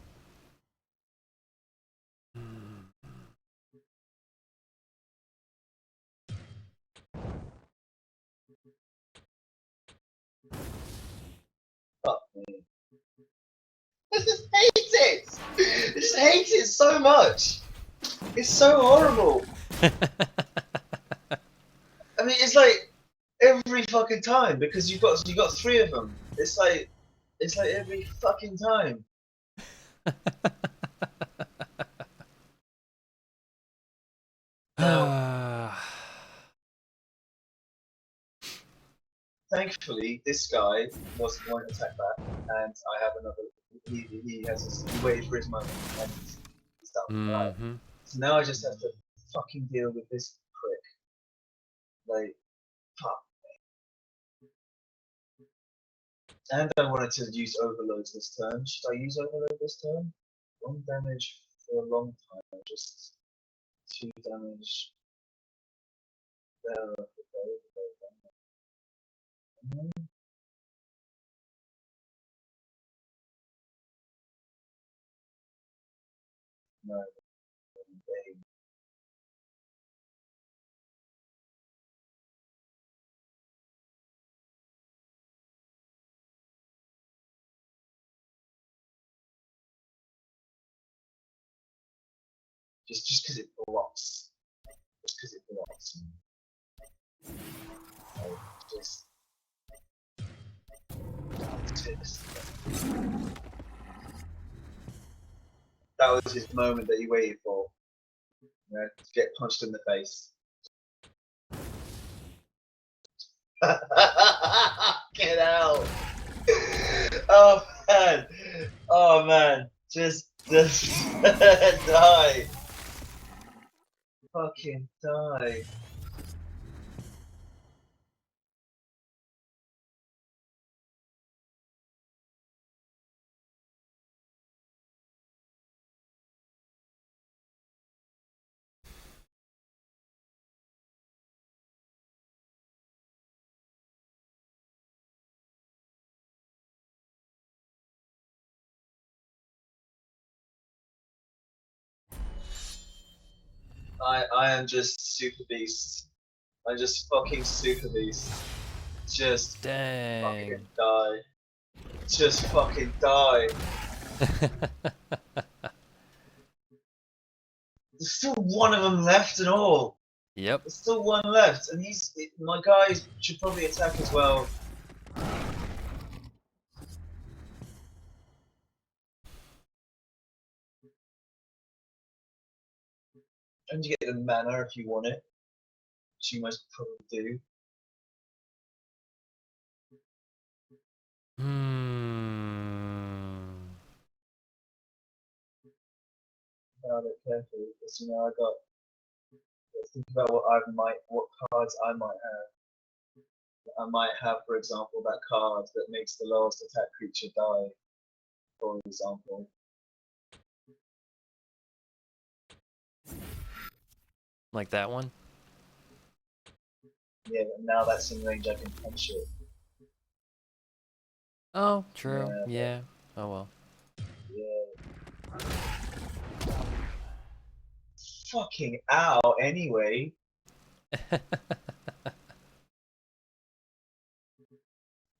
Fuck me. I just hate it. I just hate it so much. It's so horrible. I mean, it's like every fucking time because you got three of them. It's like every fucking time. Now, thankfully, this guy won't attack back, and I have another. He waited for his moment, and he's done. Right. Mm-hmm. So now I just have to fucking deal with this prick. Like, fuck. And I wanted to use overloads this turn. Should I use overload this turn? 1 damage for a long time. Just 2 damage. No, just because it blocks. Just because it blocks. So just that was his moment that he waited for. You know, to get punched in the face. Get out! Oh man! Oh man! Just die! Fucking die! I am just super beast. I'm just fucking super beast. Just Dang. fucking die. Just fucking die. There's still one of them left and all. Yep. There's still one left, and my guys should probably attack as well. And you get the mana if you want it, which you most probably do. Now look carefully, because you know let's think about what cards I might have. I might have, for example, that card that makes the lowest attack creature die, for example. Like that one? Yeah, and now that's in range, I can punch it. Oh, true. Yeah. Yeah. Oh well. Yeah. Fucking ow, anyway.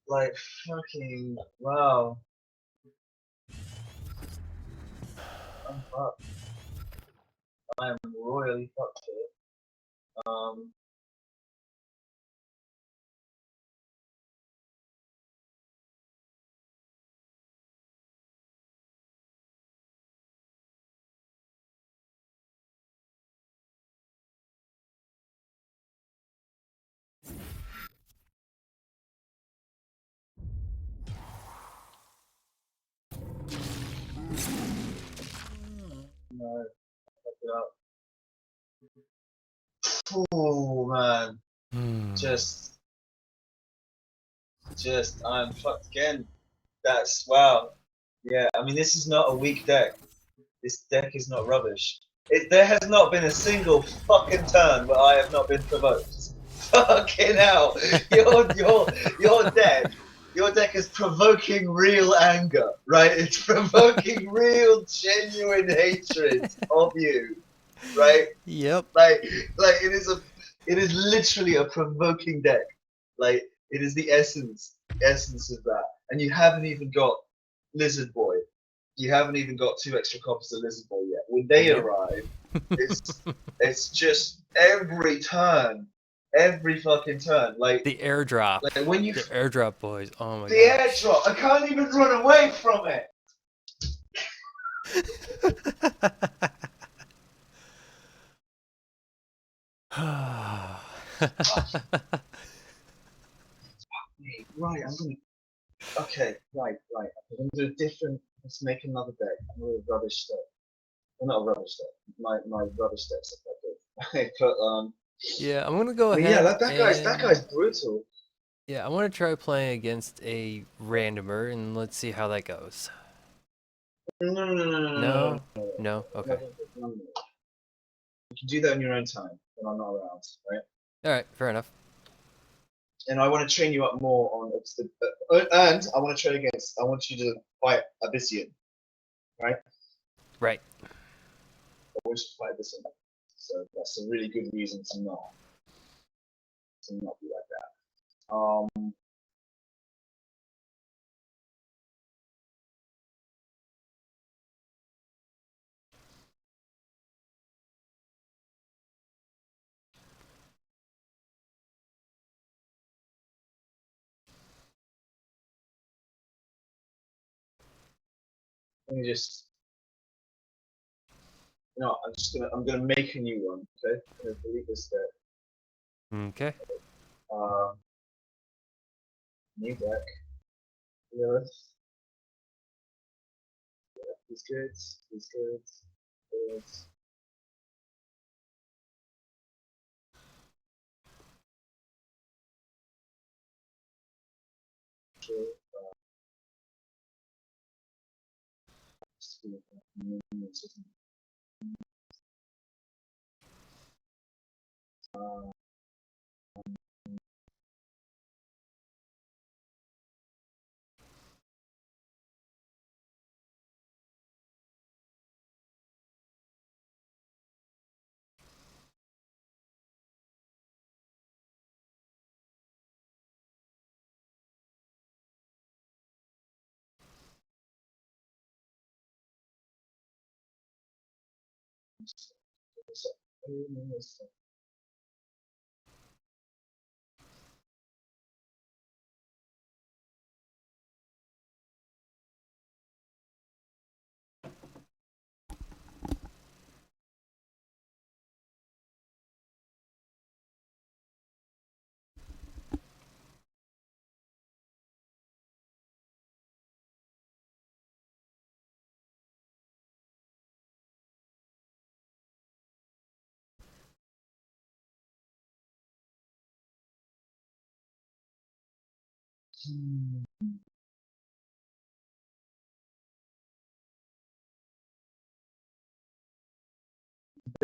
Like, fucking, wow. I'm fucked. I am royally fucked here. No, fuck it up. Oh man, just, I'm fucked again. That's, wow. Yeah, I mean, this is not a weak deck. This deck is not rubbish. There has not been a single fucking turn where I have not been provoked. Fucking hell. Your deck is provoking real anger, right? It's provoking real, genuine hatred of you, right? Yep. Like it is literally a provoking deck. Like, it is the essence of that. And you haven't even got Lizard Boy. You haven't even got 2 extra copies of Lizard Boy yet. When they Nope. arrive, it's just every turn, every fucking turn. Like The airdrop. like when you The airdrop boys. Oh my the gosh. airdrop, I can't even run away from it. Right, I'm gonna. Okay, right. I'm gonna do a different. Let's make another deck. I'm gonna do a rubbish deck. Well, not a rubbish deck. My rubbish deck's effective. But Yeah, I'm gonna go I mean, ahead yeah, that guy's brutal. Yeah, I want to try playing against a randomer and let's see how that goes. No. No? Okay. You can do that in your own time when I'm not around, right? Alright, fair enough. And I want to train you up more on and I want to train against. I want you to fight Abyssian, right? Right. I want you to fight Abyssian. So that's a really good reason to not be like that. Let me just. No, I'm gonna make a new one. Okay, I'm gonna delete this deck. Okay. New deck. Duelyst. He's good. He's good. Good. True.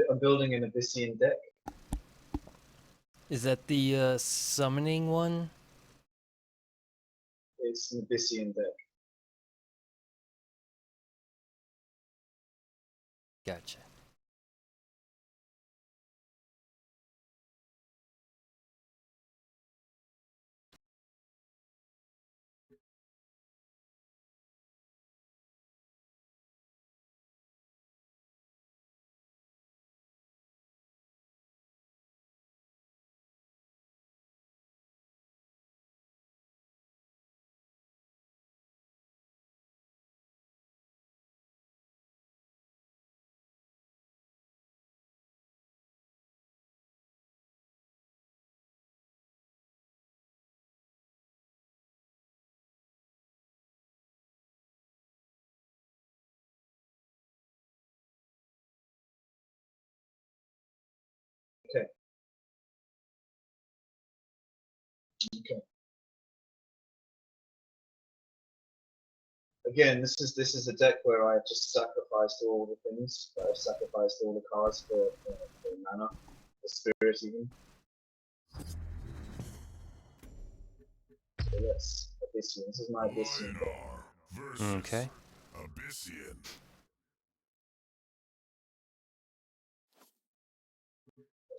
I'm building an Abyssian deck. Is that the summoning one? It's an Abyssian deck. Gotcha. Okay. Okay. Again, this is a deck where I just sacrificed all the things. I've sacrificed all the cards for mana, the spirit even. So yes, Abyssian. This is my Abyssian deck. Lion versus Okay. Abyssian.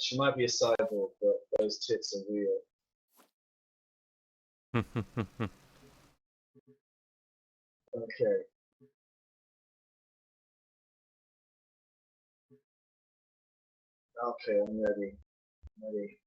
She might be a cyborg, but those tits are real. Okay. Okay, I'm ready. I'm ready.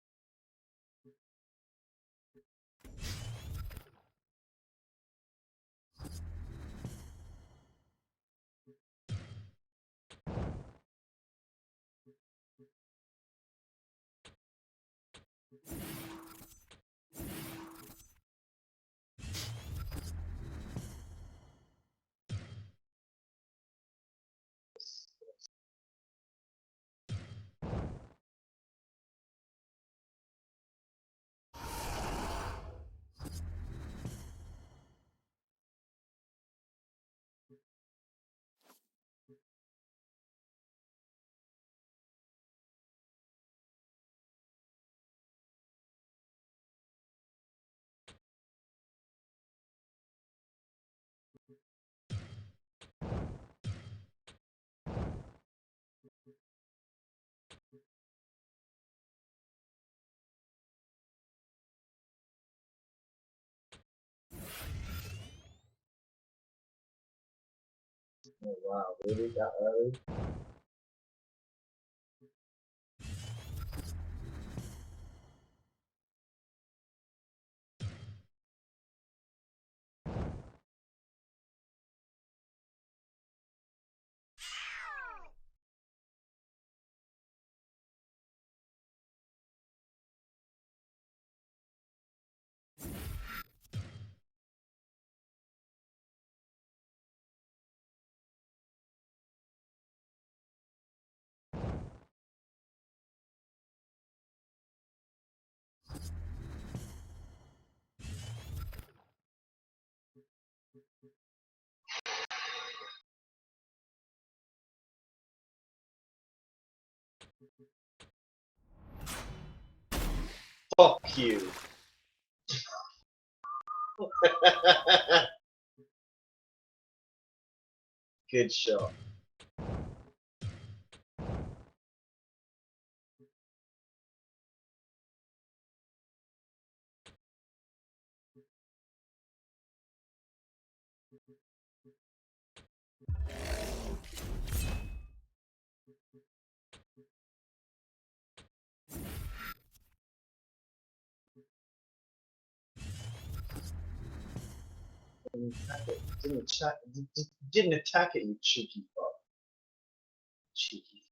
Oh wow, really that early? Fuck you. Good shot. Didn't attack it, you cheeky fuck. Cheeky.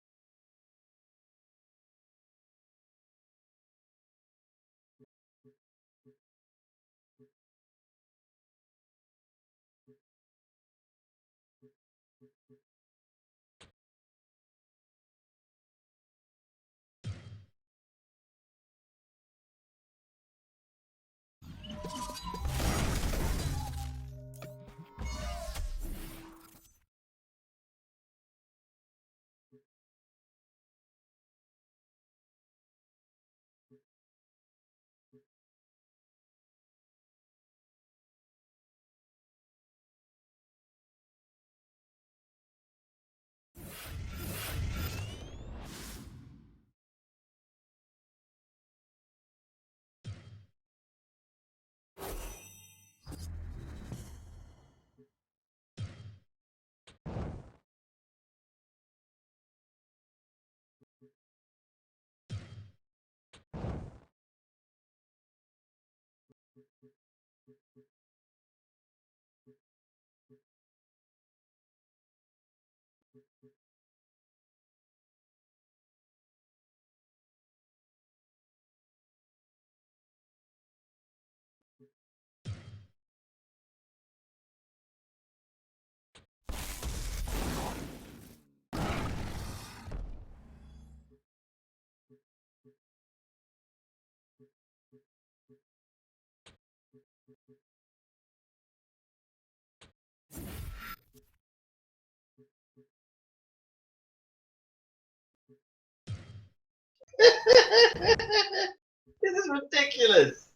This is ridiculous.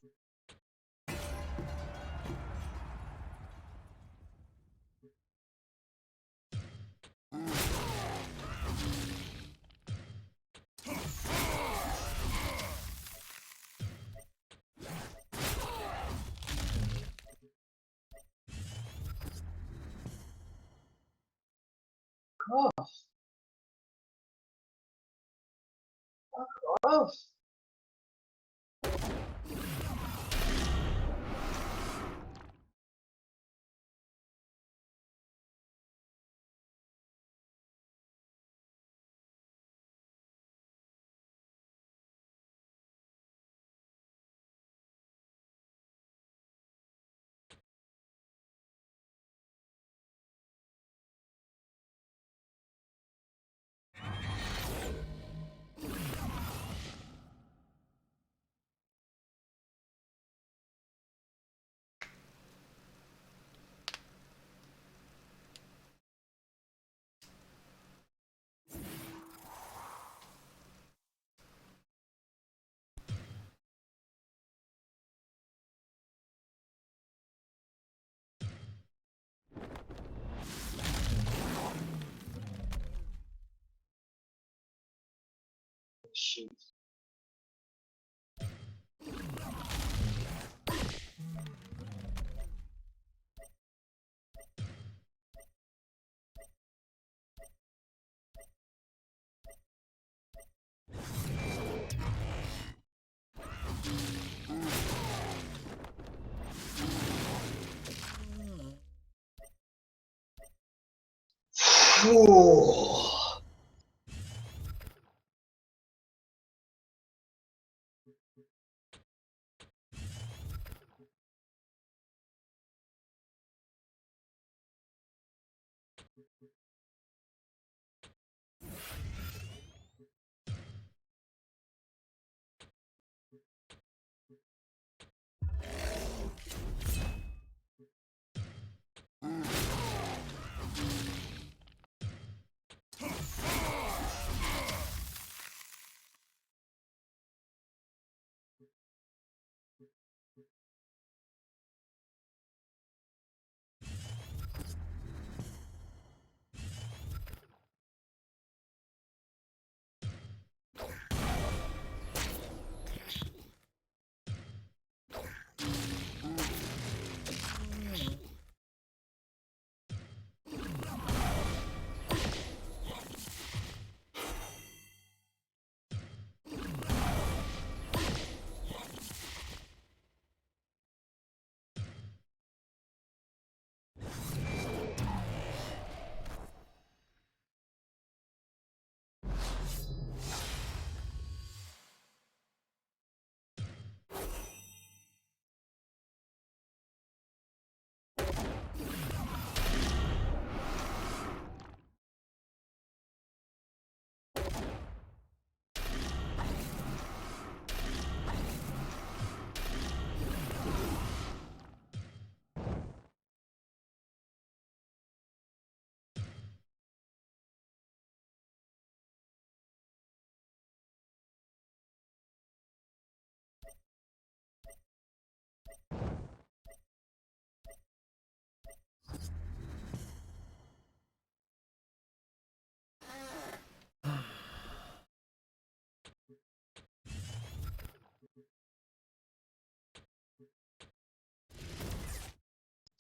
Off. Fuck off. Shoot. Whew.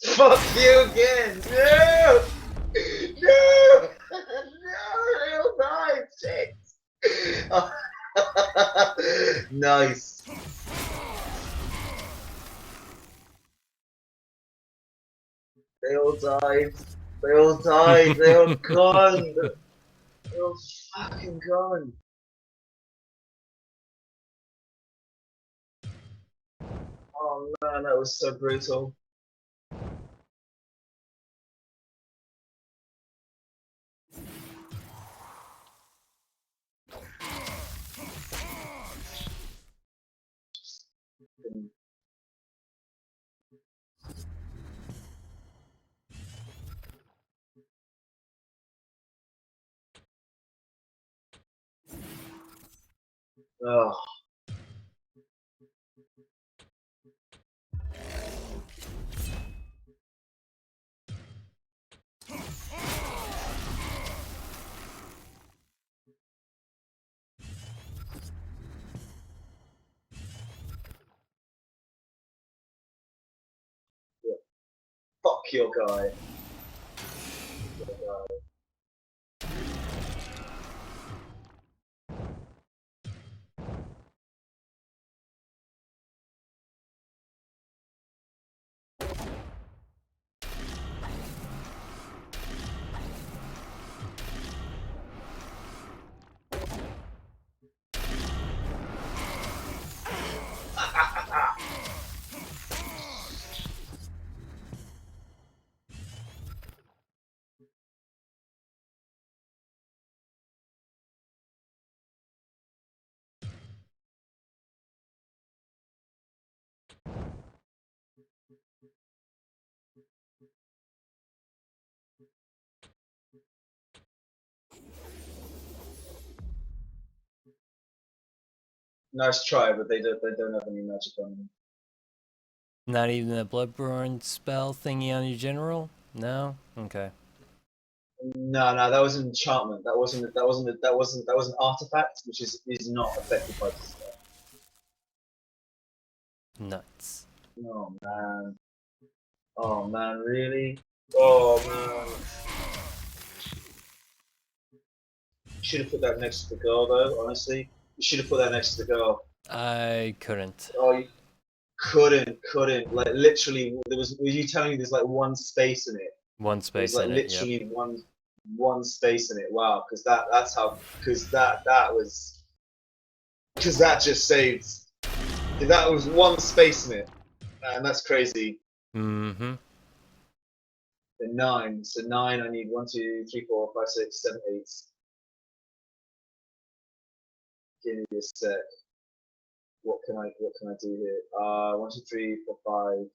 Fuck you again! No! No! No! He'll die! Shit! Nice. They all died. They all died. They all gone. They're all fucking gone. Oh man, that was so brutal. Oh. Yeah. Fuck your guy. Your guy. Nice try, but they don't have any magic on them. Not even the Bloodborne spell thingy on your general? No? Okay. No, no, that was an enchantment. That was an artifact, which is not affected by the spell. Nuts. Oh man. Oh man, really? Oh man. You should have put that next to the girl though, honestly. You should have put that next to the girl. I couldn't. Oh, you couldn't. Like literally, were you telling me there's like one space in it? One There's space like in it, literally yep. one space in it. Wow, because that just saved. That was one space in it, and that's crazy. Mm-hmm. The 9. So 9. I need 1, 2, 3, 4, 5, 6, 7, 8. Give me a sec. What can I do here? 1, 2, 3, 4,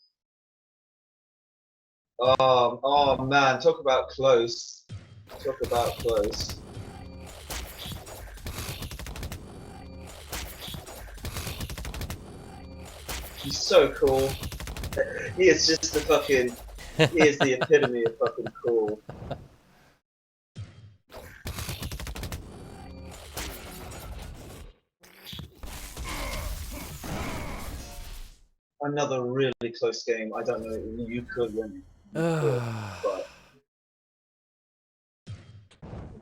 5. Oh man, talk about close. Talk about close. He's so cool. He is just the fucking. He is the epitome of fucking cool. Another really close game. I don't know. You could win. You could, but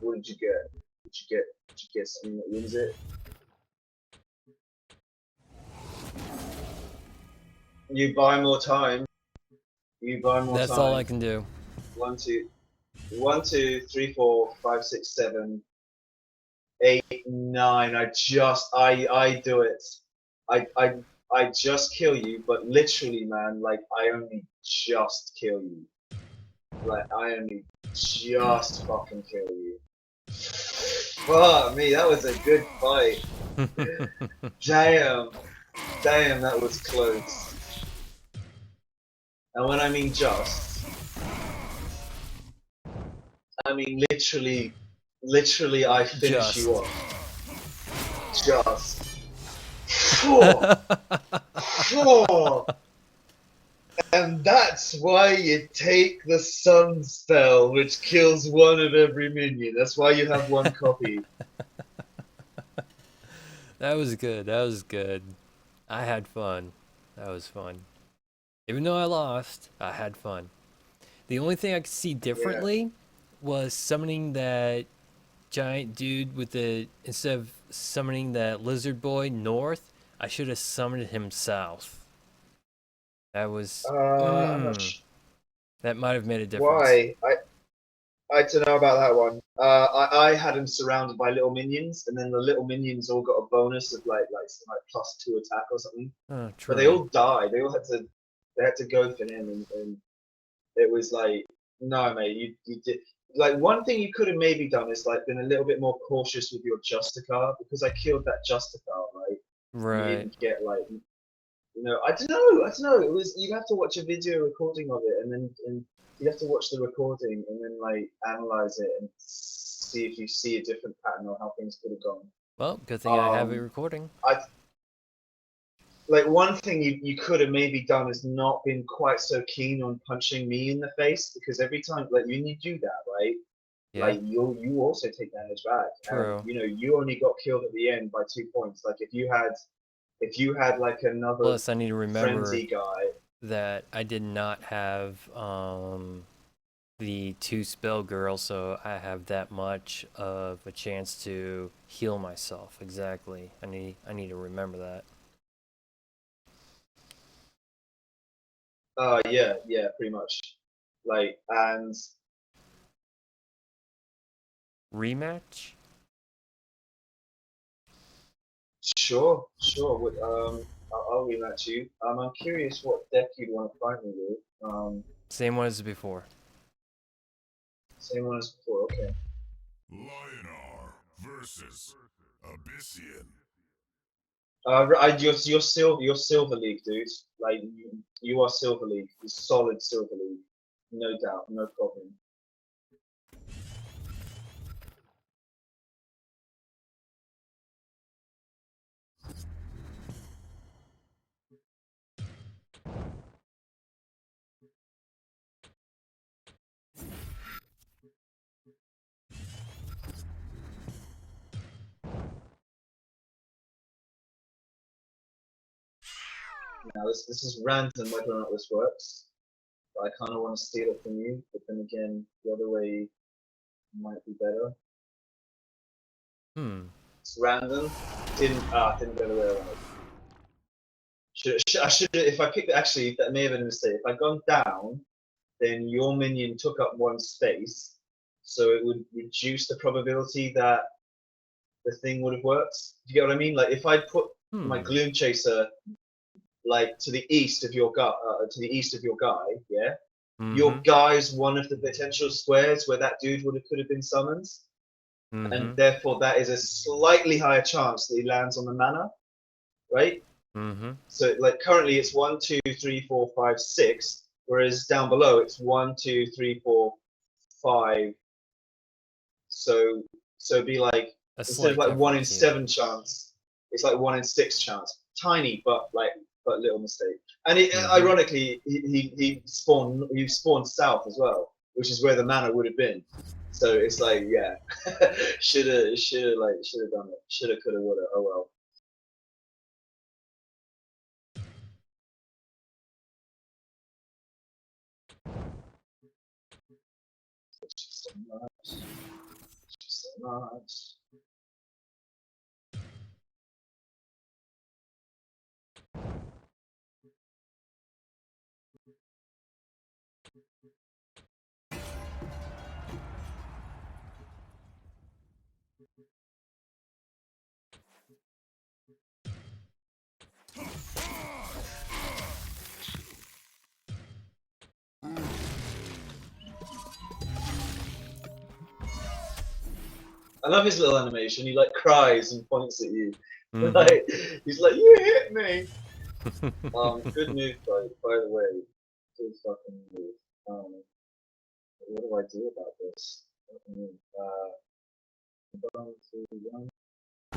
what did you get? Did you get something that wins it? You buy more time. You buy more That's time. all I can do. 1, 2, 3, 4, 5, 6, 7, 8, 9. I do it. I just kill you, but literally, man, like I only just kill you. Like I only just fucking kill you. Fuck me, that was a good fight. Damn, that was close. And when I mean just, I mean literally I finish you off. Just. Four. And that's why you take the sun spell, which kills one of every minion. That's why you have one copy. That was good. That was good. I had fun. That was fun. Even though I lost, I had fun. The only thing I could see Yeah. differently was summoning that giant dude with the, instead of summoning that lizard boy north, I should have summoned him south. That was I'm not that might have made a difference. why. I don't know about that one. I had him surrounded by little minions, and then the little minions all got a bonus of like +2 attack or something. Oh, But they true. all died. They had to go for him, and it was like, no, mate, you did. Like one thing you could have maybe done is like been a little bit more cautious with your Justicar because I killed that Justicar, right? And you Right. didn't get like, I don't know. It was you'd have to watch a video recording of it, and then you'd have to watch the recording and then like analyze it and see if you see a different pattern or how things could have gone. Well, good thing I have it Um, recording. I like one thing you could have maybe done is not been quite so keen on punching me in the face because every time like when you do that, right? Yeah, Like you also take damage back, and true. you only got killed at the end by 2 points. Like if you had like another Plus, I need to remember frenzy guy. that I did not have the 2 spell girl, so I have that much of a chance to heal myself. Exactly. I need to remember that. Yeah, pretty much. Like, and Rematch? sure. I'll rematch you. I'm curious what deck you'd want to fight me with. Same one as before. Same one as before. Okay. Lionar versus Abyssian. You're Silver League, dude. Like, you are Silver League. You're solid Silver League, no doubt, no problem. Now this is random whether or not this works, but I kind of want to steal it from you. But then again, the other way might be better. Hmm. It's random. Didn't go the way I wanted. I should if I picked actually that may have been a mistake. If I'd gone down, then your minion took up one space, so it would reduce the probability that the thing would have worked. Do you get what I mean? Like if I put my Hmm. Gloom Chaser like to the east of your guy, yeah, Mm-hmm. your guy's one of the potential squares where that dude could have been summoned, and Mm-hmm. therefore that is a slightly higher chance that he lands on the mana, right? Mm-hmm. So like currently it's 1, 2, 3, 4, 5, 6, whereas down below it's 1, 2, 3, 4, 5. So it'd be like A instead of slight like one in difference, yeah. seven chance, it's like 1 in 6 chance. Tiny, but little mistake. And Mm-hmm. ironically, he spawned south as well, which is where the mana would have been. So it's like, yeah, should have done it. Shoulda, coulda, woulda. Oh well. It's just so much. It's just so much. I love his little animation. He like cries and points at you. Mm-hmm. Like he's like, "You hit me." Good move by the way. Good fucking move. What do I do about this? Uh, 1, 2, 1,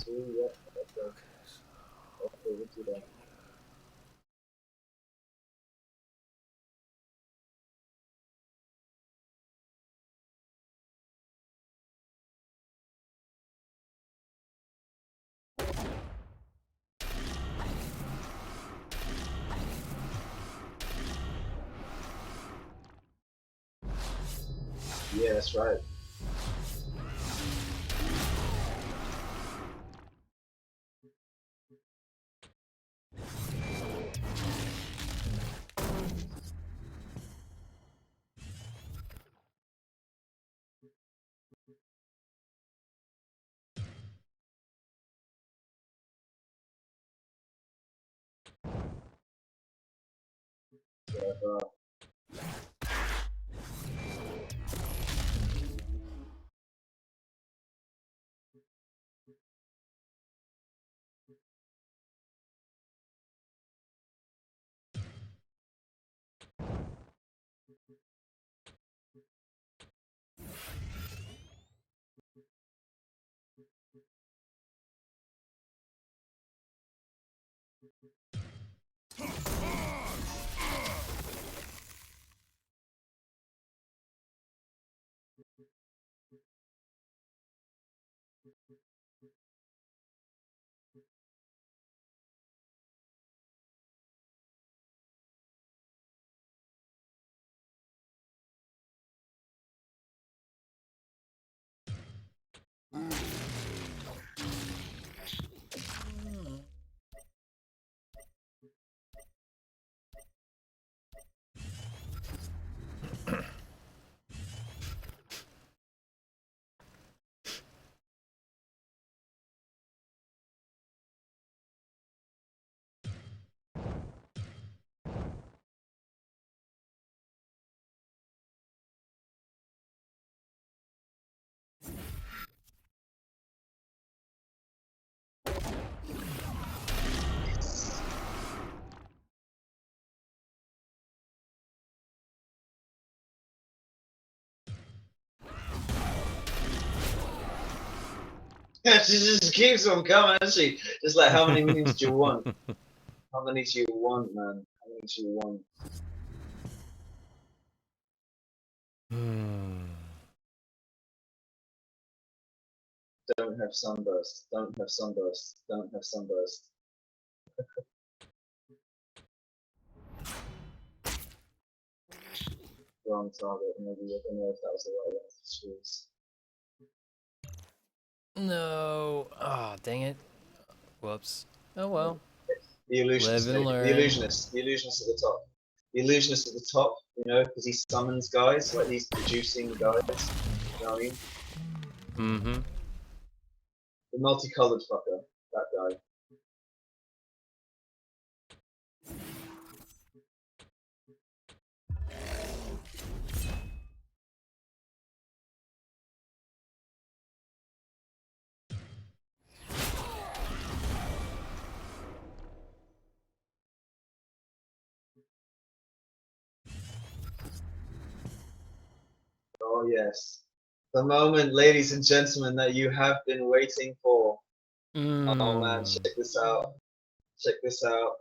2. Yep. Okay. Okay. We'll do that. Yeah, that's right. She just keeps on coming, doesn't she? Just like, how many minions do you want? How many do you want, man? How many do you want? Don't have sunburst. Don't have sunburst. Don't have sunburst. Wrong target. Maybe I don't know if that was the right one to choose. No. Oh, dang it. Whoops. Oh well. The illusionist, Live and maybe. learn. The illusionist. The illusionist at the top. The illusionist at the top, you know, because he summons guys, like these producing guys. You know what I mean? Mm-hmm. The multicolored fucker. That guy. Oh, yes. The moment, ladies and gentlemen, that you have been waiting for. Oh, man, check this out. Check this out.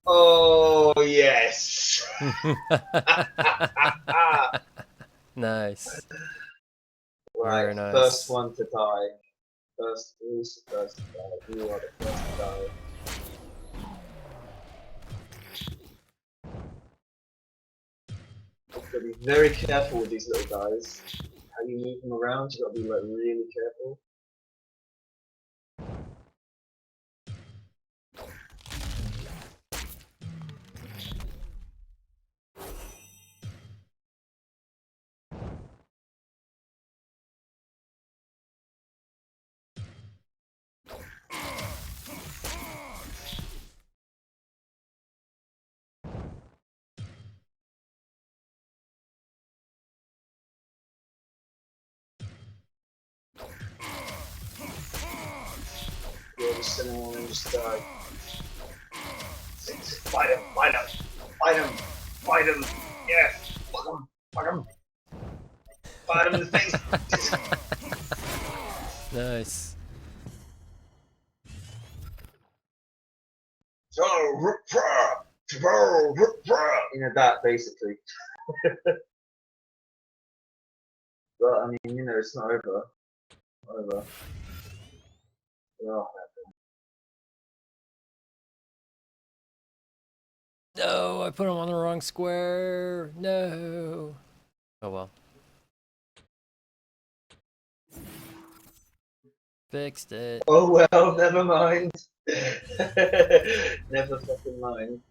Oh, yes. Nice. Right, Very nice. first one to die. First, who's the first to die? You are the first to die. You've got to be very careful with these little guys. How you move them around, you've got to be like really careful. Yeah, just send them on and just die. Fight him, fight him, fight him, fight him. Yeah, fuck him, fuck him. Fight him in the face. Nice. You know, that basically. But I mean, you know, it's not over. Not over. Oh, No, I put him on the wrong square. No. Oh well. Fixed it. Oh well, never mind. Never fucking mind.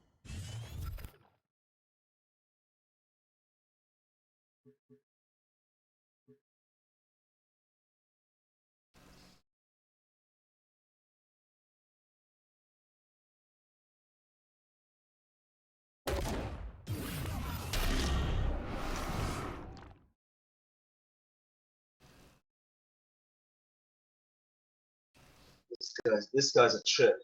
This guy's a trip.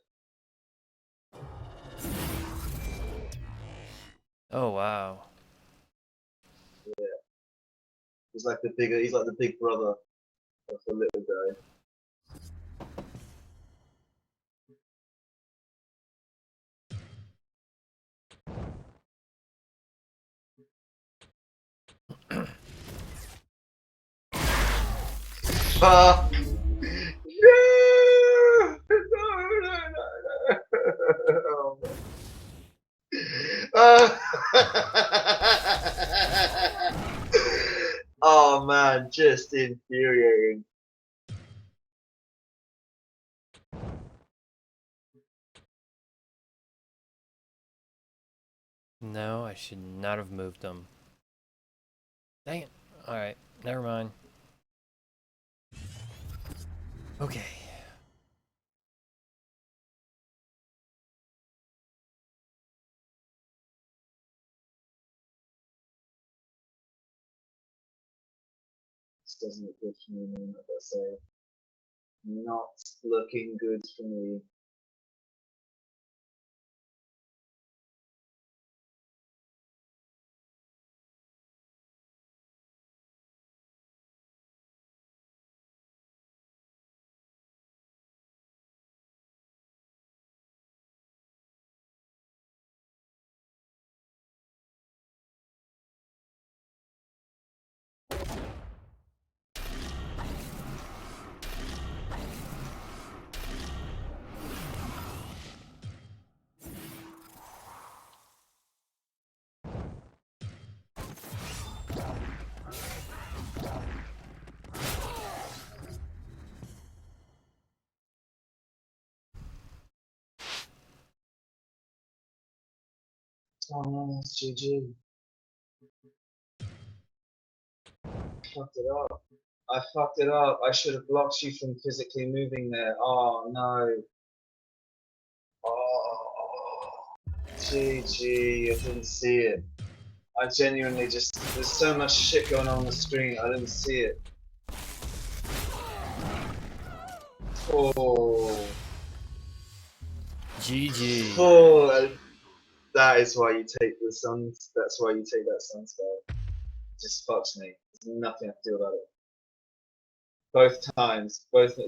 Oh wow. He's like the big brother of the little guy. Ah! No! No! Oh, man. Oh man, just infuriating. No, I should not have moved them. Dang it. Alright, never mind. Okay. This doesn't look good for me, man. I gotta say, not looking good for me. Oh no, that's GG. Fucked it up. I fucked it up. I should have blocked you from physically moving there. Oh no. Oh, GG. I didn't see it. I genuinely just, there's so much shit going on the screen. I didn't see it. Oh. GG. Oh, that is why you take the sun. That's why you take that sun spell. It just fucks me. There's nothing I can do about it. Both times,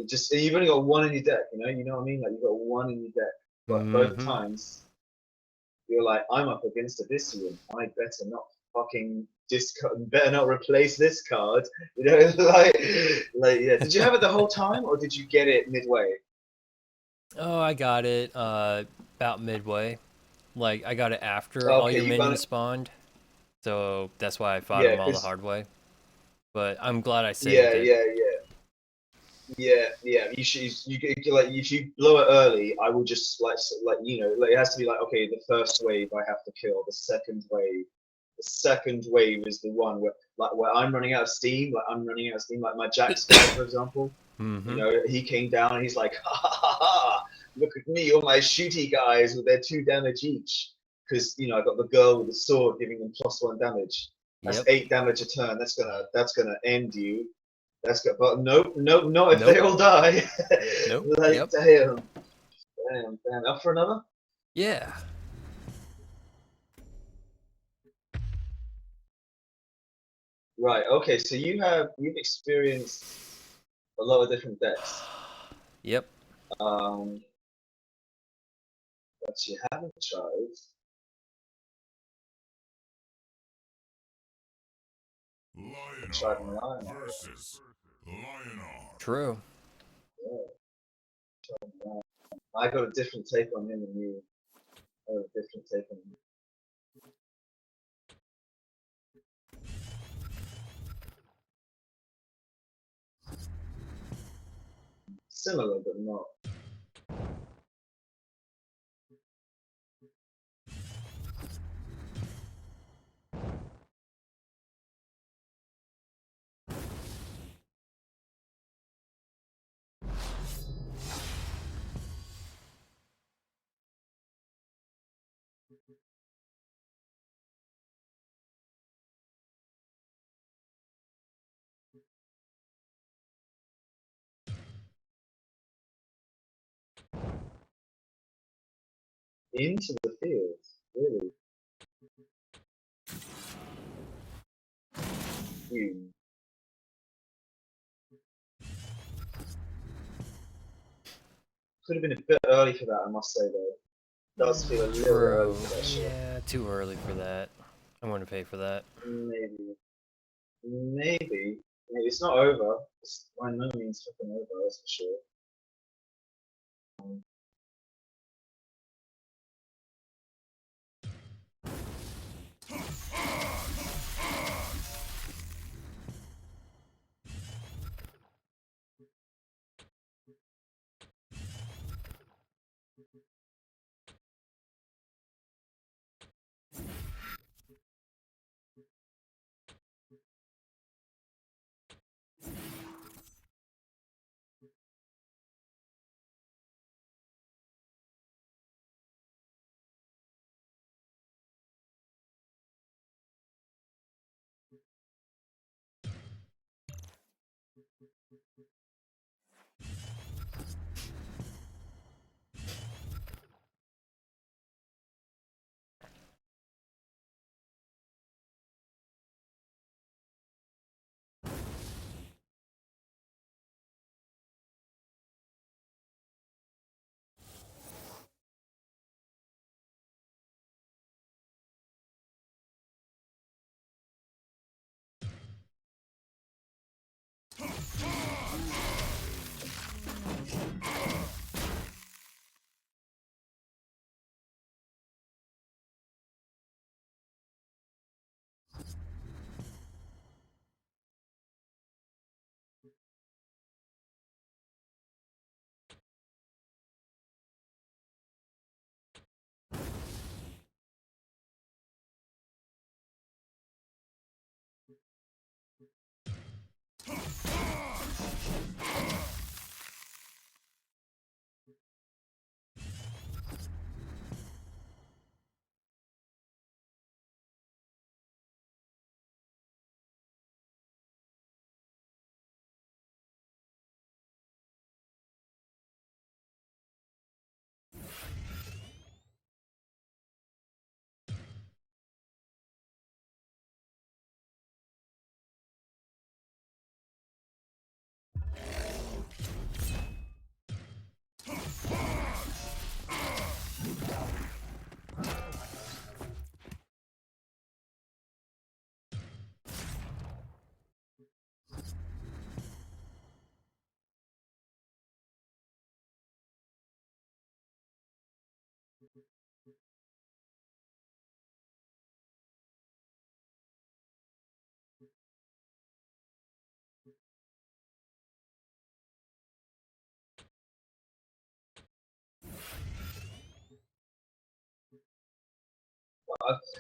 just you've only got one in your deck. You know what I mean? Like you've got one in your deck, but both Mm-hmm. times you're like, I'm up against Abyssian. I better not fucking better not replace this card. You know, like yeah. Did you have it the whole time, or did you get it midway? Oh, I got it about midway. Like, I got it after all Okay, your you got minions it. spawned. So that's why I fought Yeah, them all the cause hard way. But I'm glad I saved yeah, it. yeah, yeah. You should like if you blow it early, I will just like you know like it has to be like okay, the first wave I have to kill. The second wave is the one where I'm running out of steam. Like I'm running out of steam. Like my Jax guy, for example. You Mm-hmm. know, he came down and he's like, ha ha ha ha! Look at me, all my shooty guys with their 2 damage each. Because you know I got the girl with the sword giving them +1 damage. That's Yep. 8 damage a turn. That's gonna end you. That's good. But nope, nope, not if they Nope. all die. Nope. Like Yep. damn. Up for another? Yeah. Right. Okay. So you've experienced a lot of different decks, Yep. um, but you haven't tried Lionar Lion. versus Lionar. True. Yeah, I got a different take on him than you. I got a different take on him. similar, but not. Into the field, really. You. Could have been a bit early for that, I must say, though. Does feel a little bit early for that shot. Yeah, too early for that. I'm going to pay for that. Maybe. Maybe. Maybe it's not over. It's by no means fucking over, that's for sure.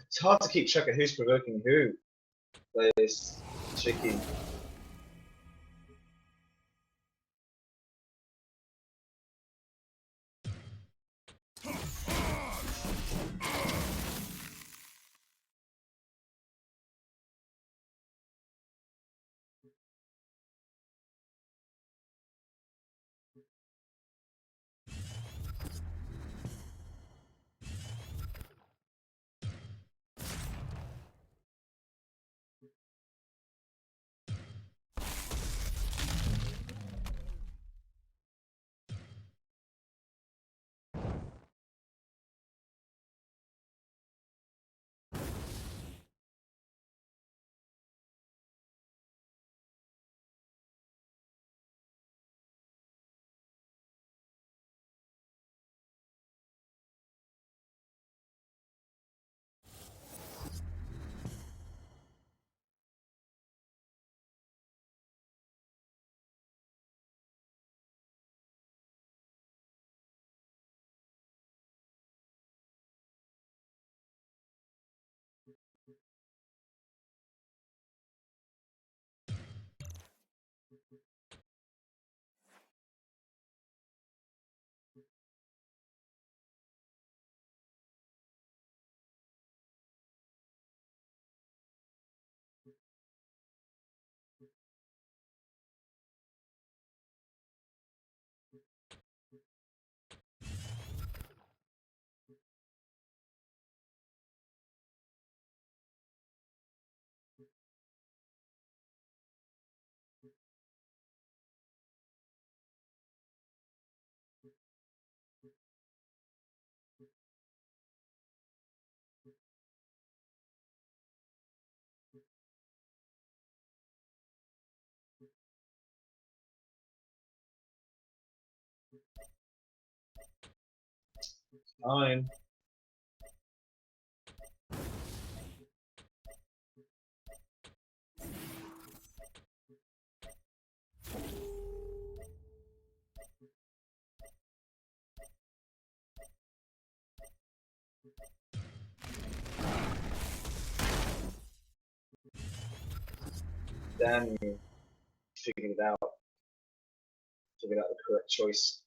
It's hard to keep track of who's provoking who. But it's tricky. Fine. Damn you. Figured it out. Figured out the correct choice.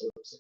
Oops.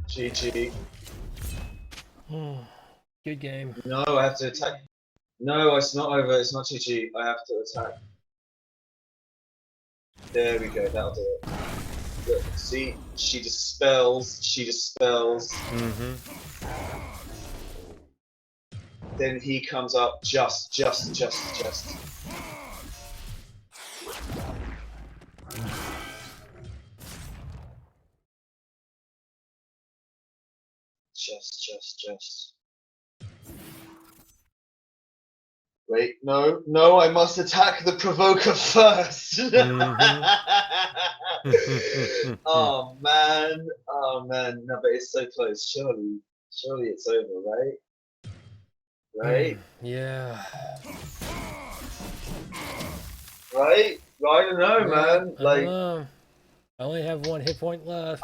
GG. Good game. No, I have to attack. No, it's not over. It's not GG. I have to attack. There we go. That'll do it. Look, see, she dispels. She dispels. Mm-hmm. Then he comes up just. Just. Wait, no, I must attack the provoker first. Oh man, no, but it's so close. Surely it's over, right? Right? Yeah. Right? I don't know, man. I Like, don't know. I only have 1 hit point left.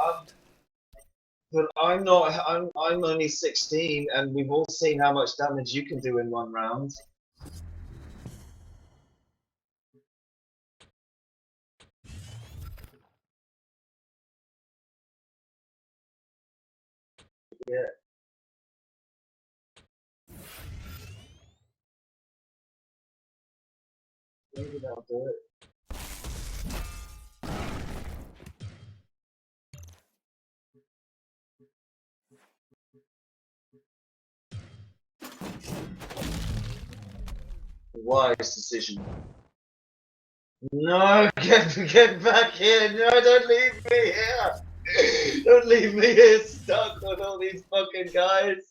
but I'm not. I'm only 16, and we've all seen how much damage you can do in one round. Yeah. Maybe that'll do it. Wise decision. No, get back here! No, don't leave me here! Don't leave me here stuck with all these fucking guys!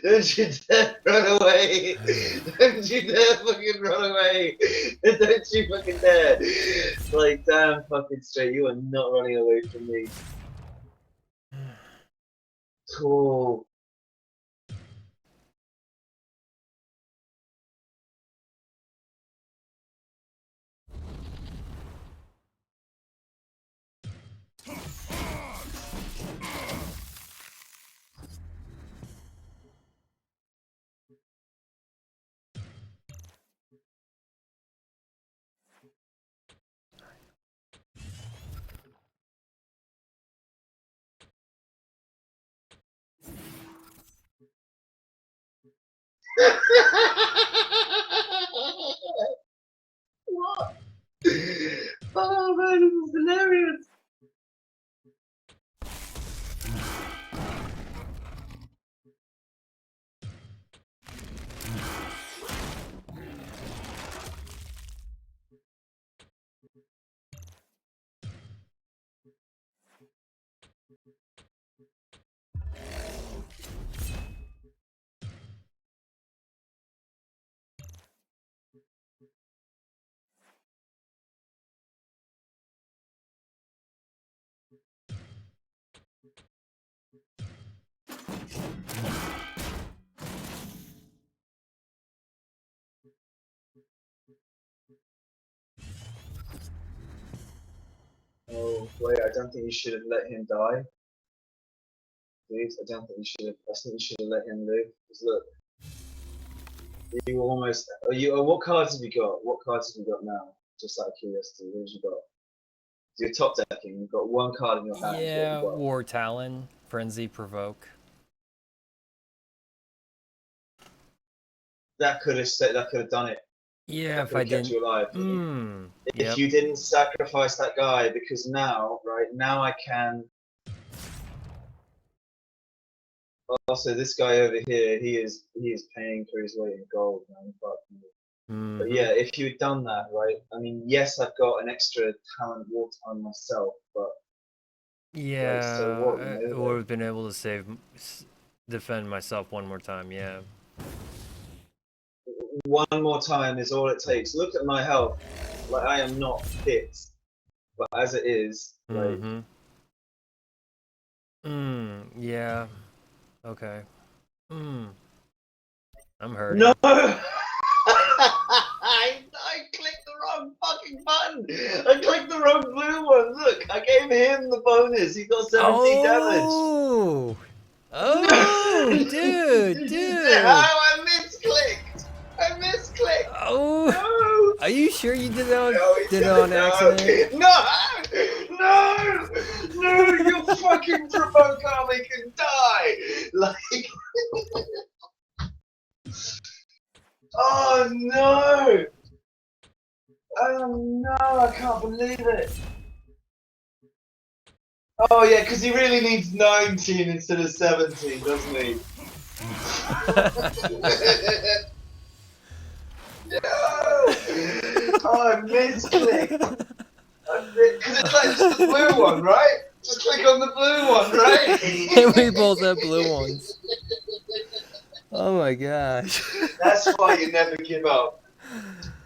Don't you dare run away! Don't you dare fucking run away! Don't you fucking dare! Like, damn fucking straight, you are not running away from me. Cool. What? Oh man, this is hilarious. Oh wait, I don't think you should have let him die. Dude, I don't think you should have. I think you should have let him live. Because look, you were almost. Are you? What cards have you got? What cards have you got now? Just out of curiosity, what have you got? So you're top decking. You've got one card in your hand. What have Yeah, you got? War Talon, Frenzy, Provoke. That could have that could have done it. Yeah, That if could I have kept didn't. you alive. If Yep. you didn't sacrifice that guy, because now, right now, I can. Also, this guy over here, he is paying for his weight in gold, man. But yeah, if you had done that, right? I mean, yes, I've got an extra talent war time myself, but Yeah, like, so what? You I know, would like, have been able to defend myself one more time. Yeah. one more time is all it takes. Look at my health. Like I am not fit, but as it is, like. Yeah. Okay. I'm hurting. No! I clicked the wrong fucking button! I clicked the wrong blue one! Look, I gave him the bonus, he got 17 damage! Oh! Oh, dude! How I misclicked! I misclicked! Oh! No! Are you sure you did that No, did it on accident? No! No! No! Your fucking provoke army can die! Like... Oh no! Oh no, I can't believe it! Oh yeah, because he really needs 19 instead of 17, doesn't he? No! Oh, I misclicked! Because it's like just the blue one, right? Just click on the blue one, right? We both have blue ones. Oh my gosh. That's why you never give up.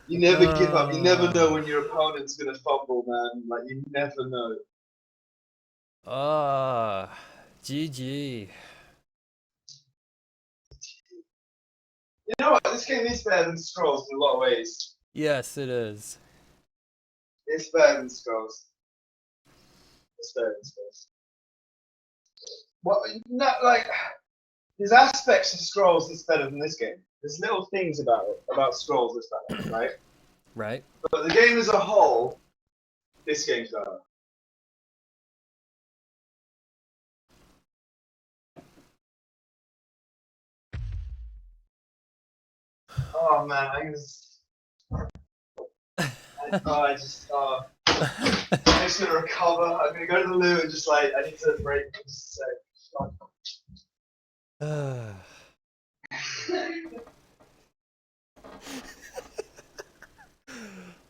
You never give up. You never know when your opponent's gonna fumble, man. Like, you never know. GG. You know what? This game is better than Scrolls in a lot of ways. Yes, it is. It's better than Scrolls. It's better than Scrolls. Well, not like there's aspects of Scrolls that's better than this game. There's little things about it, about Scrolls that's better, right? Right. But the game as a whole, this game's better. Oh man, I just gonna recover. I'm gonna go to the loo and just like I need to break. Just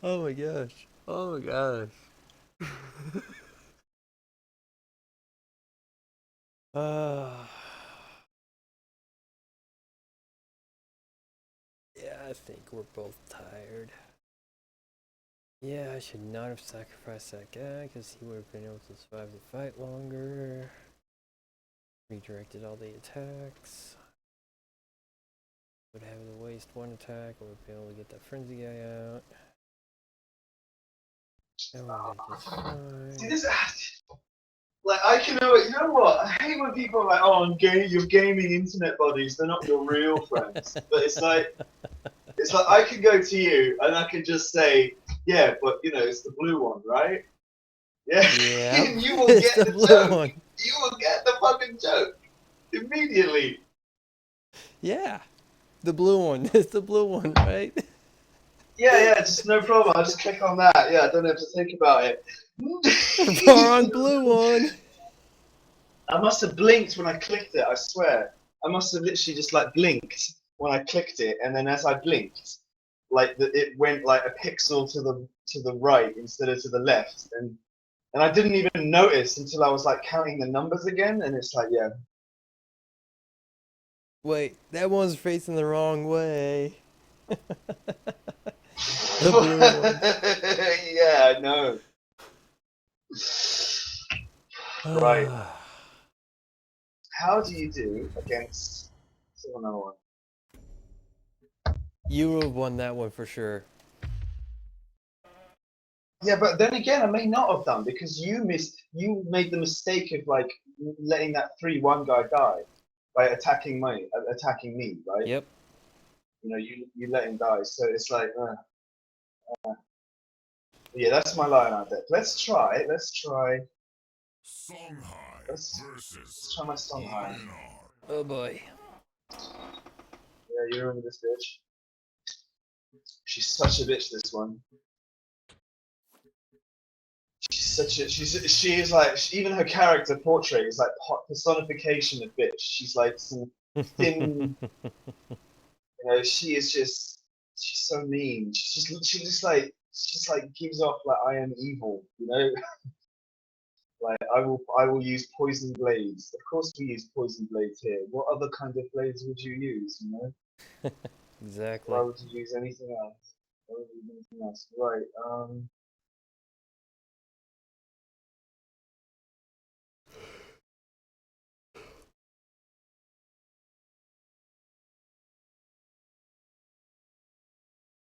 Oh my gosh. Oh my gosh. Yeah, I think we're both tired. Yeah, I should not have sacrificed that guy because he would have been able to survive the fight longer. Redirected all the attacks. Would have to waste one attack. I would be able to get that frenzy guy out. And we're just fine. see this. Like I can know it. You know what? I hate when people are like, "Oh, you're gaming internet buddies. They're not your real friends." But it's like I can go to you and I can just say, "Yeah, but you know, it's the blue one, right?" Yeah. Yeah. And you will get the joke. One. You will get the fucking joke immediately. Yeah. The blue one. It's the blue one, right? Yeah, just no problem. I'll just click on that. Yeah, I don't have to think about it. Boron blue one. I must have blinked when I clicked it, I swear. I must have literally just like blinked when I clicked it, and then as I blinked, like it went like a pixel to the right instead of to the left, and I didn't even notice until I was like counting the numbers again, and it's like, yeah. Wait, that one's facing the wrong way. The blue one. Yeah, I know. Right. How do you do against another one? You would have won that one for sure. Yeah, but then again, I may not have done because you made the mistake of like letting that 3-1 guy die by attacking me, right? Yep. You know, you let him die, so it's like, yeah, that's my Lionheart deck. Let's try. Songhai Let's versus try my Songhai. Lionheart. Oh boy. Yeah, you remember this bitch? She's such a bitch. This one. She is like even her character portrait is like personification of bitch. She's like some thin, you know. She's so mean. She just like gives off like I am evil, you know. Like I will use poison blades. Of course we use poison blades here. What other kind of blades would you use, you know? Exactly. Why would you use anything else? Why would you use anything else? Right.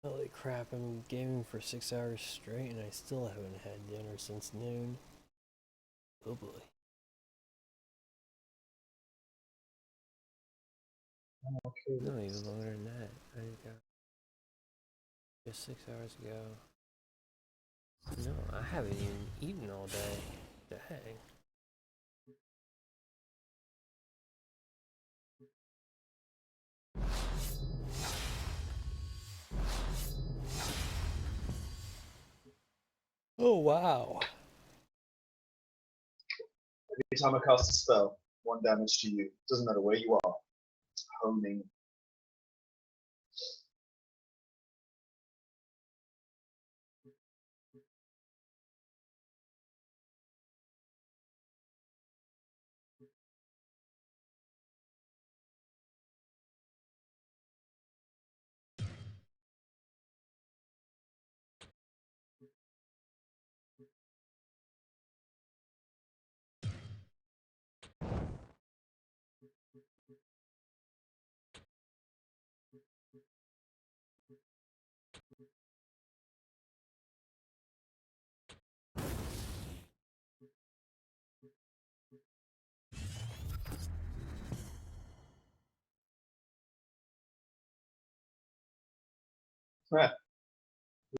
Holy crap, I'm gaming for 6 hours straight and I still haven't had dinner since noon. Oh boy. Okay. No, even longer than that. I got just 6 hours ago. No, I haven't even eaten all day. Dang. Oh wow. Every time I cast a spell, 1 damage to you. Doesn't matter where you are. It's honing.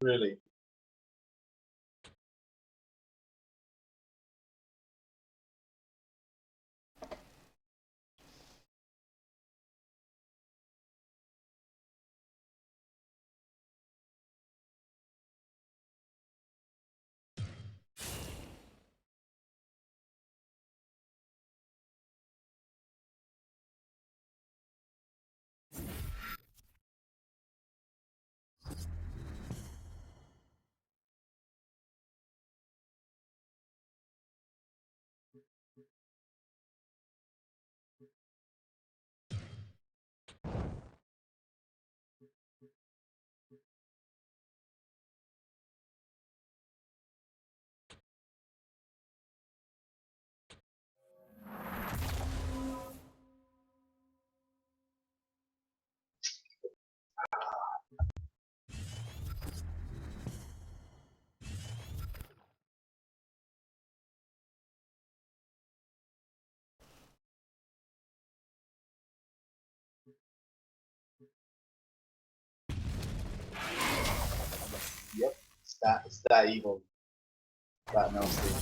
Really. Yep. It's that evil. That nasty.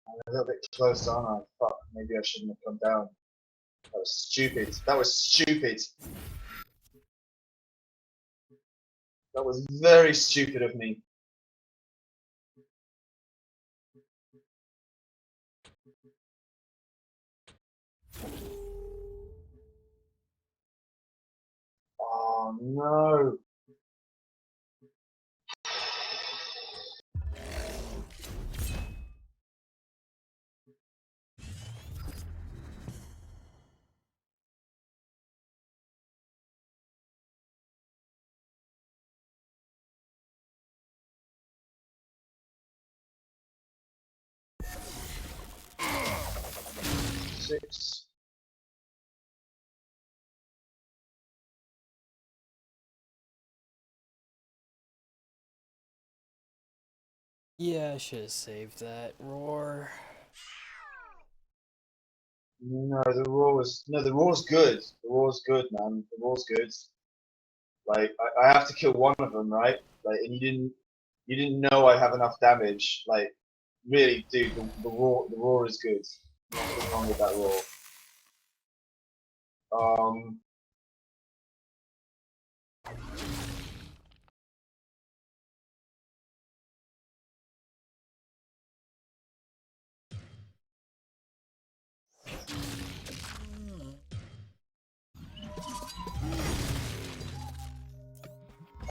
I'm a little bit close, aren't I? Fuck, maybe I shouldn't have come down. That was stupid. That was stupid. That was very stupid of me. Oh no. Six. Yeah, I should have saved that roar. No, the raw's good. The raw's good, man. The raw's good. Like I have to kill one of them, right? Like, and you didn't know I have enough damage. Like, really, dude, the raw is good. Nothing wrong with that raw.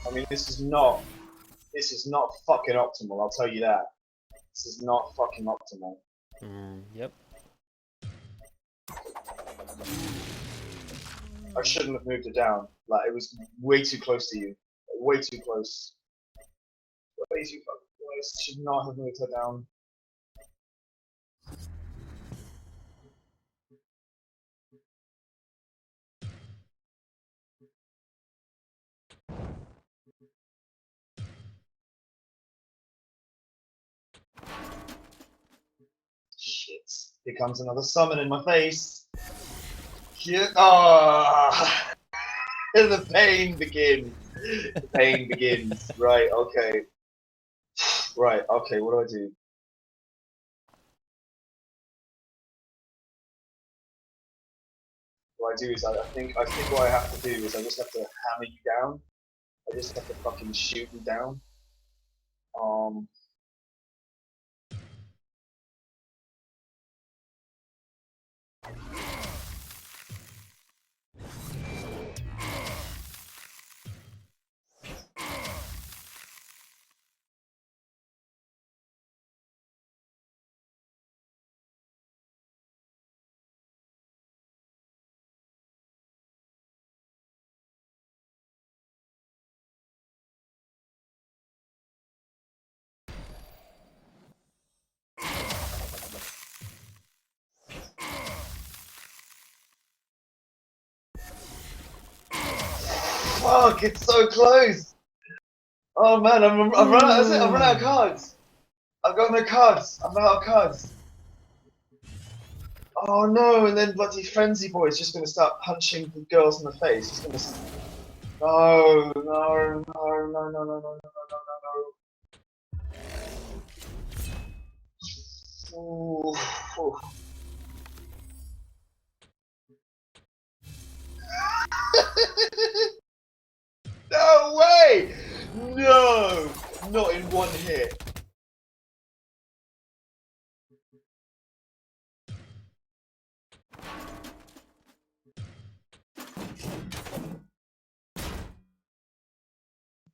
I mean, this is not fucking optimal. I'll tell you that. This is not fucking optimal. Yep. I shouldn't have moved it down. Like, it was way too close to you. Way too close. Way too fucking close. Should not have moved her down. Shit. Here comes another summon in my face. Here. Ah! The pain begins. The pain begins. Right, okay. Right, okay, what do I do? What I do is I think what I have to do is I just have to hammer you down. I just have to fucking shoot you down. Fuck, it's so close! Oh man, I'm run out, that's it, I've run out of cards! I've got no cards, I'm out of cards. Oh no, and then bloody Frenzy Boy is just gonna start punching the girls in the face. He's gonna. No, no, no, no, no, no, no, no, no, no. Ooh, ooh. No way! No! Not in one hit.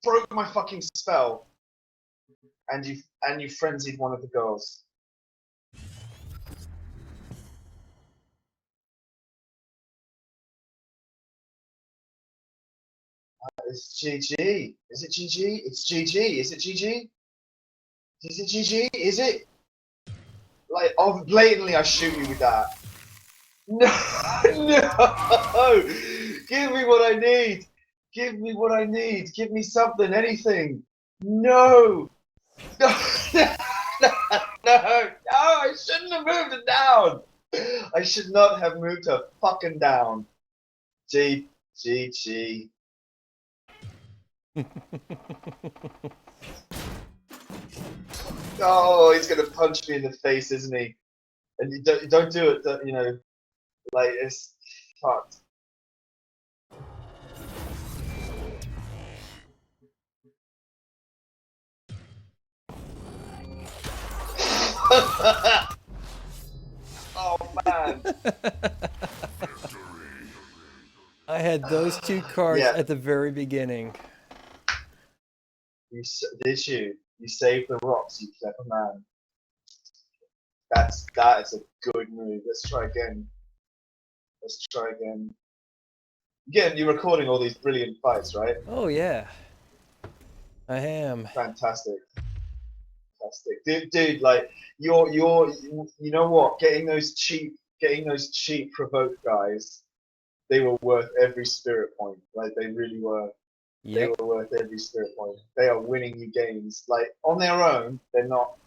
Broke my fucking spell. And you frenzied one of the girls. It's GG. Is it GG? It's GG. Is it GG? Is it GG? Is it? Like, oh, blatantly I shoot you with that. No, no! Give me what I need! Give me what I need! Give me something, anything! No! No! No! No! I shouldn't have moved it down! I should not have moved her fucking down. G. Oh, he's gonna punch me in the face, isn't he? And you don't do it. You know, like it's fucked. Oh man. I had those two cards Yeah. at the very beginning. Did you? You saved the rocks, you clever man. That is a good move. Let's try again. Let's try again. Again, you're recording all these brilliant fights, right? Oh yeah, I am. Fantastic. Fantastic. Dude, like you know what? Getting those cheap provoke guys, they were worth every spirit point. Like they really were. They Yep. were worth every spirit point. They are winning you games. Like on their own, they're not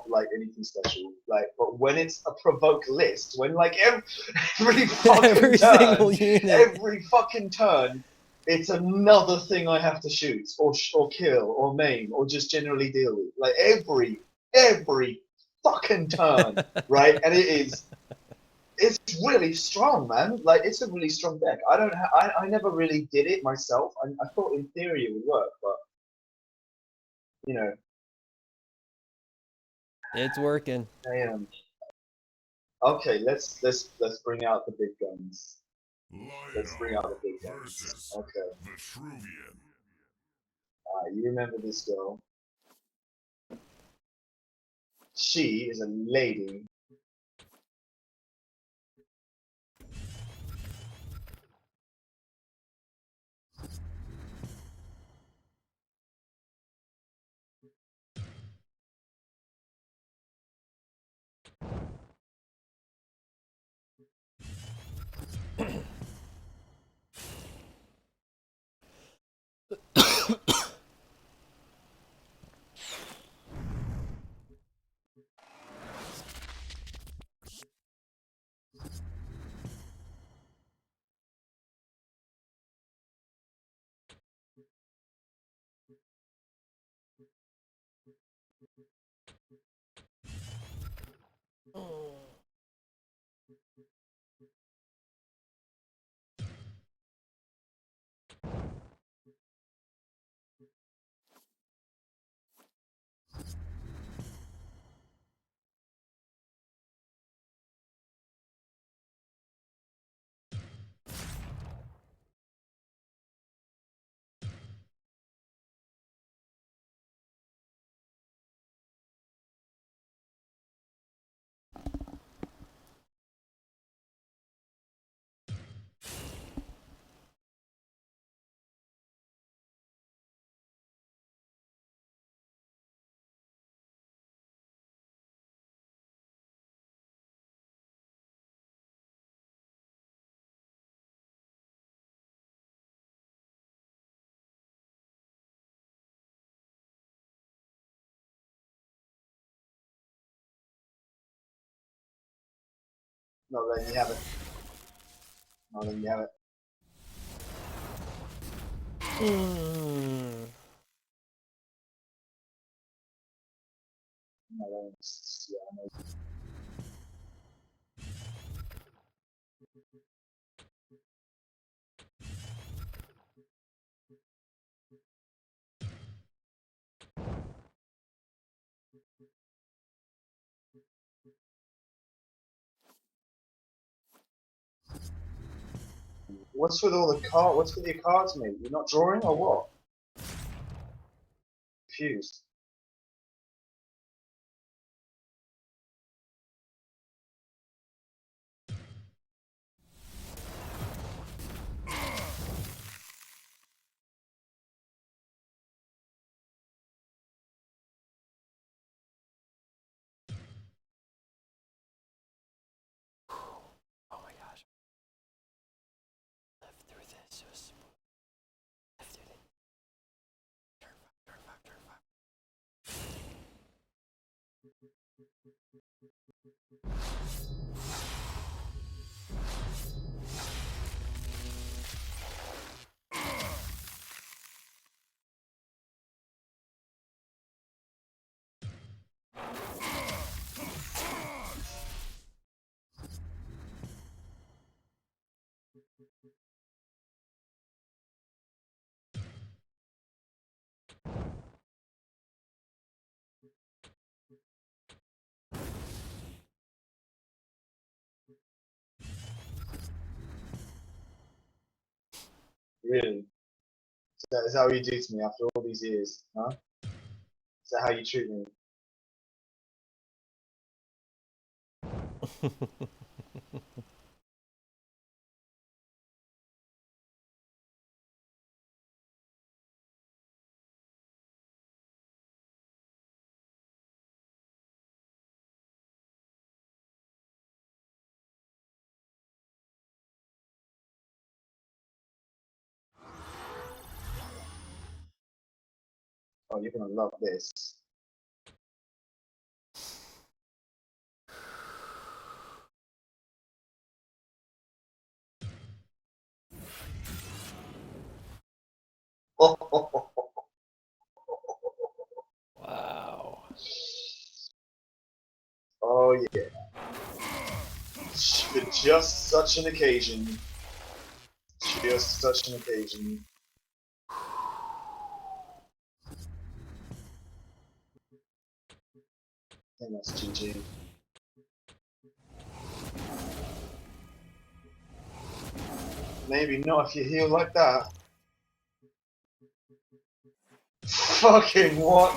like anything special. Like, but when it's a provoke list, when like every fucking Every turn, single unit. every fucking turn, it's another thing I have to shoot or kill or maim or just generally deal with. Like every fucking turn, right? And it's really strong, man. Like it's a really strong deck. I never really did it myself. I thought in theory it would work, but you know, It's working. I am. Okay, let's bring out the big guns. Let's bring out the big guns. versus Okay, Vitruvian. you remember this girl? She is a lady. Not letting you have it. Not letting you have it. Not letting yeah, I know. What's with all the card? What's with your cards, mate? You're not drawing or what? Confused. Oh my gosh. Live through this. Just live through this. Turn 5, turn 5, turn 5. Really? Is that what you do to me after all these years? Huh? Is that how you treat me? Oh, you're gonna love this. Wow. Oh yeah. For just such an occasion. Just such an occasion. I think that's GG. Maybe not if you heal like that. Fucking what?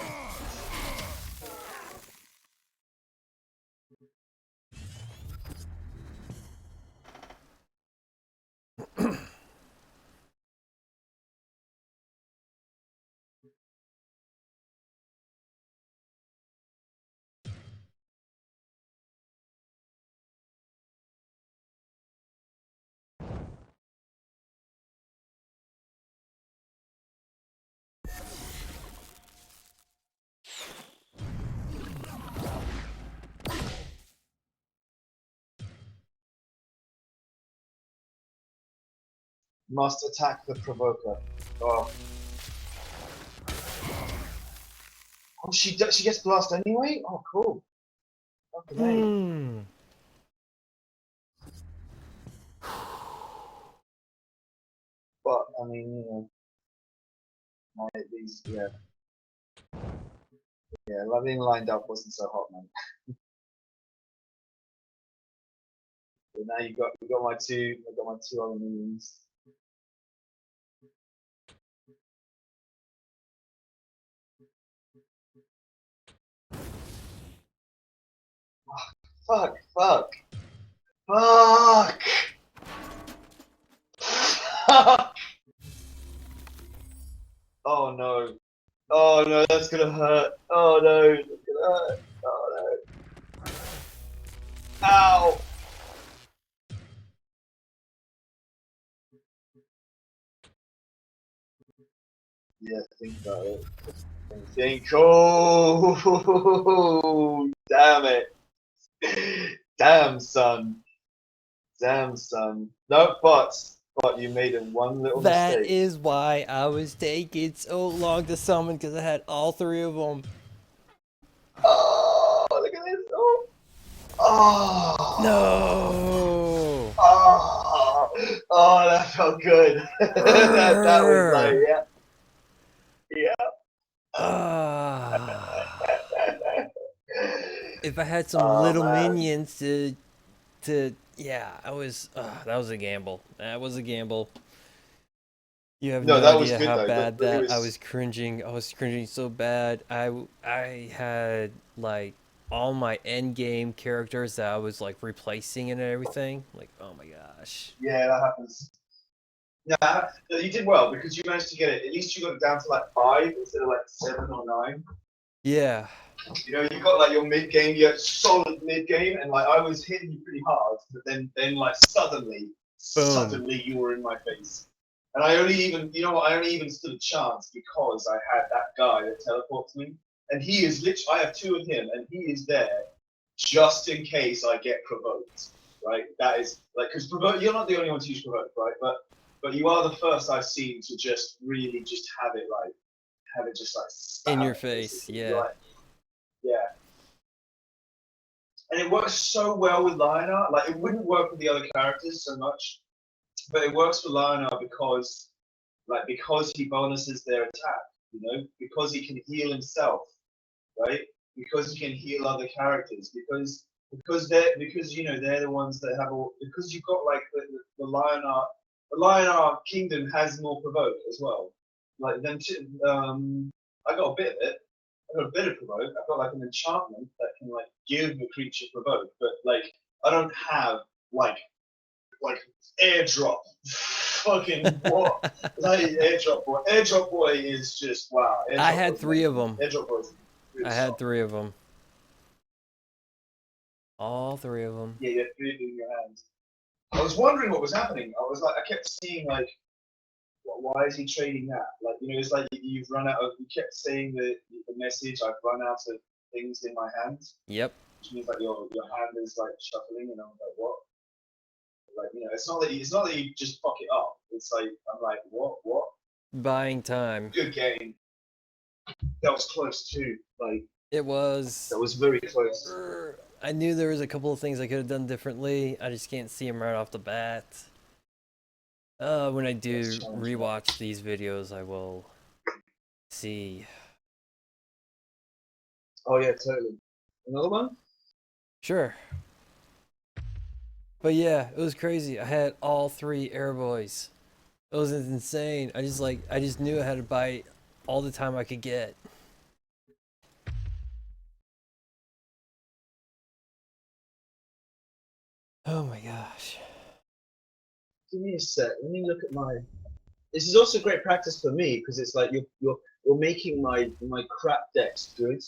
Must attack the provoker. Oh, oh she gets blast anyway? Oh, cool. Fucking A. Hmm. But, I mean, you know, these, yeah. Yeah, being lined up wasn't so hot, man. But now you got my two, I got my two other minions. Fuck, fuck, fuck, fuck. Oh no. Oh no, that's gonna hurt. Oh no, that's gonna hurt. Oh no. Ow. Yeah, think about it. Think, oh, damn it. Damn, son. Damn, son. No, but you made it one little That mistake. is why I was taking so long to summon, because I had all three of them. Oh, look at this. Oh. Oh. No. Oh. Oh, that felt good. that was like, yeah. Yeah. Ah. If I had some Oh, little man. minions yeah, that was a gamble. That was a gamble. You have No, no that was idea good how though. bad But it that I was. was cringing. I was cringing so bad. I had like all my end game characters that I was like replacing and everything. Like, oh my gosh. Yeah, that happens. Yeah, no, you did well because you managed to get it. At least you got it down to like 5 instead of like 7 or 9. Yeah. You know, you got like your mid game, you had solid mid game, and like I was hitting you pretty hard, but then like Boom. suddenly you were in my face. And I only even, you know what, I only even stood a chance because I had that guy that teleports me. And he is literally, I have 2 of him, and he is there just in case I get provoked, right? That is, like, because you're not the only one to use provoke, right? But you are the first I've seen to just really just have it, like, have it just, like, In spam your it, face, basically. yeah. Like, yeah. And it works so well with Lionheart. Like, it wouldn't work with the other characters so much, but it works for Lionheart because he bonuses their attack, you know, because he can heal himself, right? Because he can heal other characters, because you know they're the ones that have all, because you've got like the Lionheart. Lionar Kingdom has more provoke as well. Like then, I got a bit of it. I got a bit of provoke. I've got like an enchantment that can like give a creature provoke, but like I don't have like airdrop. Fucking what? Like airdrop boy. Airdrop boy is just wow. I Airdrop had boy's 3 of amazing. them. Airdrop boy is really I had strong. 3 of them. All 3 of them. Yeah, you had 3 of them in your hands. I was wondering what was happening. I was like, I kept seeing like, why is he trading that? Like, you know, it's like you've run out of. You kept saying the message. I've run out of things in my hands, Yep. which means like your hand is like shuffling, and I'm like, what? Like, you know, it's not that you just fuck it up. It's like I'm like, what? Buying time. Good game. That was close too. Like It was. that was very close. I knew there was a couple of things I could have done differently. I just can't see them right off the bat. When I do Let's challenge that. rewatch these videos, I will see. Oh yeah, totally. Another one? Sure. But yeah, it was crazy. I had all 3 airboys. It was insane. I just knew I had to buy all the time I could get. Oh my gosh. Give me a sec. Let me look at my. This is also great practice for me because it's like you're making my crap decks good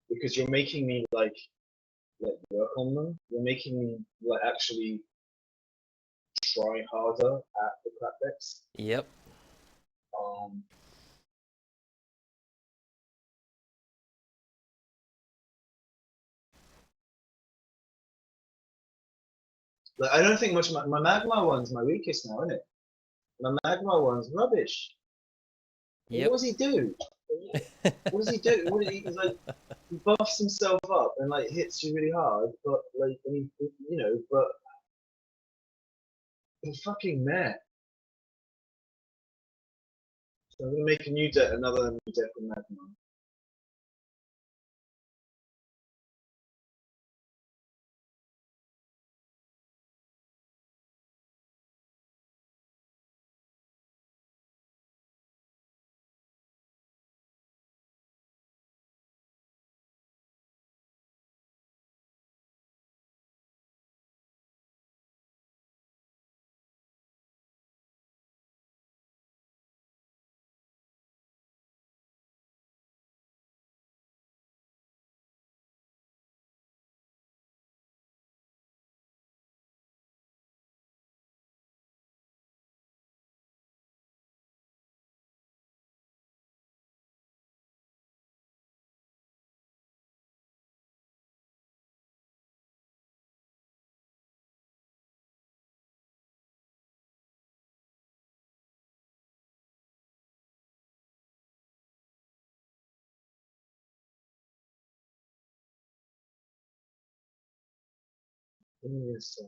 because you're making me like work on them. You're making me like actually try harder at the crap decks. Yep. Um, like I don't think much. My magma one's my weakest now, isn't it? My magma one's rubbish. Yep. What does he do? What does he do? He's like he buffs himself up and like hits you really hard, but like I mean, you know, but he's fucking mad. So I'm gonna make a new deck, another new deck for Magma. Give me a sec.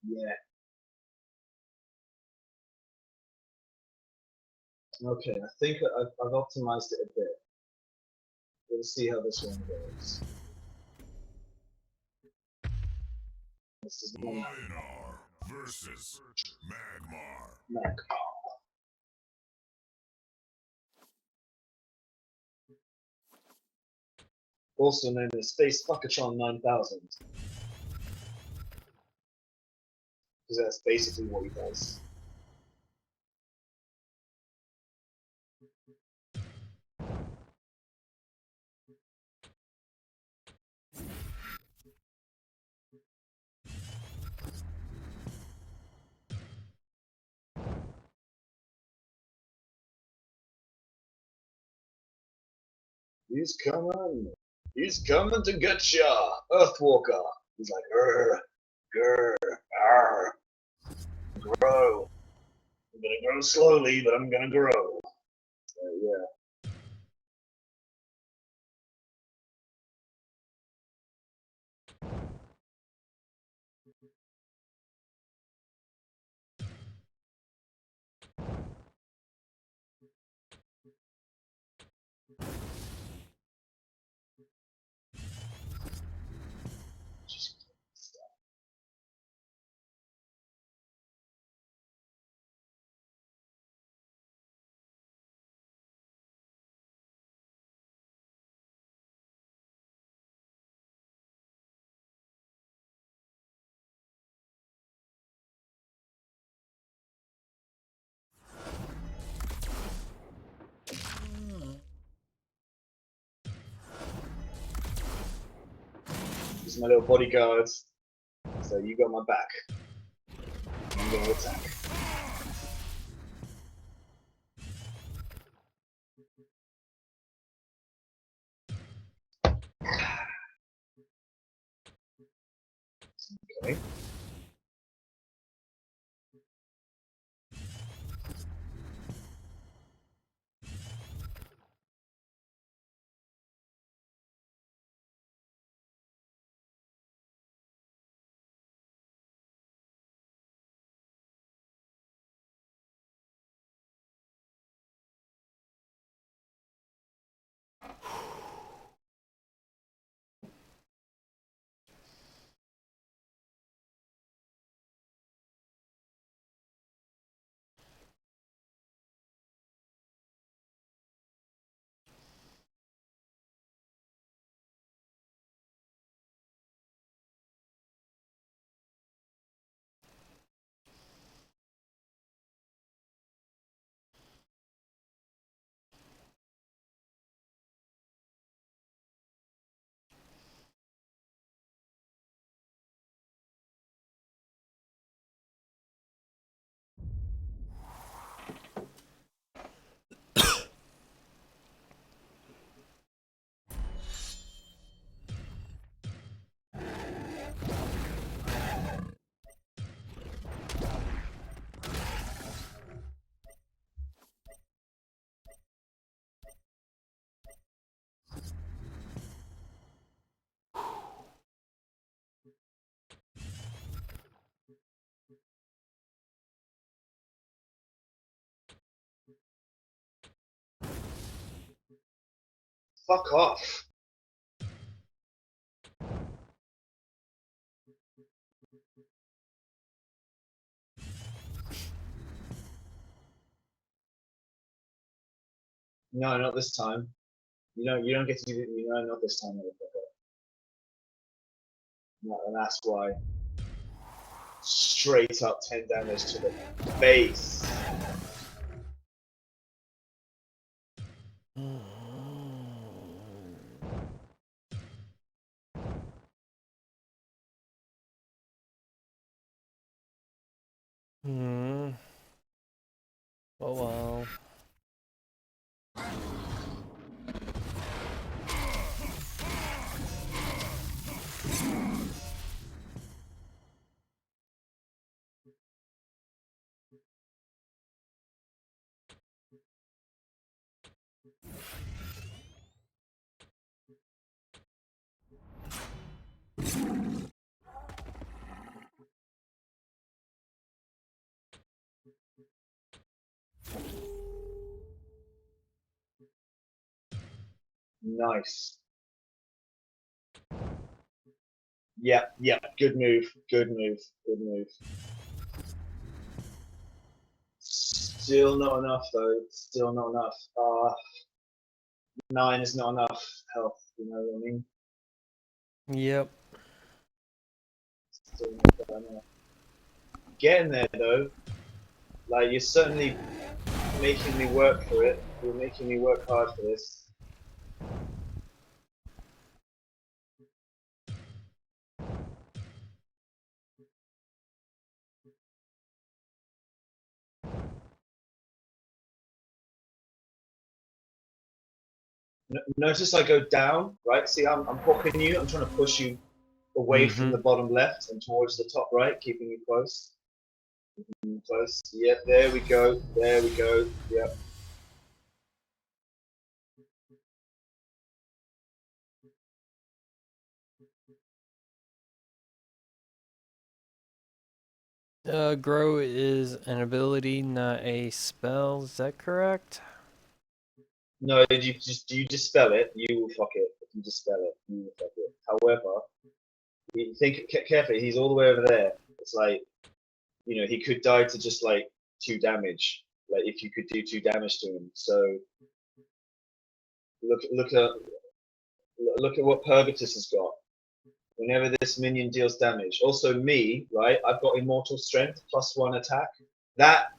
Yeah. Okay, I think I've optimized it a bit. We'll see how this one goes. This is one Lionar versus Magmar. Mac. Also known as Space Fuckatron 9000. Because that's basically what he does. He's coming. He's coming to get ya, Earthwalker. He's like, grr, grr, arr, grow. I'm gonna grow slowly, but I'm gonna grow. So, yeah. These are my little bodyguards. So you got my back. I'm gonna attack. Okay. Fuck off. No, not this time. You don't get to do it. Not this time, motherfucker. No, and that's why. Straight up 10 damage to the face. Hmm. Oh well. Nice. Yeah, good move, good move, good move. Still not enough though, still not enough. 9 is not enough health, you know what I mean? Yep. Still not that enough. Getting there though, like you're certainly making me work for it. You're making me work hard for this. Notice I go down, right? See, I'm hooking you. I'm trying to push you away from the bottom left and towards the top right, keeping you close. Close. Yep, there we go. There we go. Yep. Grow is an ability, not a spell. Is that correct? No, you dispel it, you will fuck it. If you dispel it, you will fuck it. However, you think carefully. He's all the way over there. It's like, you know, he could die to just like 2 damage. Like if you could do 2 damage to him. So look at what Purgatus has got. Whenever this minion deals damage. Also me, right? I've got immortal strength +1 attack. That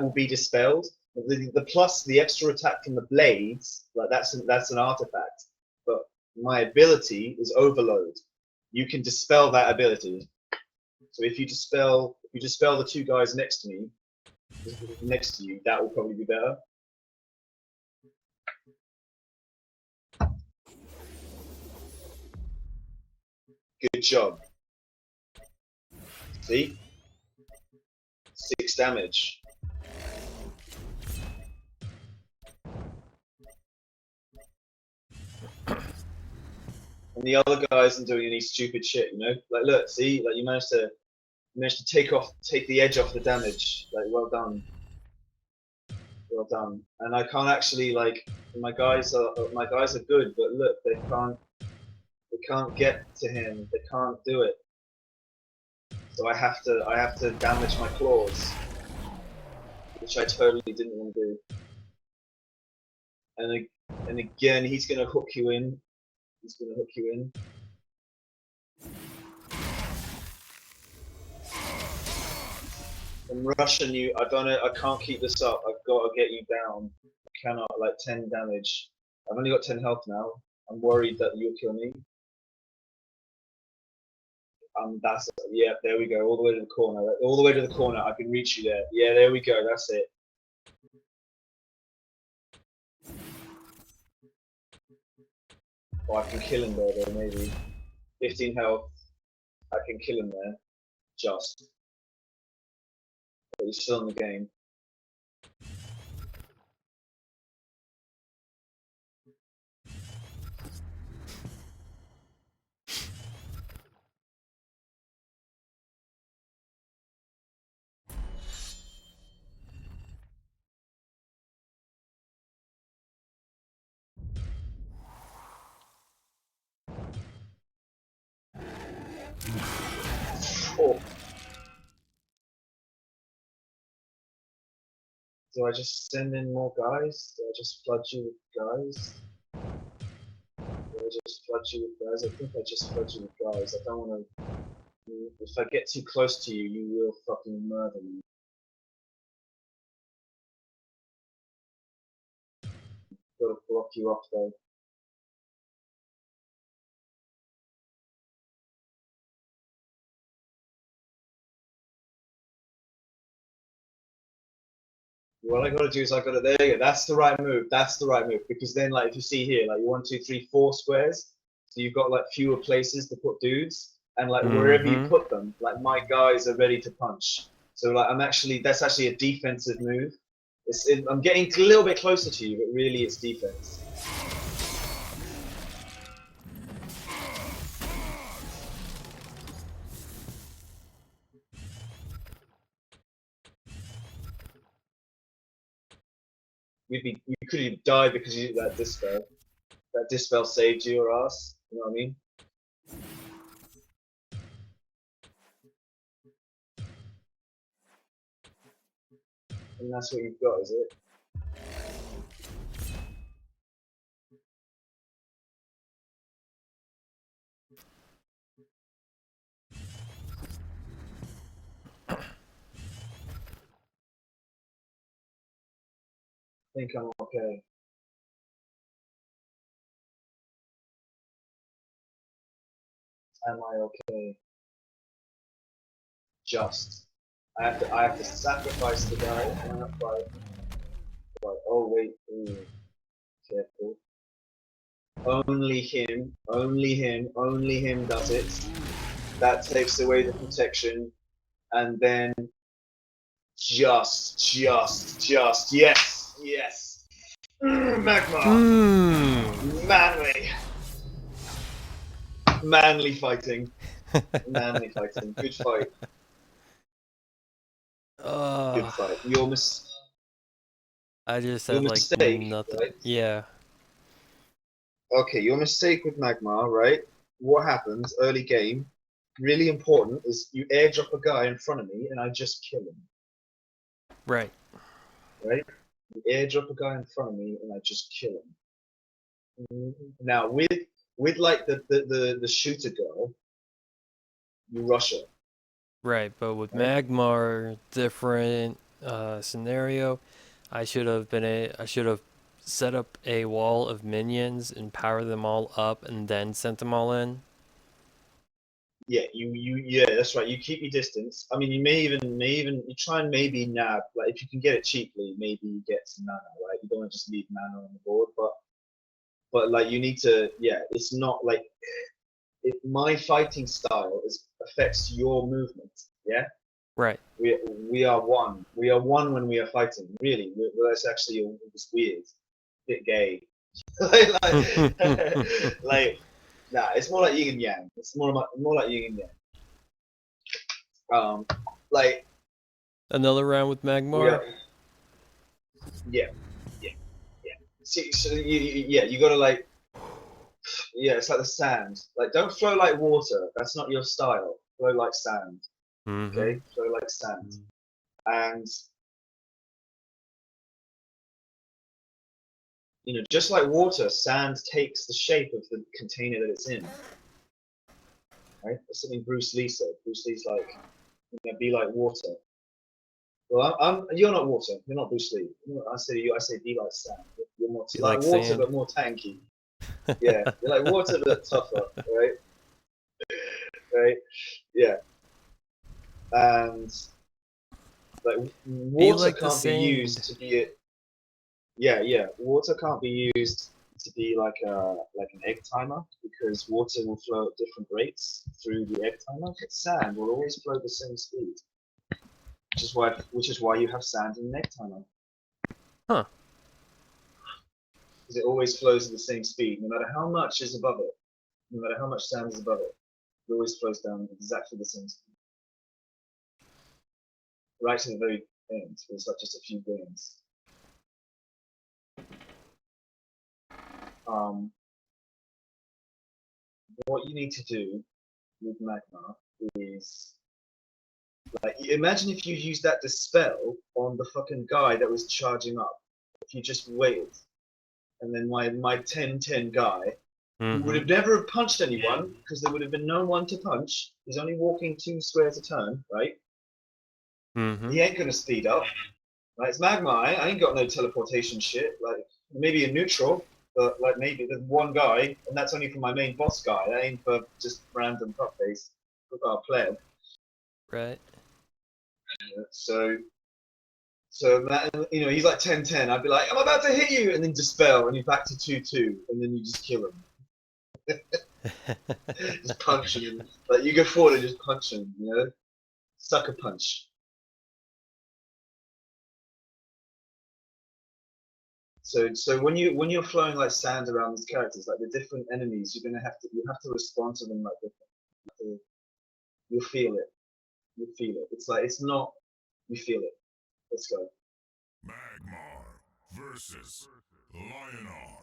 will be dispelled. The plus the extra attack from the blades, like that's an artifact. But my ability is overload. You can dispel that ability. So if you dispel the 2 guys next to me, next to you, that will probably be better. Good job. See? 6 damage. And the other guy isn't doing any stupid shit, you know? Like look, see, like you managed to take the edge off the damage. Like well done. Well done. And I can't actually like my guys are good, but look, they can't get to him. They can't do it. So I have to damage my claws, which I totally didn't want to do. And again, he's gonna hook you in. He's gonna hook you in. I'm rushing you. I can't keep this up. I've got to get you down. I cannot. Like 10 damage. I've only got 10 health now. I'm worried that you'll kill me. That's it. Yeah. There we go. All the way to the corner. All the way to the corner. I can reach you there. Yeah. There we go. That's it. Oh, I can kill him there though. Maybe 15 health. I can kill him there. Just. But he's still in the game. Oh. Do I just send in more guys? Do I just flood you with guys? Do I just flood you with guys? I think I just flood you with guys. I don't want to. If I get too close to you, you will fucking murder me. Gotta block you up though. What I gotta do is there you go. That's the right move. That's the right move. Because then, like, if you see here, like, 1, 2, 3, 4 squares, so you've got like fewer places to put dudes, and like wherever you put them, like my guys are ready to punch. So like, that's actually a defensive move. I'm getting a little bit closer to you, but really it's defense. You could have died because you that dispel. That dispel saved your ass. You know what I mean? And that's what you've got, is it? I think I'm okay. Am I okay? Just. I have to sacrifice the guy. Right. Oh wait. Ooh. Careful. Only him, only him, only him does it. That takes away the protection, and then just, yes, yes. Magma, manly, manly fighting, manly fighting. Good fight, good fight. I just Your had like mistake, nothing. right? Yeah. Okay, your mistake with Magma, right? What happens early game? Really important is you airdrop a guy in front of me and I just kill him. Right. Right? You airdrop a guy in front of me and I just kill him. Now with like the shooter girl, you rush her. Right. But with Right? Magmar, different scenario. I should have set up a wall of minions and power them all up and then sent them all in. Yeah, yeah, that's right. You keep your distance. I mean, you you try and maybe nab, like if you can get it cheaply, maybe you get some mana, right? You don't want to just leave mana on the board, but like you need to, yeah, it's not like my fighting style affects your movement. Yeah, Right. we are one. We are one when we are fighting. Really, that's actually it's weird, bit gay. Like, nah, it's more like yin and yang. It's more like yin and yang. Like Another round with we Magmar. are, yeah, yeah, yeah. See, so yeah, you gotta like, yeah, it's like the sand. Like, don't flow like water. That's not your style. Flow like sand. Mm-hmm. Okay, flow like sand. And just like water, sand takes the shape of the container that it's in. Right? That's something Bruce Lee said. Bruce Lee's like, be like water. Well, you're not water. You're not Bruce Lee. I say you. I say be like sand. You're more Be like like water, sand. but more tanky. Yeah, you're like water, but tougher. Right? Right? Yeah. And like Be water like the can't be sand. used to be it. Yeah, yeah. Water can't be used to be like an egg timer because water will flow at different rates through the egg timer. But sand will always flow at the same speed, which is why you have sand in an egg timer. Huh. Because it always flows at the same speed, no matter how much is above it, no matter how much sand is above it, it always flows down exactly the same speed. Right to the very end, it's like just a few grains. Um, what you need to do with magma is like imagine if you used that dispel on the fucking guy that was charging up. If you just waited, and then my 10-10 guy, who would have never have punched anyone because there would have been no one to punch. He's only walking 2 squares a turn, right? Mm-hmm. He ain't gonna speed up. Right? It's magma. I ain't got no teleportation shit. Like maybe a neutral, but like maybe there's one guy, and that's only for my main boss guy. That ain't for just random fuckface pleb. Right. So that, he's like 10-10. I'd be like, I'm about to hit you, and then dispel, and you're back to 2-2, and then you just kill him. Just punch him. Like you go forward and just punch him, sucker punch. So when you're flowing like sand around these characters, like the different enemies, you have to respond to them like different. You'll feel it. You feel it. It's like it's not. You feel it. Let's go. Magmar versus Lionar.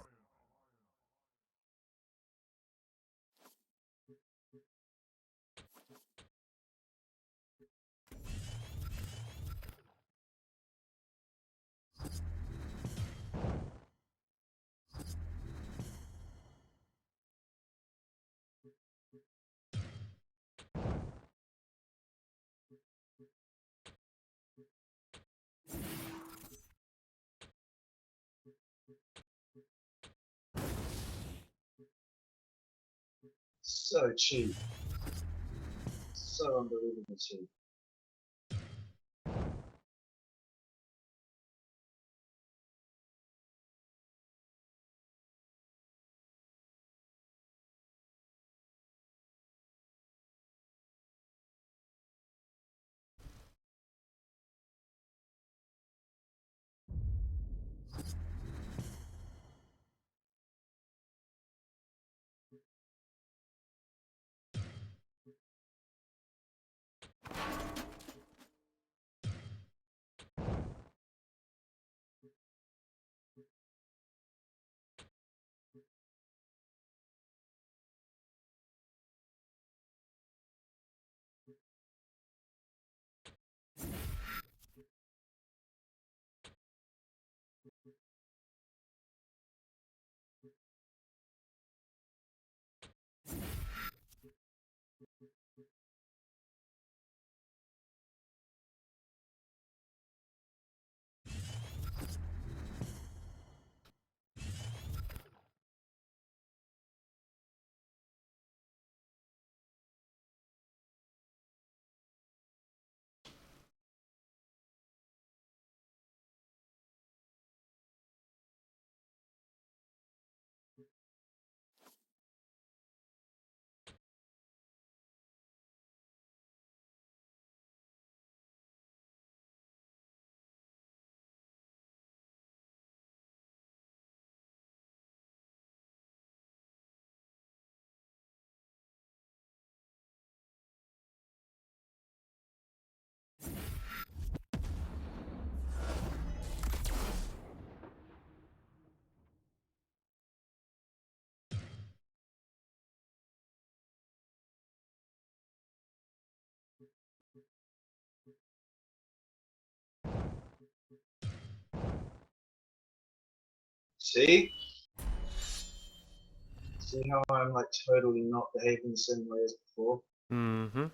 So cheap. So unbelievably cheap. See? See how I'm like totally not behaving the same way as before? Mm-hmm.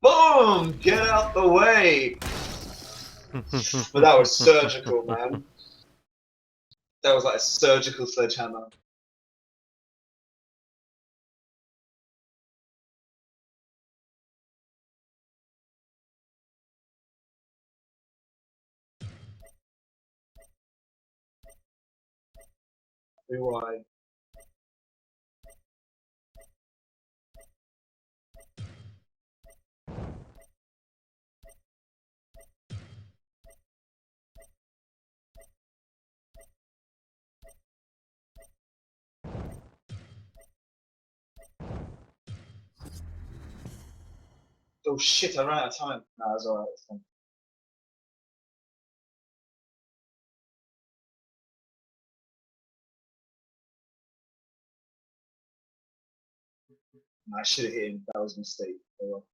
Boom! Get out the way! But that was surgical, man. That was like a surgical sledgehammer. Too wide. Oh shit! I ran out of time. No, that's alright. It's fine. I should have hit him. That was a mistake. Oh, well.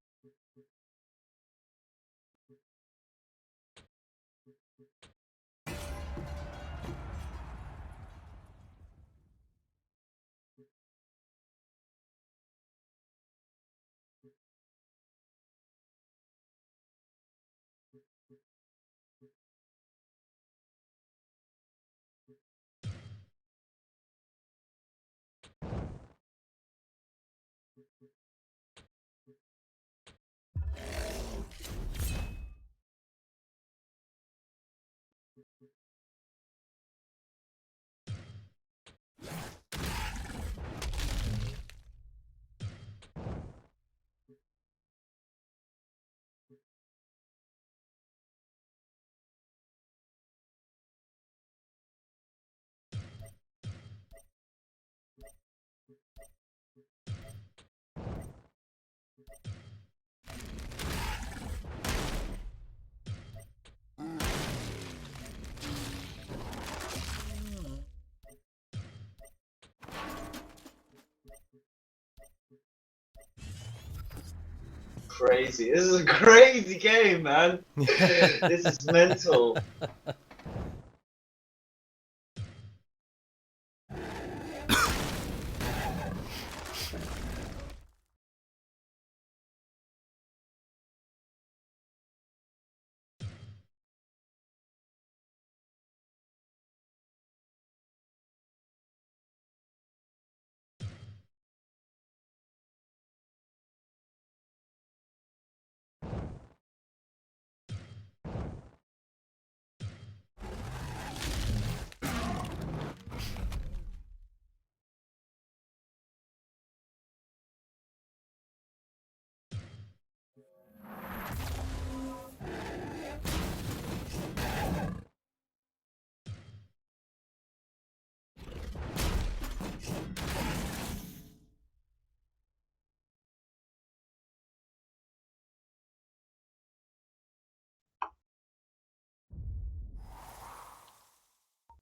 Crazy. This is a crazy game, man. This is mental.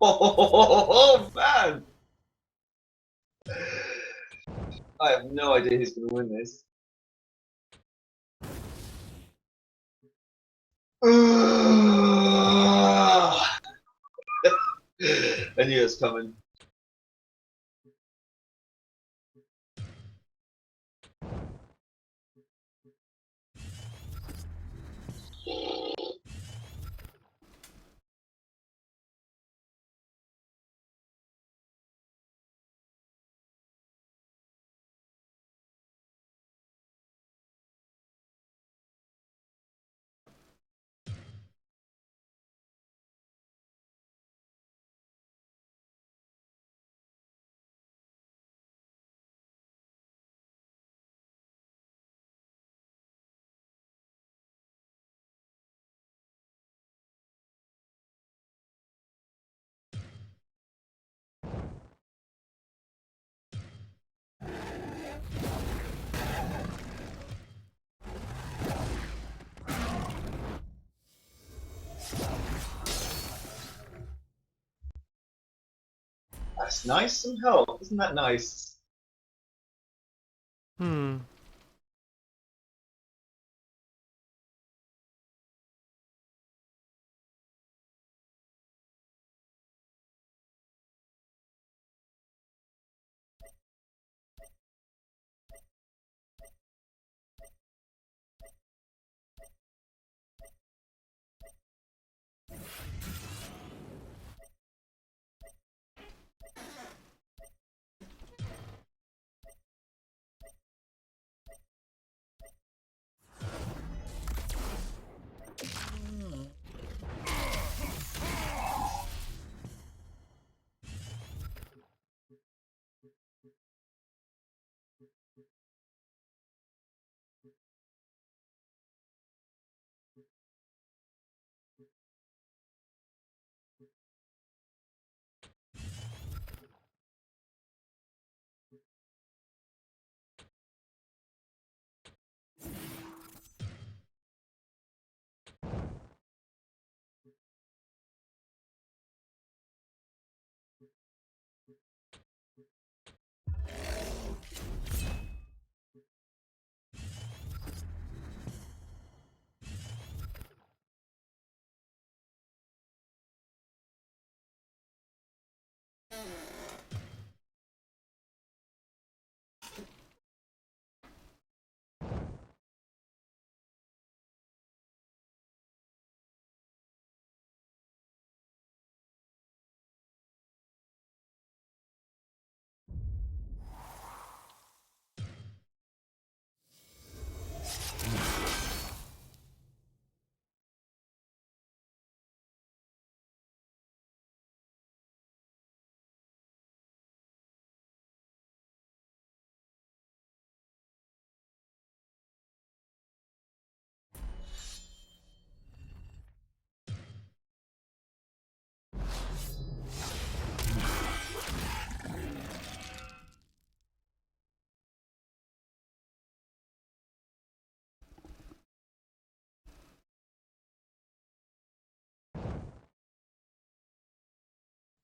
Oh man! I have no idea who's going to win this. I knew it was coming. That's nice. Some help. Isn't that nice? Hmm.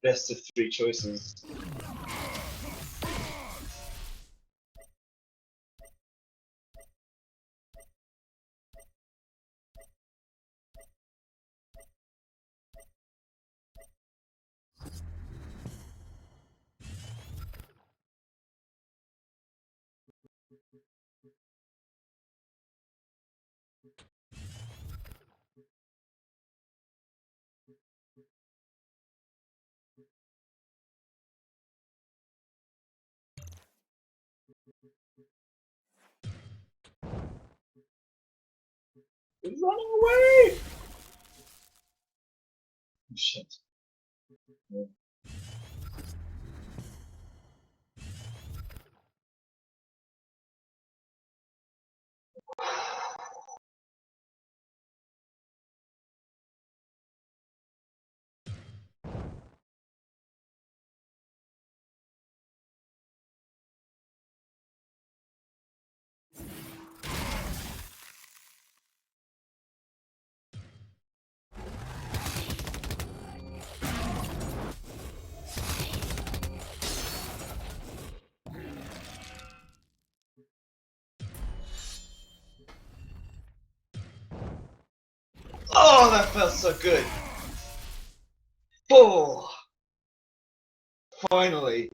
best of 3 choices. He's running away! Oh, shit. Yeah. Oh, that felt so good. Oh, finally.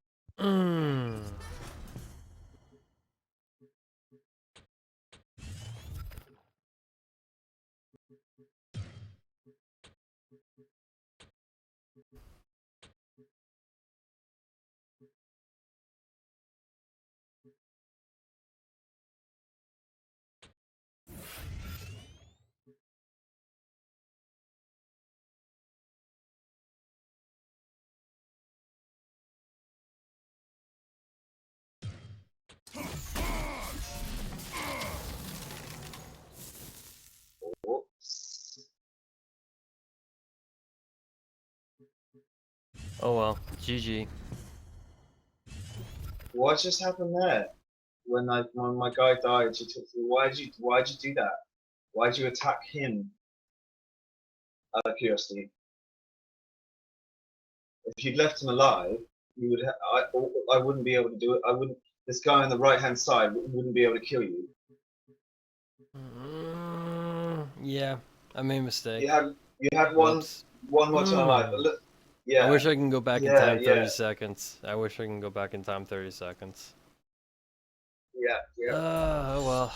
Whoops. Oh well, GG. What just happened there? When my guy died, you took. Why'd you do that? Why'd you attack him? Out of curiosity. If you'd left him alive, you would. I wouldn't be able to do it. I wouldn't. This guy on the right hand side wouldn't be able to kill you. Yeah, I made a mistake. You had one Whoops. more time alive. But look, yeah. I wish I can go back in Yeah, time 30 yeah. seconds. I wish I can go back in time 30 seconds. Yeah. Oh well,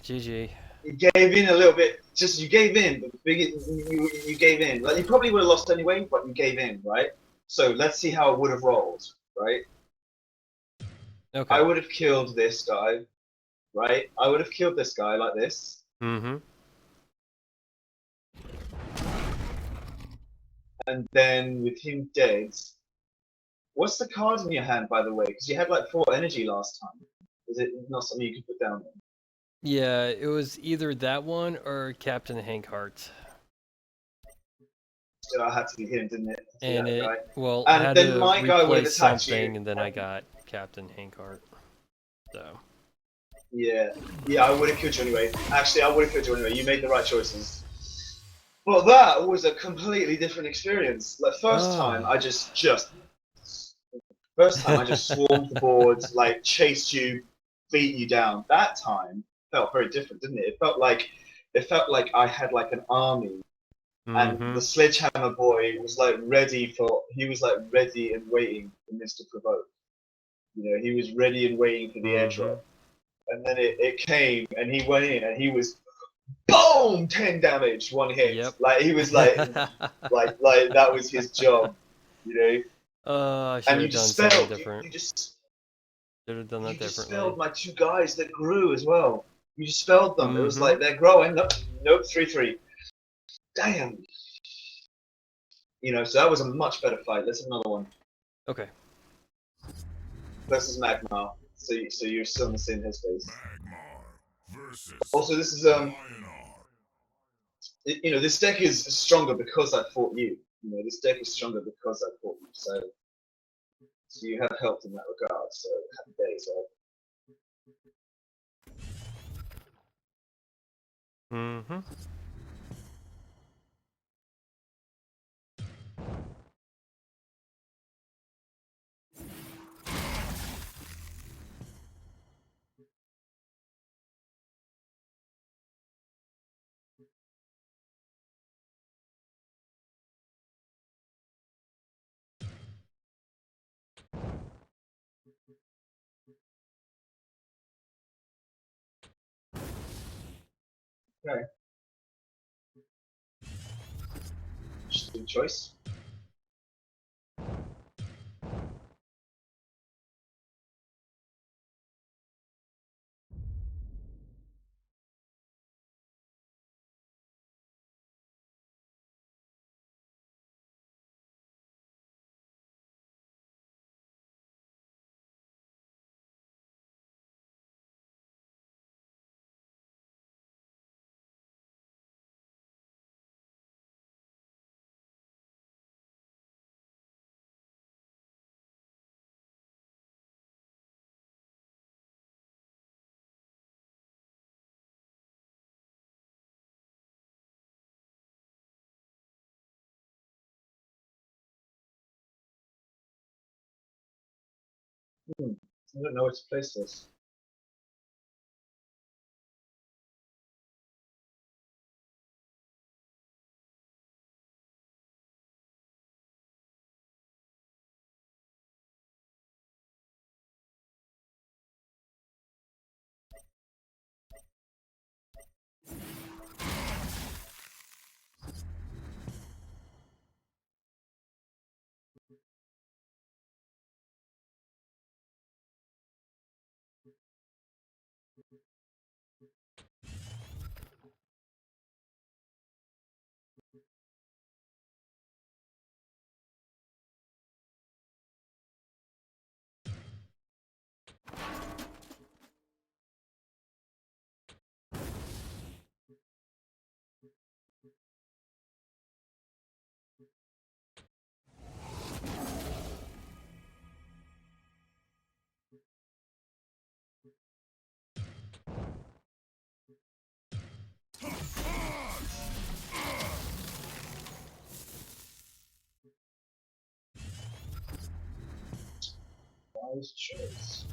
GG. You gave in a little bit. Just you gave in, but you gave in. Like you probably would have lost anyway, but you gave in, right? So let's see how it would have rolled, right? Okay. I would have killed this guy, right? I would have killed this guy like this. Mm-hmm. And then with him dead, what's the card in your hand, by the way? Because you had like 4 energy last time. Is it not something you could put down? Yeah, it was either that one or Captain Hank Hart. So I had to be him, didn't it? And it, guy. well, I And had then to my guy would have replace attacked something, you. and then I got Captain Hank Hart. So. Yeah, I would have killed you anyway. Actually, I would have killed you anyway. You made the right choices. But that was a completely different experience. Like first time, I just swarmed the board, like chased you, beat you down. That time felt very different, didn't it? It felt like I had like an army, and the sledgehammer boy was like ready and waiting for Mr. Provoke. You know, he was ready and waiting for the airdrop. And then it came, and he went in, and he was boom, 10 damage, 1 hit. Yep. Like he was like that was his job, you know. I should And you have done something dispelled, different. you just Should have done that you differently. dispelled my 2 guys that grew as well. You dispelled them. It was Mhm. like they're growing. Nope, 3/3. Damn. You know, so that was a much better fight. Let's have another one. Okay. Versus Magmar. So you're still in the same headspace. Magmar versus Also, this is Lionar. you know, this deck is stronger because I fought you. You know, this deck is stronger because I fought you. So you have helped in that regard. So happy days, right? Mhm. Okay. Interesting choice. Hmm. I don't know where to place this. Wise choice.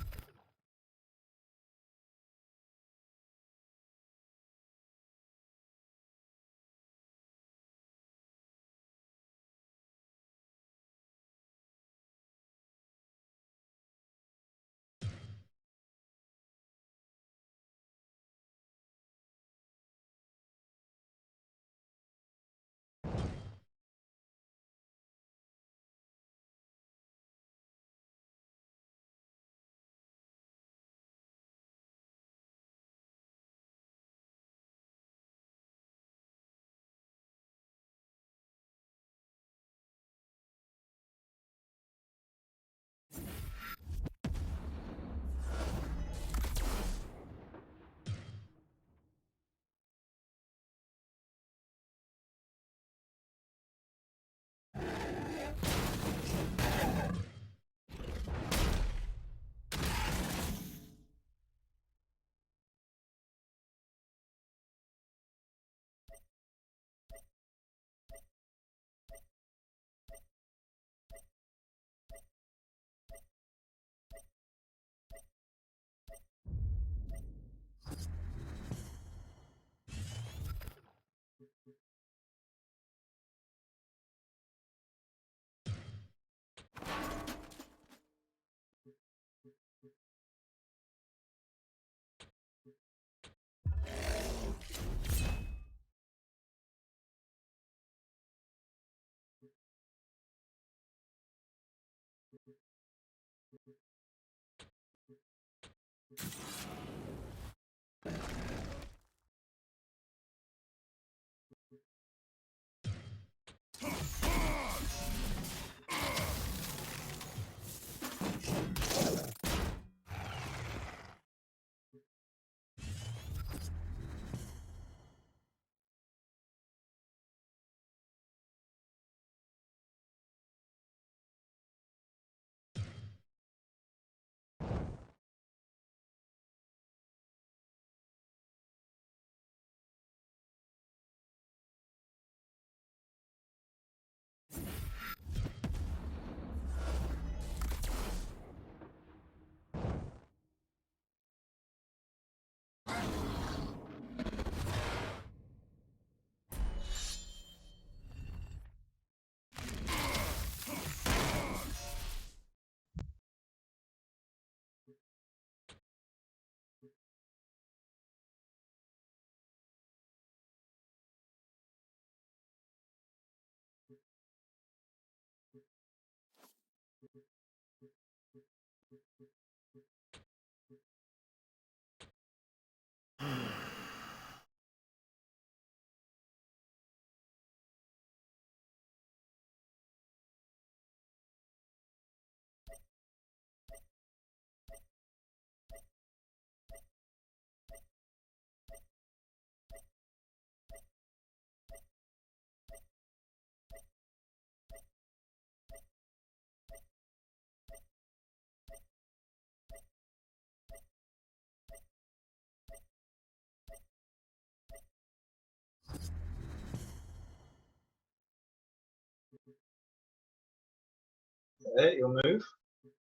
Okay, you'll move.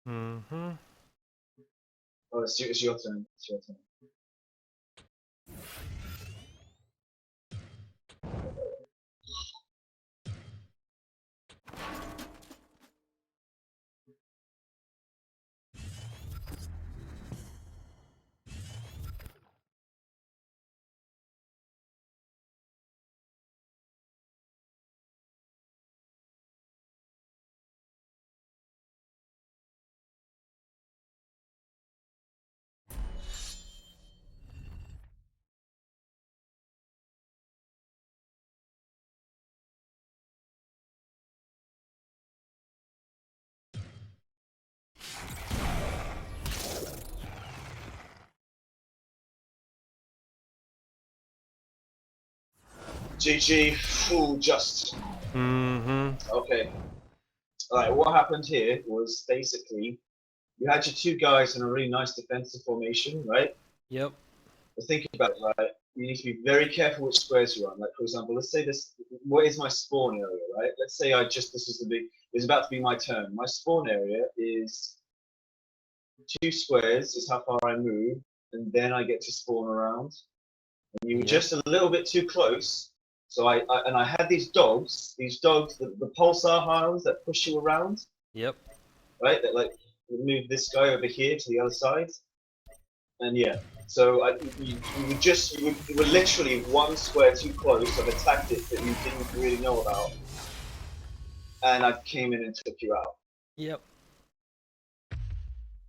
Mm-hmm. Oh, it's your turn. It's your turn. GG, full just. Mm-hmm. Okay. Alright, what happened here was basically you had your two guys in a really nice defensive formation, right? Yep. But think about it, right? You need to be very careful which squares you're on. Like, for example, let's say this, what is my spawn area, right? Let's say this is the big, it's about to be my turn. My spawn area is 2 squares, is how far I move, and then I get to spawn around. And you were Yep. just a little bit too close. So I had these dogs, the pulsar hounds that push you around, Yep. right? That like move this guy over here to the other side. And yeah, so you were literally 1 square too close of a tactic that you didn't really know about, and I came in and took you out. Yep.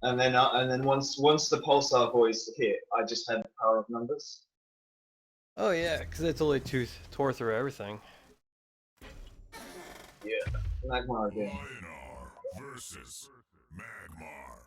And then once the pulsar boys hit, I just had the power of numbers. Oh yeah, because it's only tore through everything. Yeah, Knightmarez again. Lionar versus Magmar.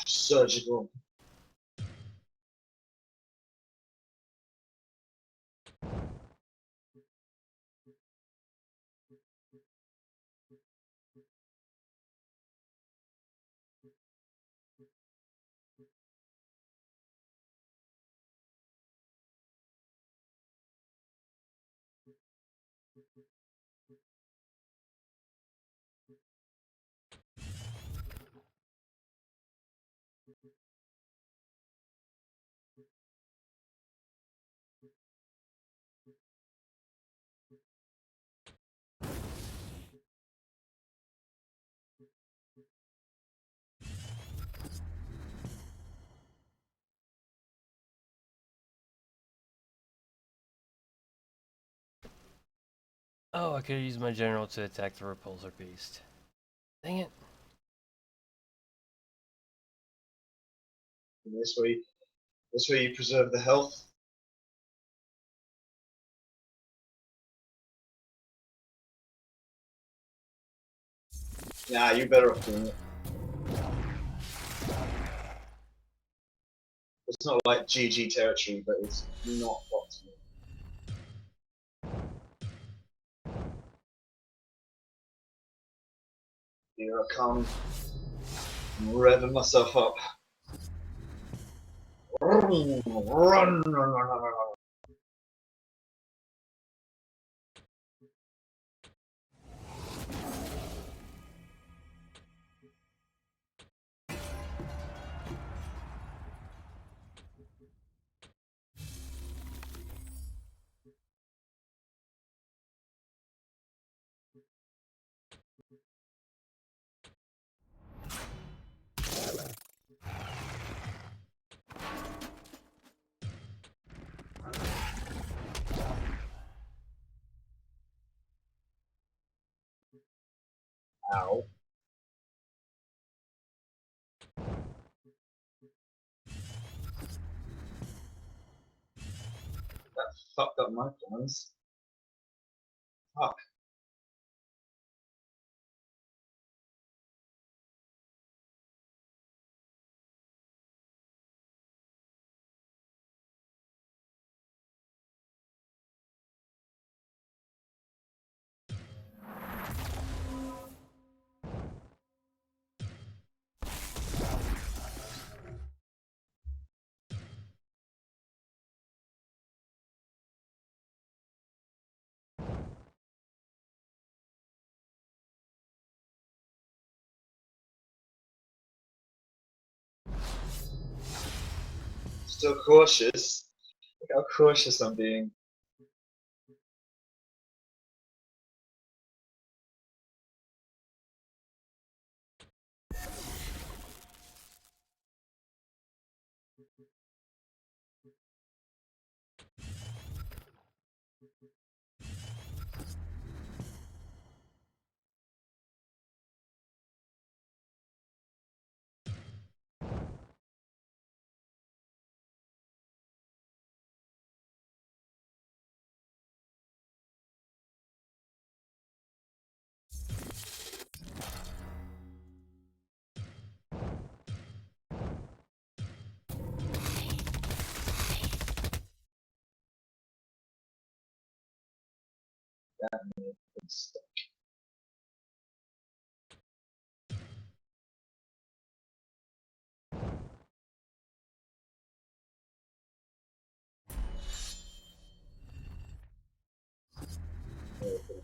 Surgical. Oh, I could use my general to attack the repulsor beast. Dang it. And this way you preserve the health. Nah, you're better off doing it. It's not like GG territory, but it's not optimal. Here I come. I'm revving myself up. Run, run, run, run, run, run. Ow. That fucked up my plans. Fuck. Still cautious. Look how cautious I'm being.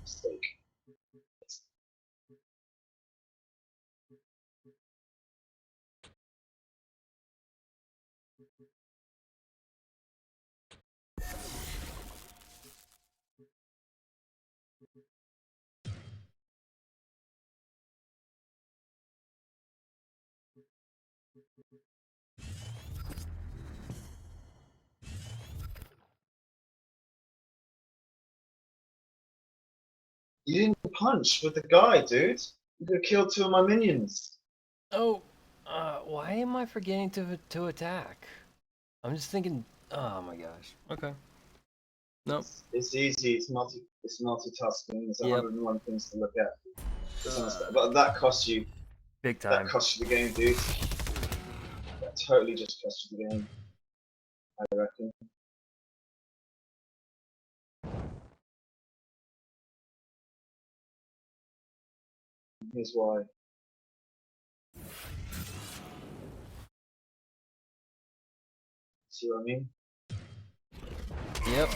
Mistake. You didn't punch with the guy, dude. You could have killed two of my minions. Oh, Why am I forgetting to attack? I'm just thinking. Oh my gosh. Okay. Nope. It's easy. It's multitasking. There's Yep. 101 things to look at. But that costs you. Big That time. costs you the game, dude. That totally just costs you the game. I reckon. Here's why. See what I mean? Yep.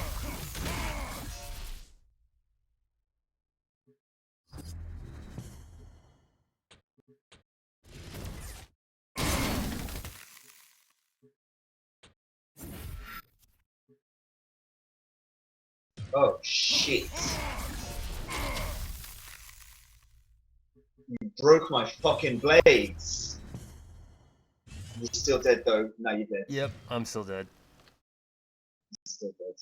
Oh shit! You broke my fucking blades. You're still dead though. No, you're dead. Yep. I'm still dead. Still dead.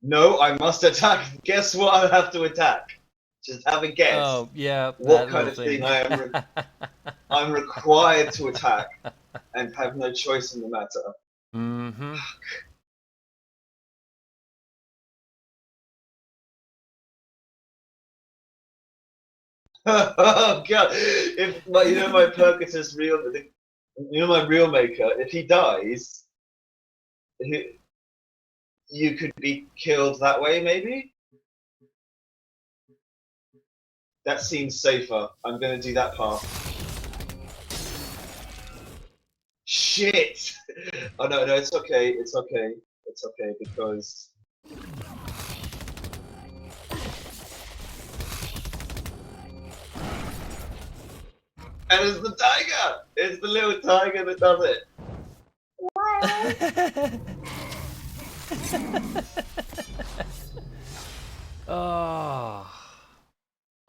No, I must attack. Guess what I have to attack? Just have a guess. Oh yeah. What that kind little of thing thing. I am? I'm required to attack and have no choice in the matter. Mm-hmm. Oh god! If my, you know my Percutus real, you know my real maker. If he dies, you could be killed that way. Maybe that seems safer. I'm gonna do that path. Shit! Oh no, no, it's okay. It's okay. It's okay because. And it's the tiger! It's the little tiger that does it! Oh.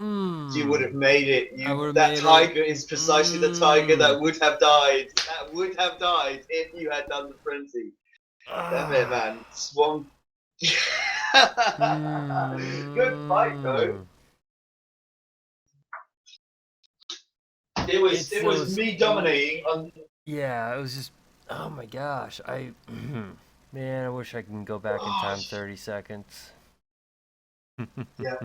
You would have made it. I would've That made tiger is precisely the tiger that Mm. would have died. That would have died if you had done the frenzy. Damn it, man. Swan. Good fight, though. It was me dominating on. Yeah, it was just. Oh my gosh, man, I wish I can go back in time 30 seconds. Yeah.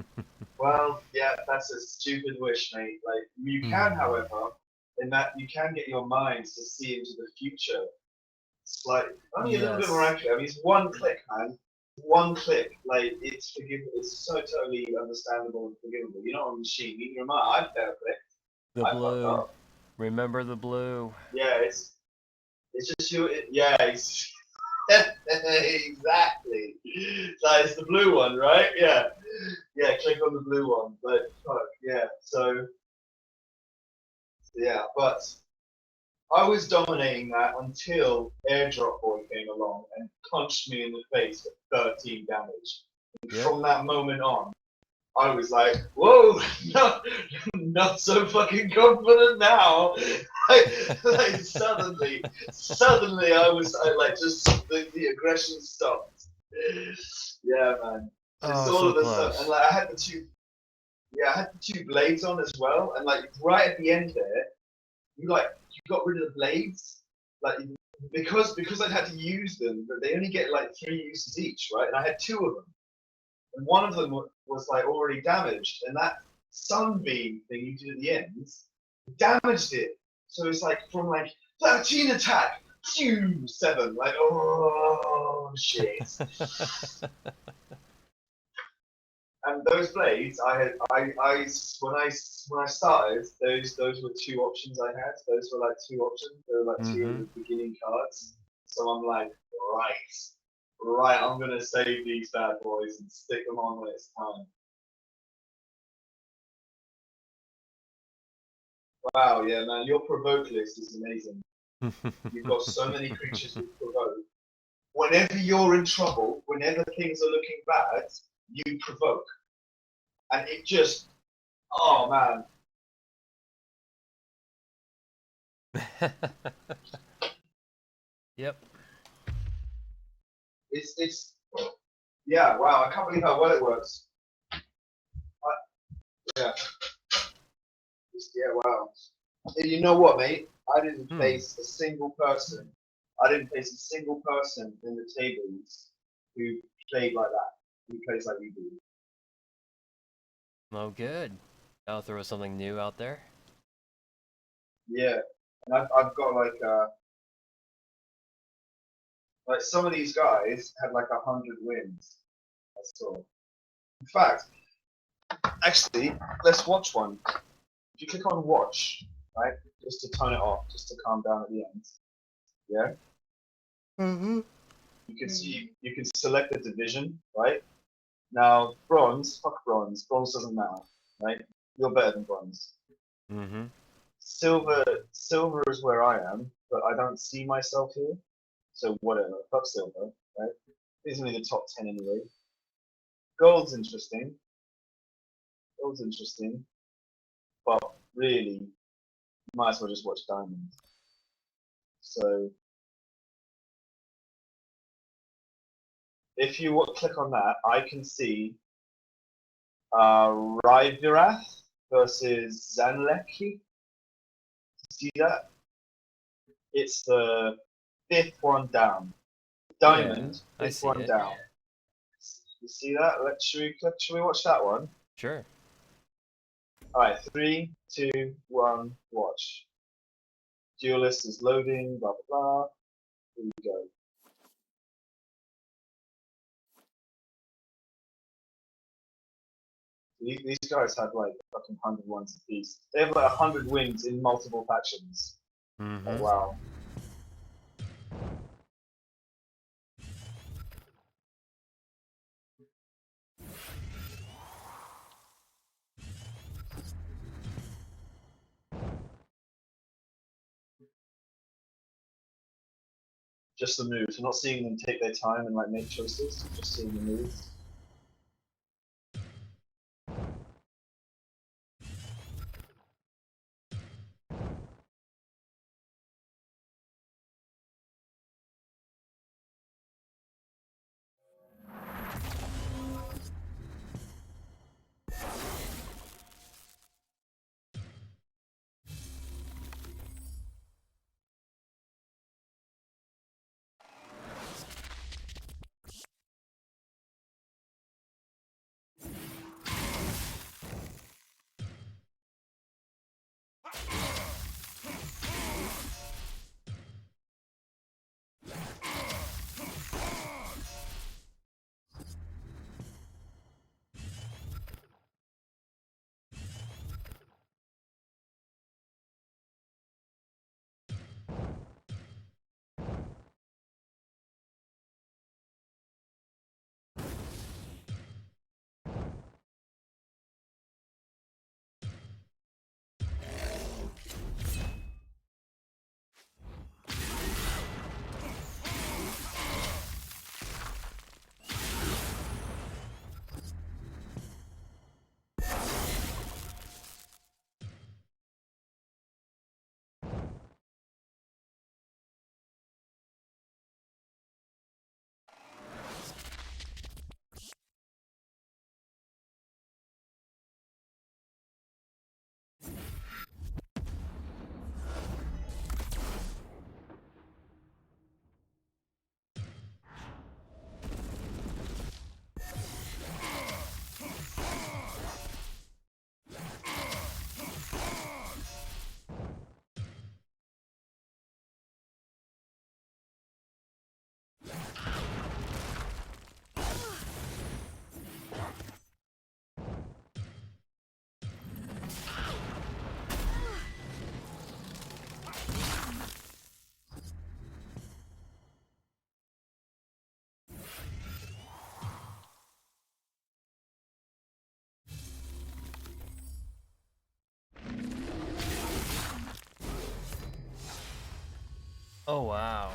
Well, yeah, that's a stupid wish, mate. Like you can, however, in that you can get your minds to see into the future. It's like only a little bit more Yes. accurate. I mean, it's one click, man. One click. Like it's forgivable. It's so totally understandable and forgivable. You're not on a machine. In your mind, I fair clicked. The I fucked blue. up. Remember the blue. Yeah, it's just you. Yeah, it's, exactly. Like it's the blue one, right? Yeah. Yeah, click on the blue one. But fuck, yeah. So yeah, but I was dominating that until Airdrop Boy came along and punched me in the face for 13 damage. Yep. From that moment on, I was like, whoa, not so fucking confident now. like suddenly I was like, just the aggression stopped. Yeah, man. Just Oh, all so of a sudden, close. and like I had the two blades on as well, and like right at the end there, you got rid of the blades, like because I had to use them, but they only get like 3 uses each, right? And I had 2 of them, and one of them was like already damaged, and that sunbeam thing you did at the end damaged it. So it's like from like 13 attack, 7, like oh shit. And those blades, when I started, those were 2 options I had. Those were like 2 options. They were like 2 of the beginning cards. So I'm like, right, I'm gonna save these bad boys and stick them on when it's time. Wow, yeah, man, your provoke list is amazing. You've got so many creatures with provoke. Whenever you're in trouble, whenever things are looking bad, you provoke. And it just, oh man. Yep. It's yeah, wow, I can't believe how well it works. Yeah. Yeah, wow. You know what, mate? I didn't Hmm. face a single person. I didn't face a single person in the tables who played like that. Who plays like you do. Oh, good. I'll throw something new out there. Yeah, and I've got like some of these guys had like 100 wins. I saw. In fact, actually, let's watch one. If you click on watch, right, just to turn it off, just to calm down at the end. Yeah. Mm-hmm. You can see you can select the division, right? Now bronze, fuck bronze. Bronze doesn't matter, right? You're better than bronze. Mm-hmm. Silver is where I am, but I don't see myself here. So whatever, fuck silver, right? These are only the top 10 anyway. Gold's interesting. Gold's interesting, but really, you might as well just watch diamond. So if you click on that, I can see Ryvirath versus Zanlecki. See that? It's the fifth one down. Diamond, Yeah, I fifth see one it. down. You see that? Should we watch that one? Sure. Alright, 3, 2, 1, watch. Duelyst is loading, blah blah blah. Here we go. These guys have like fucking 100 ones apiece. They have like 100 wins in multiple factions. Mm-hmm. Like, wow. Just the moves. I'm not seeing them take their time and like make choices. Just seeing the moves. Oh, wow.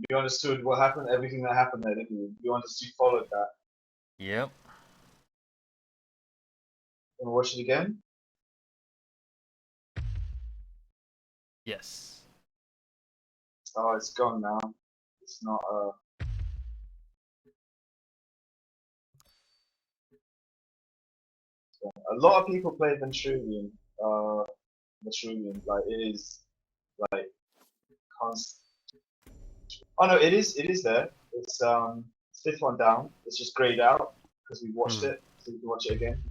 You understood what happened, everything that happened there, didn't you? You understood, you followed that. Yep. Want to watch it again? Yes. Oh, it's gone now. It's not. A lot of people play Ventruvian. Like it is like const. Oh no, it is there. It's fifth one down. It's just grayed out because we watched it, so we can watch it again.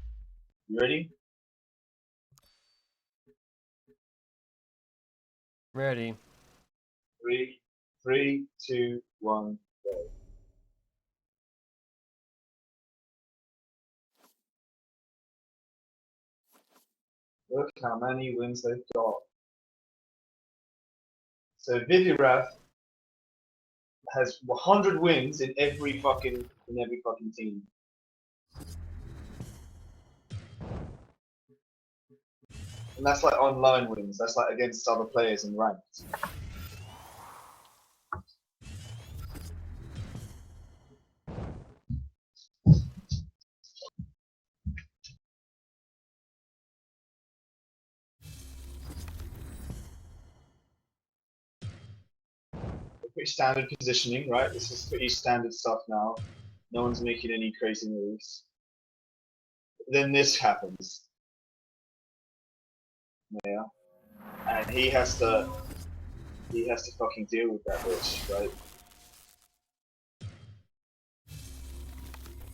You ready? Ready. Three, two, one, go. Look how many wins they've got. So Vivirath has 100 wins in every fucking team. And that's like online wins. That's like against other players in ranked. Pretty standard positioning, right? This is pretty standard stuff now. No one's making any crazy moves. Then this happens. Yeah. And he has to fucking deal with that bitch, right?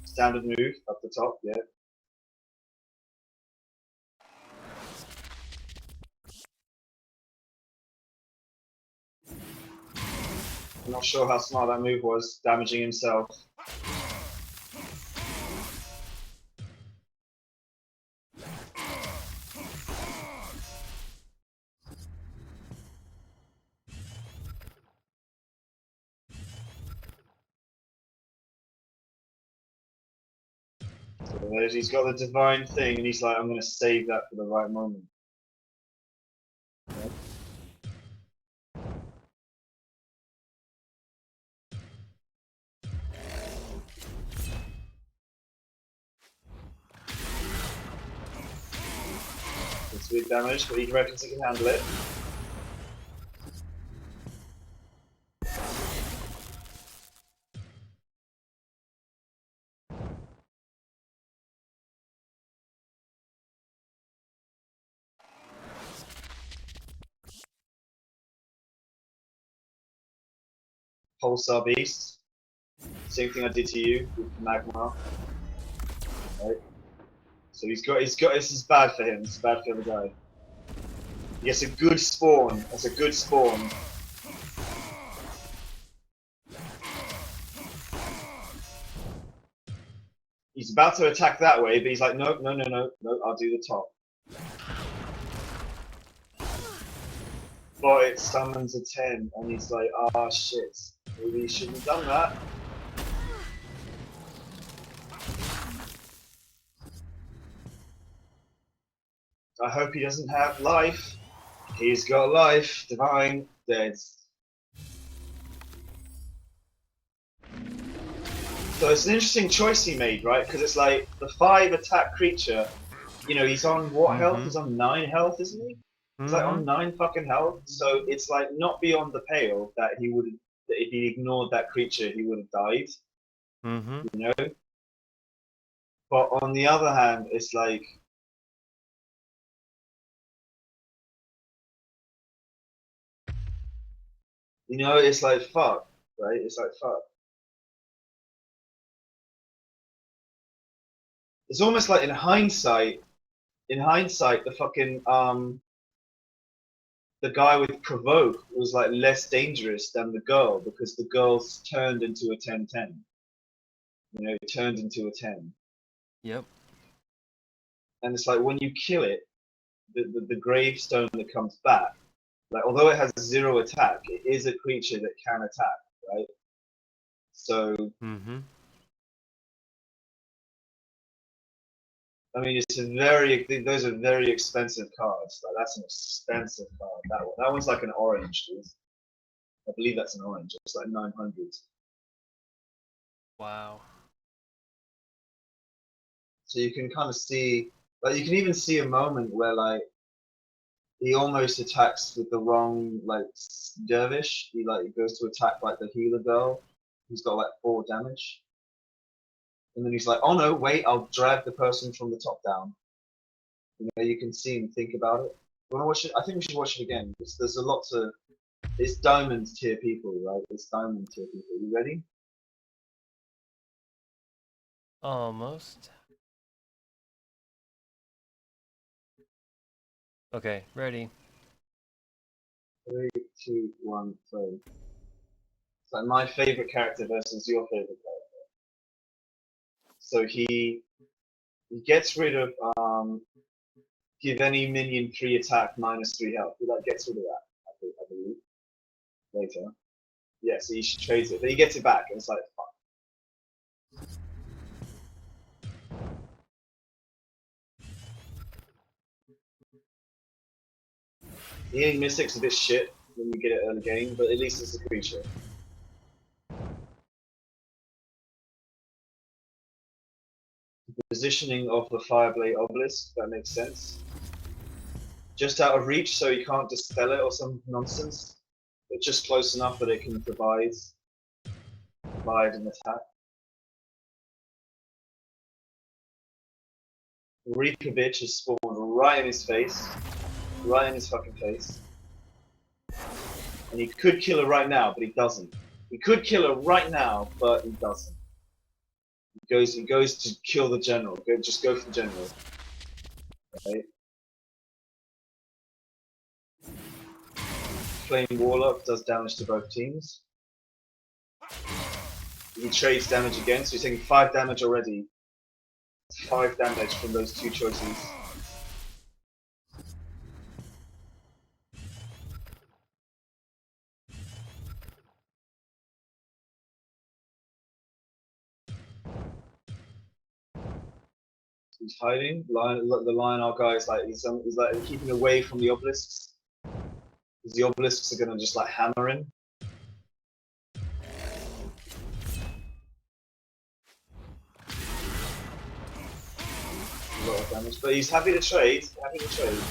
Standard move up the top, yeah. I'm not sure how smart that move was, damaging himself. So he's got the divine thing, and he's like, I'm going to save that for the right moment. Okay. It's big damage, but he reckons he can handle it. Pulsar Beast. Same thing I did to you with Magma. Right? So he's got this is bad for him, it's bad for the guy. He gets a good spawn. That's a good spawn. He's about to attack that way, but he's like, no, no, no, no, no, I'll do the top. But it summons a 10, and he's like, ah, shit. Maybe he shouldn't have done that. I hope he doesn't have life. He's got life. Divine. Dead. So it's an interesting choice he made, right? Because it's like the 5 attack creature. You know, he's on what health? He's on 9 health, isn't he? He's like on 9 fucking health. So it's like not beyond the pale that he would, that if he ignored that creature, he would have died. You know. But on the other hand, it's like. You know, it's like fuck, right? It's like fuck. It's almost like in hindsight, the fucking the guy with provoke was like less dangerous than the girl because the girl's turned into a 10/10. You know, it turned into a 10. Yep. And it's like when you kill it, the gravestone that comes back, like although it has 0 attack, it is a creature that can attack, right? So I mean, it's a those are very expensive cards. Like that's an expensive card. That one's like an orange, dude. I believe that's an orange. It's like 900. Wow. So you can kind of see, like you can even see a moment where like he almost attacks with the wrong like dervish. He like goes to attack like the healer girl, who's got like 4 damage. And then he's like, oh no, wait, I'll drag the person from the top down. You know, you can see and think about it. You want to watch it? I think we should watch it again. There's a lot to. It's diamond tier people, right? It's diamond tier people. You ready? Almost. Okay, ready. 3, 2, 1, play. It's like my favorite character versus your favorite character. So he gets rid of give any minion 3 attack -3 health. He like gets rid of that. I believe later. Yeah, so he trades it, but he gets it back, and it's like fuck. Healing Mystic's a bit shit when you get it early game, but at least it's a creature. The positioning of the Fireblade Obelisk, that makes sense. Just out of reach, so you can't dispel it or some nonsense, but just close enough that it can provide an attack. Reaper bitch is spawned right in his face, right in his fucking face. And he could kill her right now, but he doesn't. He could kill her right now, but he doesn't. He goes to kill the general. Just go for the general. Right? Flame Warlock does damage to both teams. He trades damage again, so he's taking 5 damage already. 5 damage from those 2 choices. He's hiding. The Lionel guy is like he's like keeping away from the obelisks. Because the obelisks are gonna just like hammer him. A lot of damage, but he's happy to trade. Happy to trade.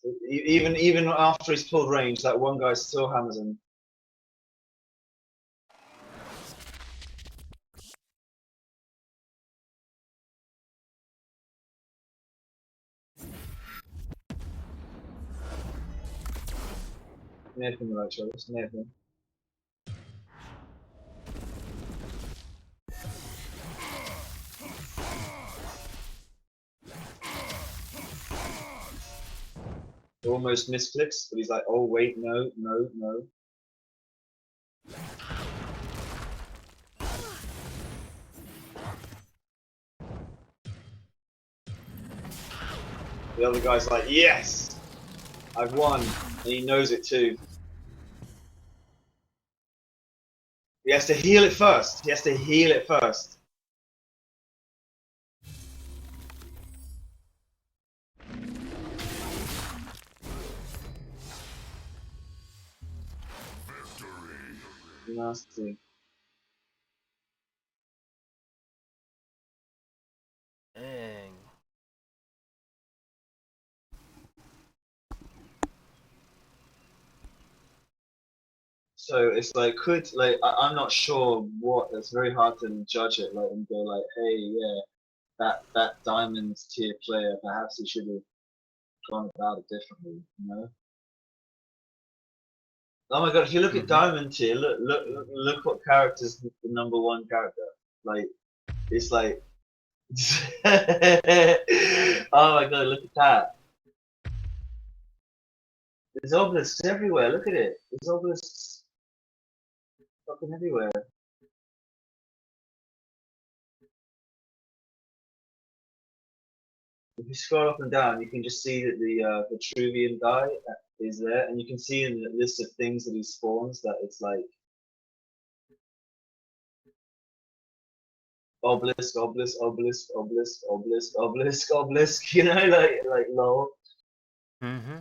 So even after he's pulled range, that one guy still hammers him. May have been the right choice. May have been. Almost misclicks, but he's like, oh wait, no, no, no. The other guy's like, yes, I've won, and he knows it too. He has to heal it first. He has to heal it first. Nasty. Dang. So it's like, I'm not sure what. It's very hard to judge it, like, and go like, hey, yeah, that diamond tier player, perhaps he should have gone about it differently, you know? Oh my god! If you look at diamond tier, look what character's the #1 character. Like, it's like, oh my god! Look at that. There's obelisks everywhere. Look at it. There's obelisks fucking everywhere. If you scroll up and down, you can just see that the Vitruvian guy is there, and you can see in the list of things that he spawns that it's like obelisk, obelisk, obelisk, obelisk, obelisk, obelisk, obelisk. You know, like lol. Mm-hmm.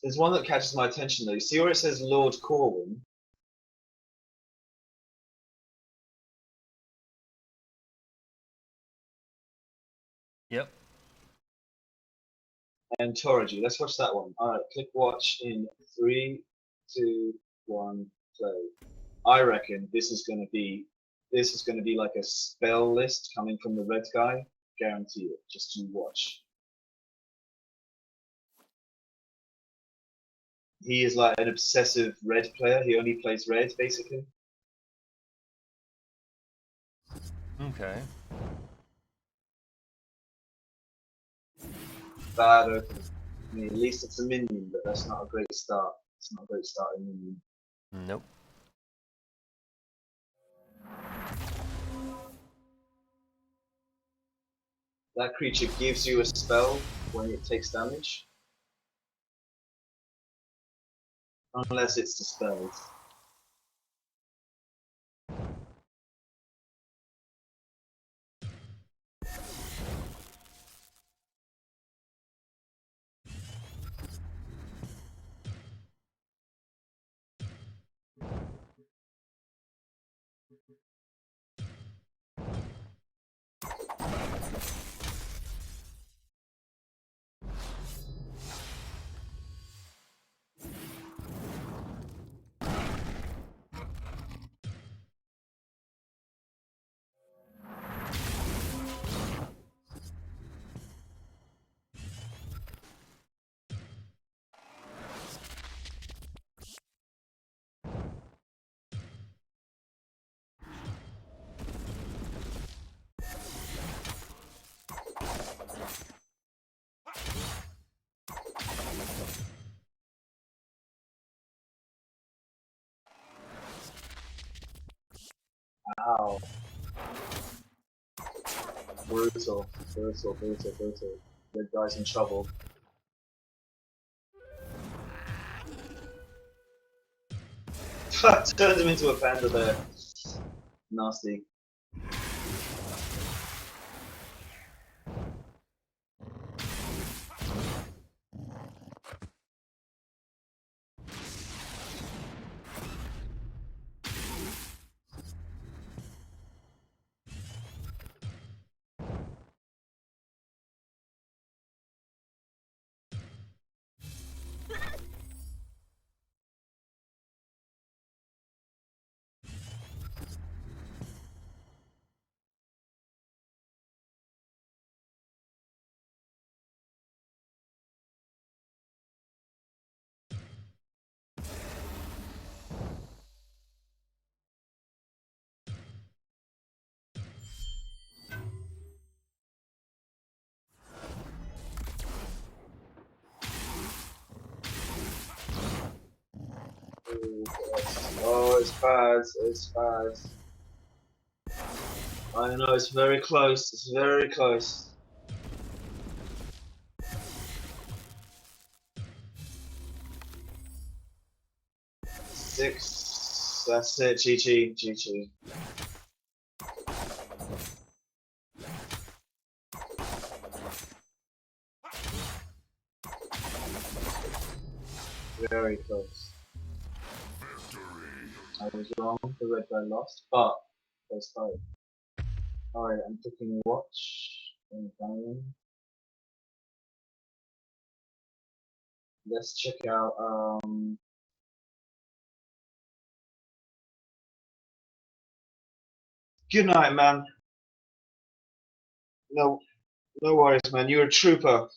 There's one that catches my attention though. You see where it says Lord Corwin? Yep. And Toraji. Let's watch that one. Alright, click watch in 3, 2, 1, play. I reckon this is going to be like a spell list coming from the red guy. Guarantee it. Just you watch. He is like an obsessive red player. He only plays red, basically. Okay. Bad opening. I mean, at least it's a minion, but that's not a great start. It's not a great start in minion. Nope. That creature gives you a spell when it takes damage. Unless it's dispelled. Ow. Brutal. That guy's in trouble. Turned him into a panda there. Nasty. Oh, it's bad. It's bad. I know, it's very close. It's very close. Six. That's it. GG. GG. Very close. I was wrong. The red guy lost, but first fight. Alright, I'm clicking watch. And down. Let's check out. Good night, man. No worries, man. You're a trooper.